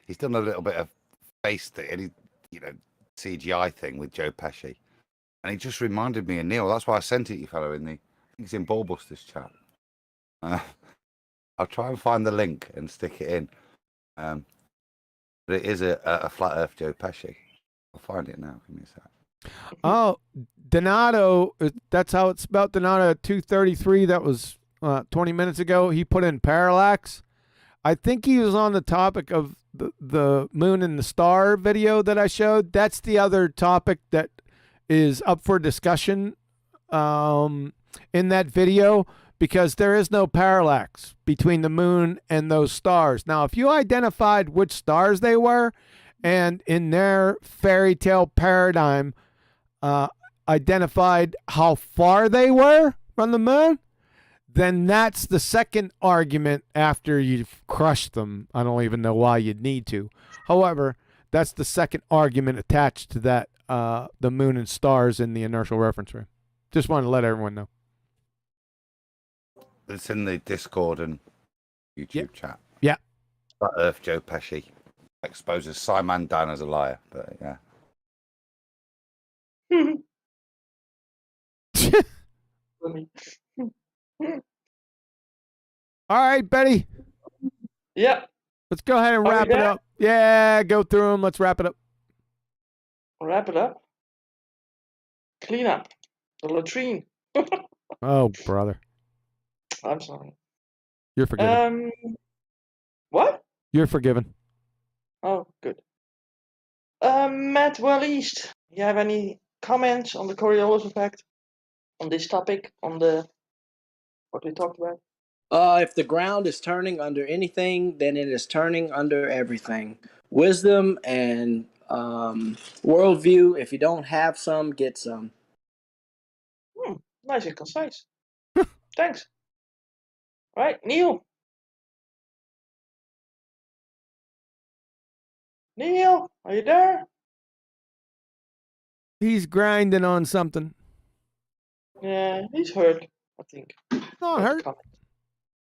[SPEAKER 5] He's done a little bit of face thing, CGI thing with Joe Pesci, and he just reminded me of Neil. That's why I sent it you fellow in the. I think it's in BALLBUSTERS chat. I'll try and find the link and stick it in. But it is a flat Earth Joe Pesci. I'll find it now. Give me a sec.
[SPEAKER 1] Oh, Donato, that's how it's spelled. Donato 233. That was 20 minutes ago. He put in parallax. I think he was on the topic of the moon and the star video that I showed. That's the other topic that is up for discussion in that video, because there is no parallax between the moon and those stars. Now, if you identified which stars they were, and in their fairy tale paradigm identified how far they were from the moon, then that's the second argument after you've crushed them. I don't even know why you'd need to. However, that's the second argument attached to that, the moon and stars in the inertial reference frame. Just wanted to let everyone know.
[SPEAKER 5] It's in the Discord and YouTube chat.
[SPEAKER 1] Yeah.
[SPEAKER 5] Flat Earth Joe Pesci exposes Simon Dan as a liar, but yeah.
[SPEAKER 1] All right, Betty.
[SPEAKER 4] Yeah.
[SPEAKER 1] Let's go ahead and
[SPEAKER 4] Are we
[SPEAKER 1] wrap it
[SPEAKER 4] there?
[SPEAKER 1] up. Yeah, go through them. Let's wrap it up.
[SPEAKER 4] Wrap it up. Clean up the latrine.
[SPEAKER 1] Oh, brother.
[SPEAKER 4] I'm sorry.
[SPEAKER 1] You're forgiven.
[SPEAKER 4] What?
[SPEAKER 1] You're forgiven.
[SPEAKER 4] Oh, good. Matt Well East, you have any comments on the Coriolis effect? On this topic? On what we talked about?
[SPEAKER 7] If the ground is turning under anything, then it is turning under everything. Wisdom and worldview. If you don't have some, get some.
[SPEAKER 4] Nice and concise. Thanks. All right, Neil. Neil, are you there?
[SPEAKER 1] He's grinding on something.
[SPEAKER 4] Yeah, he's hurt, I think.
[SPEAKER 1] Not hurt.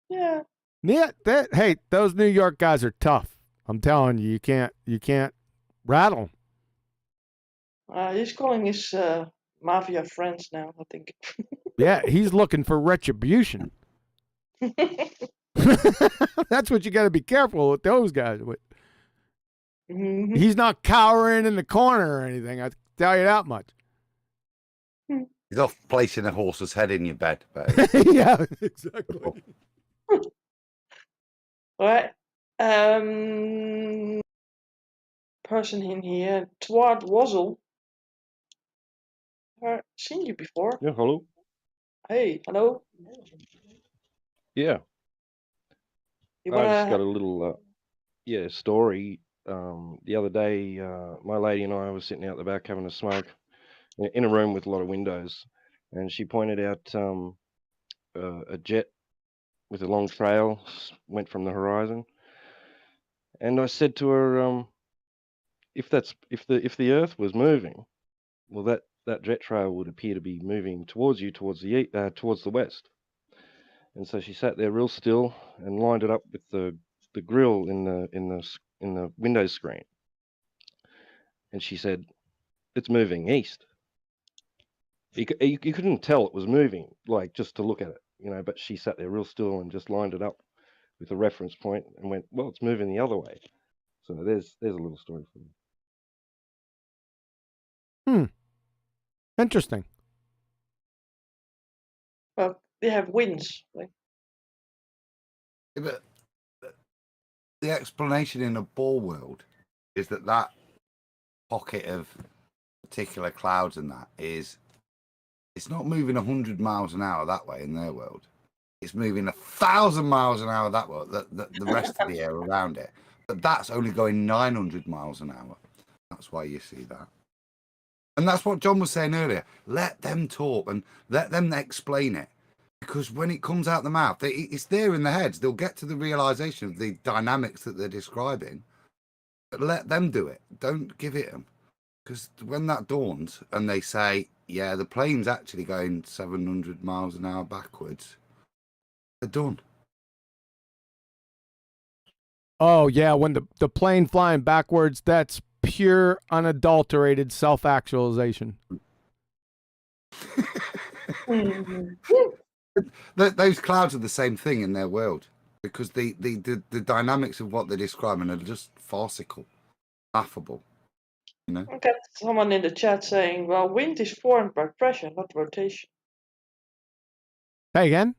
[SPEAKER 4] Yeah.
[SPEAKER 1] Yeah, hey, those New York guys are tough. I'm telling you, you can't rattle 'em.
[SPEAKER 4] He's calling his mafia friends now, I think.
[SPEAKER 1] Yeah, he's looking for retribution. That's what you got to be careful with those guys with.
[SPEAKER 4] Mhm.
[SPEAKER 1] He's not cowering in the corner or anything. I tell you that much.
[SPEAKER 5] He's off placing a horse's head in your bed. But
[SPEAKER 1] Yeah, exactly.
[SPEAKER 4] All right. Person in here, Twad Wazzle. I've seen you before.
[SPEAKER 3] Yeah, hello.
[SPEAKER 4] Hey, hello.
[SPEAKER 3] Yeah,
[SPEAKER 4] You
[SPEAKER 3] I just got
[SPEAKER 4] wanna?
[SPEAKER 3] a little story. The other day, my lady and I were sitting out the back having a smoke in a room with a lot of windows, and she pointed out a jet with a long trail went from the horizon, and I said to her, if the Earth was moving, well, that jet trail would appear to be moving towards you, towards the west. And so she sat there real still and lined it up with the grill in the window screen. And she said, "It's moving east." You couldn't tell it was moving, like just to look at it, but she sat there real still and just lined it up with a reference point and went, "Well, it's moving the other way." So there's a little story for you.
[SPEAKER 1] Interesting.
[SPEAKER 4] Well, they have winds. Right?
[SPEAKER 5] but the explanation in a ball world is that pocket of particular clouds and that is, it's not moving 100 miles an hour that way in their world. It's moving 1,000 miles an hour that way, the rest of the air around it. But that's only going 900 miles an hour. That's why you see that. And that's what John was saying earlier. Let them talk and let them explain it. Because when it comes out the mouth, it's there in their heads. They'll get to the realization of the dynamics that they're describing. let them do it. Don't give it them. Because when that dawns and they say, yeah, the plane's actually going 700 miles an hour backwards, they're done.
[SPEAKER 1] Oh, yeah, when the plane flying backwards, that's pure, unadulterated self-actualization.
[SPEAKER 5] Those clouds are the same thing in their world, because the dynamics of what they're describing are just farcical, laughable. You know?
[SPEAKER 4] I got someone in the chat saying, well, wind is formed by pressure, not rotation.
[SPEAKER 1] Hey, again?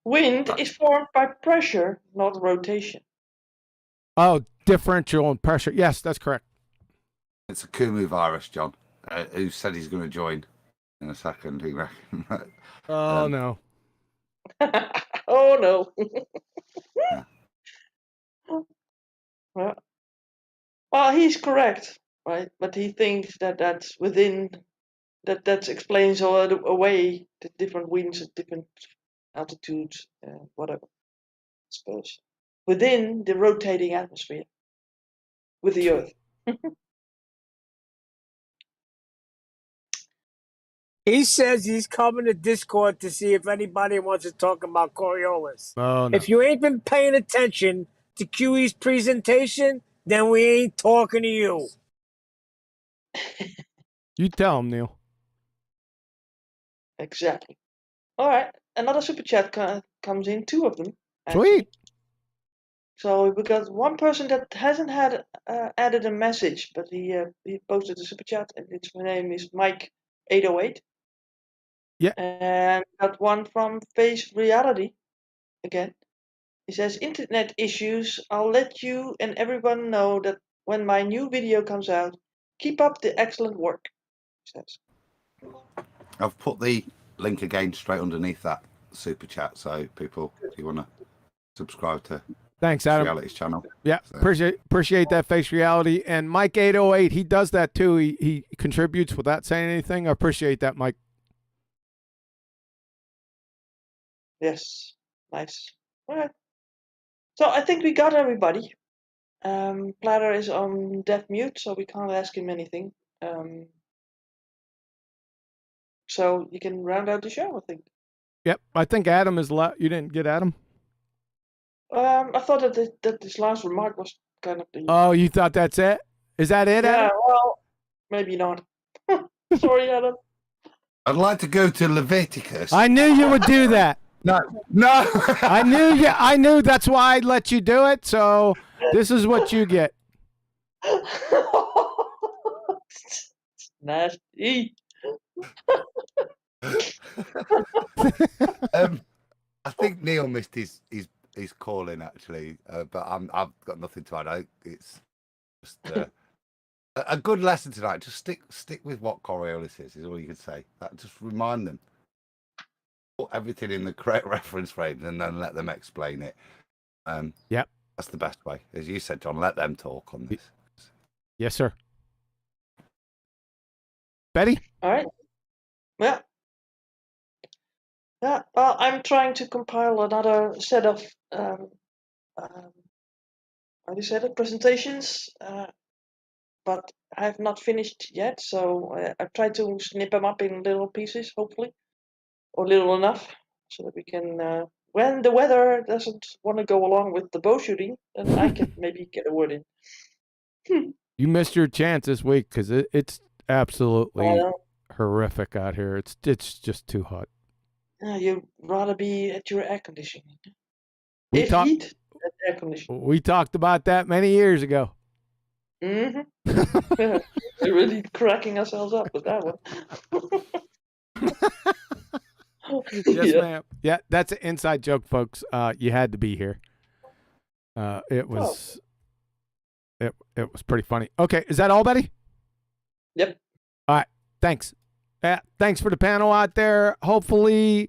[SPEAKER 4] Wind is formed by pressure, not rotation.
[SPEAKER 1] Oh, differential and pressure. Yes, that's correct.
[SPEAKER 5] It's a Kumu virus, John, who said he's going to join in a second. He reckon.
[SPEAKER 1] Oh, no.
[SPEAKER 4] Oh, no.
[SPEAKER 5] Yeah.
[SPEAKER 4] Well, he's correct, right? But he thinks that that's within, that explains away the different winds at different altitudes, whatever, I suppose. Within the rotating atmosphere with the Earth.
[SPEAKER 8] He says he's coming to Discord to see if anybody wants to talk about Coriolis.
[SPEAKER 1] Oh, no.
[SPEAKER 8] If you ain't been paying attention to QE's presentation, then we ain't talking to you.
[SPEAKER 1] You tell him, Neil.
[SPEAKER 4] Exactly. All right, another super chat comes in, 2 of them. Actually.
[SPEAKER 1] Sweet.
[SPEAKER 4] So we got one person that hasn't had added a message, but he posted a super chat, and its name is Mike808.
[SPEAKER 1] Yeah.
[SPEAKER 4] And got one from Face Reality again. He says, internet issues. I'll let you and everyone know that when my new video comes out. Keep up the excellent work. He says.
[SPEAKER 5] I've put the link again straight underneath that super chat, so people, if you want to subscribe to
[SPEAKER 1] Thanks, Adam.
[SPEAKER 5] Reality's channel.
[SPEAKER 1] Yeah,
[SPEAKER 5] So.
[SPEAKER 1] appreciate that, Face Reality. And Mike808, he does that too. He contributes without saying anything. I appreciate that, Mike.
[SPEAKER 4] Yes, nice. All right. So I think we got everybody. Platter is on deaf mute, so we can't ask him anything. So you can round out the show, I think.
[SPEAKER 1] Yep, I think Adam is you didn't get Adam?
[SPEAKER 4] I thought that this last remark was kind of the...
[SPEAKER 1] Oh, you thought that's it? Is that it,
[SPEAKER 4] Yeah,
[SPEAKER 1] Adam?
[SPEAKER 4] well, maybe not. Sorry, Adam.
[SPEAKER 5] I'd like to go to Leviticus.
[SPEAKER 1] I knew you would do that.
[SPEAKER 5] No.
[SPEAKER 1] I knew that's why I'd let you do it, so this is what you get.
[SPEAKER 4] Nasty.
[SPEAKER 5] I think Neil missed his call in actually, but I've got nothing to add. It's just a good lesson tonight. Just stick with what Coriolis is all you can say. Just remind them, put everything in the correct reference frames, and then let them explain it.
[SPEAKER 1] Yep,
[SPEAKER 5] that's the best way, as you said, John. Let them talk on this.
[SPEAKER 1] Yes, sir. Betty.
[SPEAKER 4] All right. Yeah. Yeah. Well, I'm trying to compile another set of how do you say that, presentations, but I have not finished yet. So I've tried to snip them up in little pieces, hopefully, or little enough, so that we can. When the weather doesn't want to go along with the bow shooting, then I can maybe get a word in.
[SPEAKER 1] You missed your chance this week because it's absolutely horrific out here. It's just too hot.
[SPEAKER 4] You'd rather be at your air conditioning. Heat at air conditioning.
[SPEAKER 1] We talked about that many years ago.
[SPEAKER 4] Mm-hmm. We're really cracking ourselves up with that one.
[SPEAKER 1] Yes, ma'am. Yeah, that's an inside joke, folks. You had to be here. It was it was pretty funny. Okay, is that all, Betty?
[SPEAKER 4] Yep.
[SPEAKER 1] All right. Thanks. Thanks for the panel out there. Hopefully,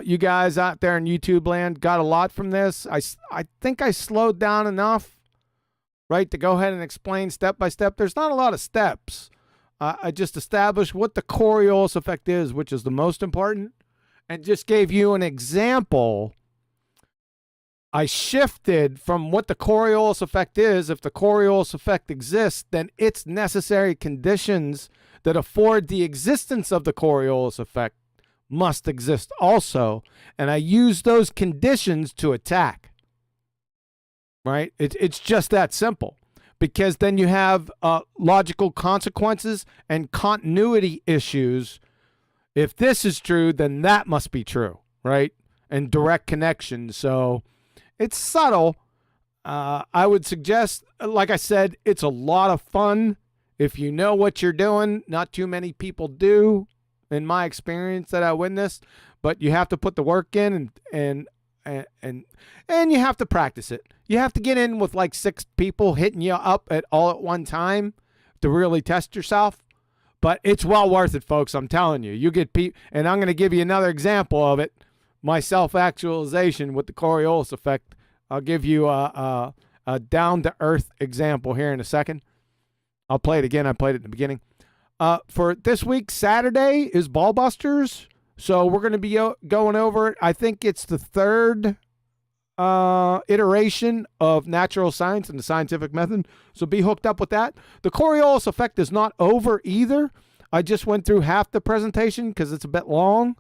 [SPEAKER 1] you guys out there in YouTube land got a lot from this. I think I slowed down enough, right, to go ahead and explain step by step. There's not a lot of steps. I just established what the Coriolis effect is, which is the most important, and just gave you an example I shifted from what the Coriolis effect is. If the Coriolis effect exists, then its necessary conditions that afford the existence of the Coriolis effect must exist also. And I use those conditions to attack. Right? It's just that simple. Because then you have logical consequences and continuity issues. If this is true, then that must be true, right? And direct connection. So it's subtle. I would suggest, like I said, it's a lot of fun. If you know what you're doing, not too many people do, in my experience that I witnessed, but you have to put the work in and you have to practice it. You have to get in with like 6 people hitting you up all at one time to really test yourself. But it's well worth it, folks. I'm telling you. You get people, and I'm going to give you another example of it. My self-actualization with the Coriolis effect. I'll give you a down-to-earth example here in a second. I'll play it again. I played it in the beginning. For this week, Saturday is BALLBUSTERS. So we're going to be going over it. I think it's the 3rd iteration of natural science and the scientific method. So be hooked up with that. The Coriolis effect is not over either. I just went through half the presentation because it's a bit long.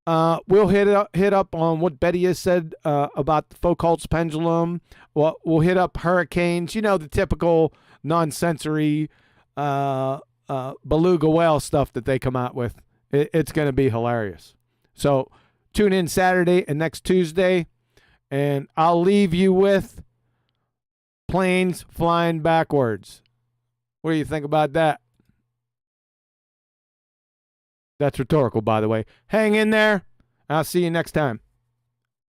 [SPEAKER 1] We'll hit up on what Betty has said about the Foucault's pendulum. We'll hit up hurricanes. You know, the typical non-sensory beluga whale stuff that they come out with. It's going to be hilarious. So tune in Saturday and next Tuesday, and I'll leave you with planes flying backwards. What do you think about that? That's rhetorical, by the way. Hang in there. I'll see you next time.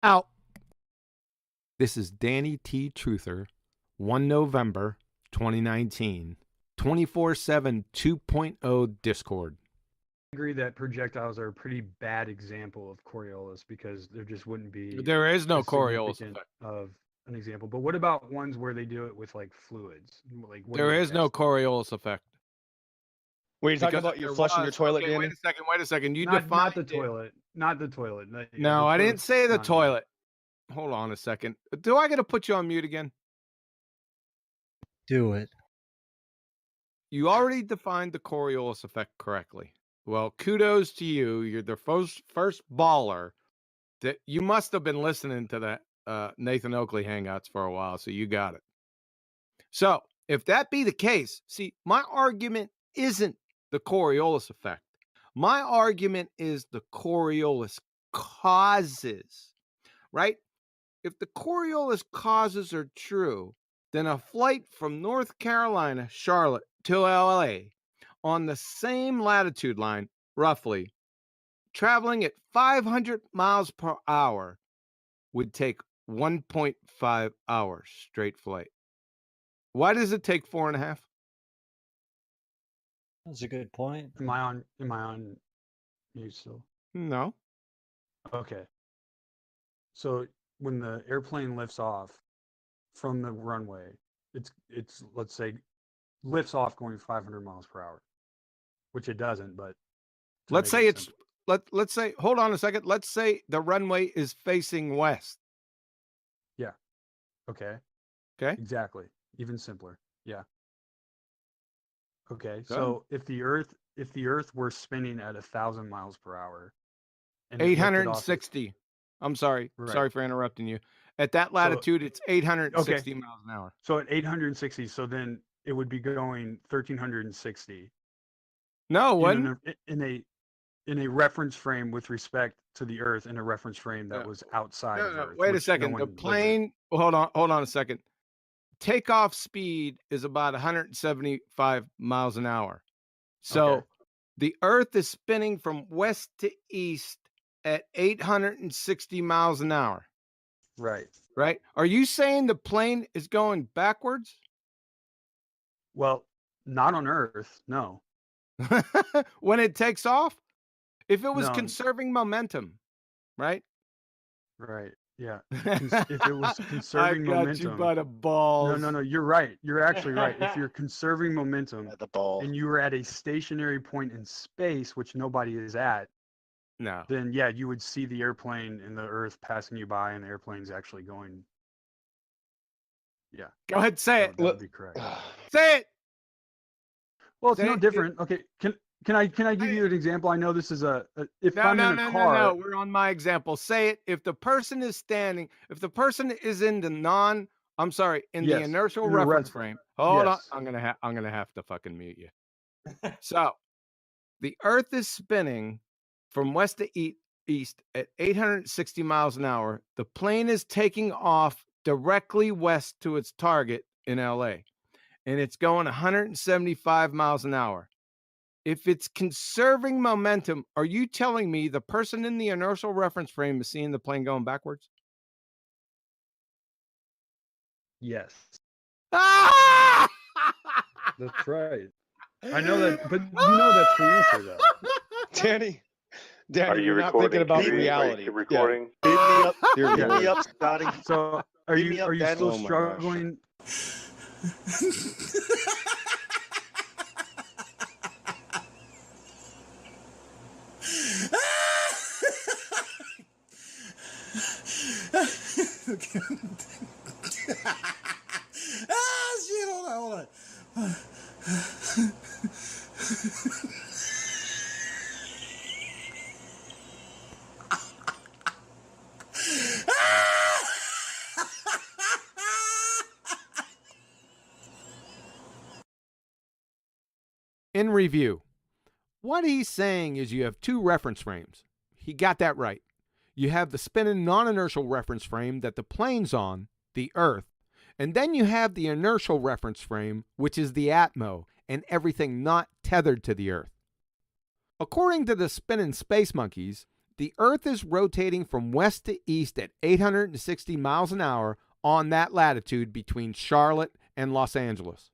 [SPEAKER 1] Out. This is Danny T. Truther, 1 November 2019, 24/7 2.0 Discord.
[SPEAKER 2] I agree that projectiles are a pretty bad example of Coriolis because there just wouldn't be.
[SPEAKER 1] There is no
[SPEAKER 2] a
[SPEAKER 1] Coriolis
[SPEAKER 2] significant
[SPEAKER 1] effect.
[SPEAKER 2] of an example. But what about ones where they do it with like fluids? Like what
[SPEAKER 1] There
[SPEAKER 2] are the
[SPEAKER 1] is no
[SPEAKER 2] best?
[SPEAKER 1] Coriolis effect.
[SPEAKER 9] Were you talking
[SPEAKER 1] Because
[SPEAKER 9] about
[SPEAKER 1] if
[SPEAKER 9] your
[SPEAKER 1] there
[SPEAKER 9] flushing your
[SPEAKER 1] was-
[SPEAKER 9] toilet,
[SPEAKER 1] okay,
[SPEAKER 9] Danny?
[SPEAKER 1] Wait a second. You
[SPEAKER 2] Not
[SPEAKER 1] defined
[SPEAKER 2] the
[SPEAKER 1] it.
[SPEAKER 2] toilet. Not the toilet.
[SPEAKER 1] No, I didn't say the
[SPEAKER 2] no.
[SPEAKER 1] toilet. Hold on a second. Do I got to put you on mute again?
[SPEAKER 10] Do it.
[SPEAKER 1] You already defined the Coriolis effect correctly. Well, kudos to you. You're the first baller that you must have been listening to that Nathan Oakley Hangouts for a while, so you got it. So if that be the case, see, my argument isn't the Coriolis effect. My argument is the Coriolis causes, right? If the Coriolis causes are true, then a flight from North Carolina, Charlotte, to LA on the same latitude line, roughly, traveling at 500 miles per hour would take 1.5 hours straight flight. Why does it take 4.5?
[SPEAKER 10] That's a good point.
[SPEAKER 2] Am I on mute still?
[SPEAKER 1] No.
[SPEAKER 2] Okay. So when the airplane lifts off from the runway, it's let's say lifts off going 500 miles per hour, which it doesn't, but
[SPEAKER 1] Let's say it's let's say, hold on a second. Let's say the runway is facing west.
[SPEAKER 2] Yeah. Okay.
[SPEAKER 1] Okay.
[SPEAKER 2] Exactly. Even simpler. Yeah. Okay. So if the Earth were spinning at 1,000 miles per hour, and it lifted off
[SPEAKER 1] 860. I'm sorry.
[SPEAKER 2] Right.
[SPEAKER 1] Sorry for interrupting you. At that latitude, it's 860
[SPEAKER 2] Okay.
[SPEAKER 1] miles an hour.
[SPEAKER 2] So at 860, so then it would be going 1,360
[SPEAKER 1] No, it wouldn't.
[SPEAKER 2] in a reference frame with respect to the Earth, in a reference frame that was outside of Earth.
[SPEAKER 1] Wait a
[SPEAKER 2] which no
[SPEAKER 1] second.
[SPEAKER 2] one
[SPEAKER 1] The
[SPEAKER 2] lives in.
[SPEAKER 1] plane. Hold on a second. Takeoff speed is about 175 miles an hour. So
[SPEAKER 2] Okay.
[SPEAKER 1] the Earth is spinning from west to east at 860 miles an hour.
[SPEAKER 2] Right.
[SPEAKER 1] Right? Are you saying the plane is going backwards?
[SPEAKER 2] Well, not on Earth. No.
[SPEAKER 1] When it takes off? If it was
[SPEAKER 2] No.
[SPEAKER 1] conserving momentum, right?
[SPEAKER 2] Right. Yeah. If it was conserving
[SPEAKER 1] I got
[SPEAKER 2] momentum.
[SPEAKER 1] you by the balls.
[SPEAKER 2] No. You're right. You're actually right. If you're conserving momentum
[SPEAKER 9] The ball.
[SPEAKER 2] and you were at a stationary point in space, which nobody is at,
[SPEAKER 1] No.
[SPEAKER 2] then yeah, you would see the airplane and the Earth passing you by, and the airplane's actually going. Yeah.
[SPEAKER 1] Go ahead, say it.
[SPEAKER 2] That would be correct.
[SPEAKER 1] Say it.
[SPEAKER 2] Well, it's
[SPEAKER 1] Say
[SPEAKER 2] no
[SPEAKER 1] it.
[SPEAKER 2] different. Okay, can I give you an example? I know this is if
[SPEAKER 1] No,
[SPEAKER 2] I'm
[SPEAKER 1] no,
[SPEAKER 2] in a
[SPEAKER 1] no,
[SPEAKER 2] car.
[SPEAKER 1] no. We're on my example. Say it. If the person is standing, if the person is in the the inertial
[SPEAKER 2] in the
[SPEAKER 1] reference frame. Hold on.
[SPEAKER 2] yes.
[SPEAKER 1] I'm gonna have to fucking mute you. So the Earth is spinning from west to east at 860 miles an hour. The plane is taking off directly west to its target in LA, and it's going 175 miles an hour. If it's conserving momentum, are you telling me the person in the inertial reference frame is seeing the plane going backwards?
[SPEAKER 2] Yes.
[SPEAKER 1] Ah!
[SPEAKER 2] That's right. I know that, but you know that's the answer, though.
[SPEAKER 9] Danny,
[SPEAKER 10] Are you
[SPEAKER 9] you're not
[SPEAKER 10] recording?
[SPEAKER 9] thinking about
[SPEAKER 10] Wait,
[SPEAKER 9] reality.
[SPEAKER 10] you're recording?
[SPEAKER 9] Yeah.
[SPEAKER 10] Beat me up.
[SPEAKER 9] You're
[SPEAKER 10] Beat me up, Scotty.
[SPEAKER 2] So are
[SPEAKER 10] Beat me
[SPEAKER 2] you
[SPEAKER 10] up, Danny.
[SPEAKER 2] still
[SPEAKER 3] Oh my gosh.
[SPEAKER 2] struggling?
[SPEAKER 11] Shit, hold on.
[SPEAKER 1] In review, what he's saying is you have two reference frames. He got that right. You have the spinning non-inertial reference frame that the plane's on, the Earth, and then you have the inertial reference frame, which is the Atmo, and everything not tethered to the Earth. According to the spinning space monkeys, the Earth is rotating from west to east at 860 miles an hour on that latitude between Charlotte and Los Angeles,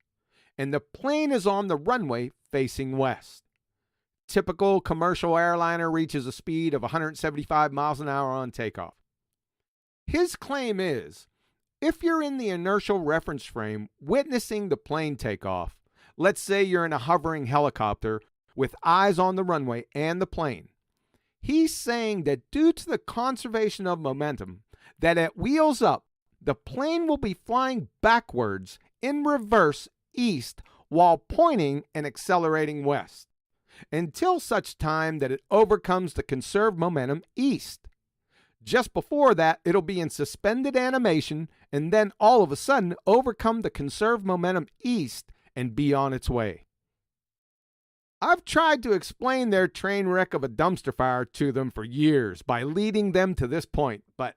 [SPEAKER 1] and the plane is on the runway facing west. Typical commercial airliner reaches a speed of 175 miles an hour on takeoff. His claim is, if you're in the inertial reference frame witnessing the plane take off, let's say you're in a hovering helicopter with eyes on the runway and the plane, he's saying that due to the conservation of momentum, that at wheels up, the plane will be flying backwards in reverse east while pointing and accelerating west, until such time that it overcomes the conserved momentum east. Just before that, it'll be in suspended animation and then all of a sudden overcome the conserved momentum east and be on its way. I've tried to explain their train wreck of a dumpster fire to them for years by leading them to this point, but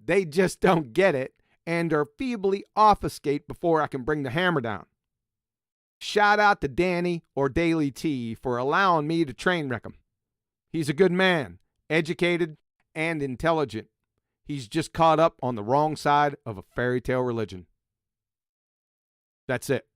[SPEAKER 1] they just don't get it and are feebly obfuscate before I can bring the hammer down. Shout out to Danny or Daily T for allowing me to train wreck him. He's a good man, educated and intelligent. He's just caught up on the wrong side of a fairy tale religion. That's it.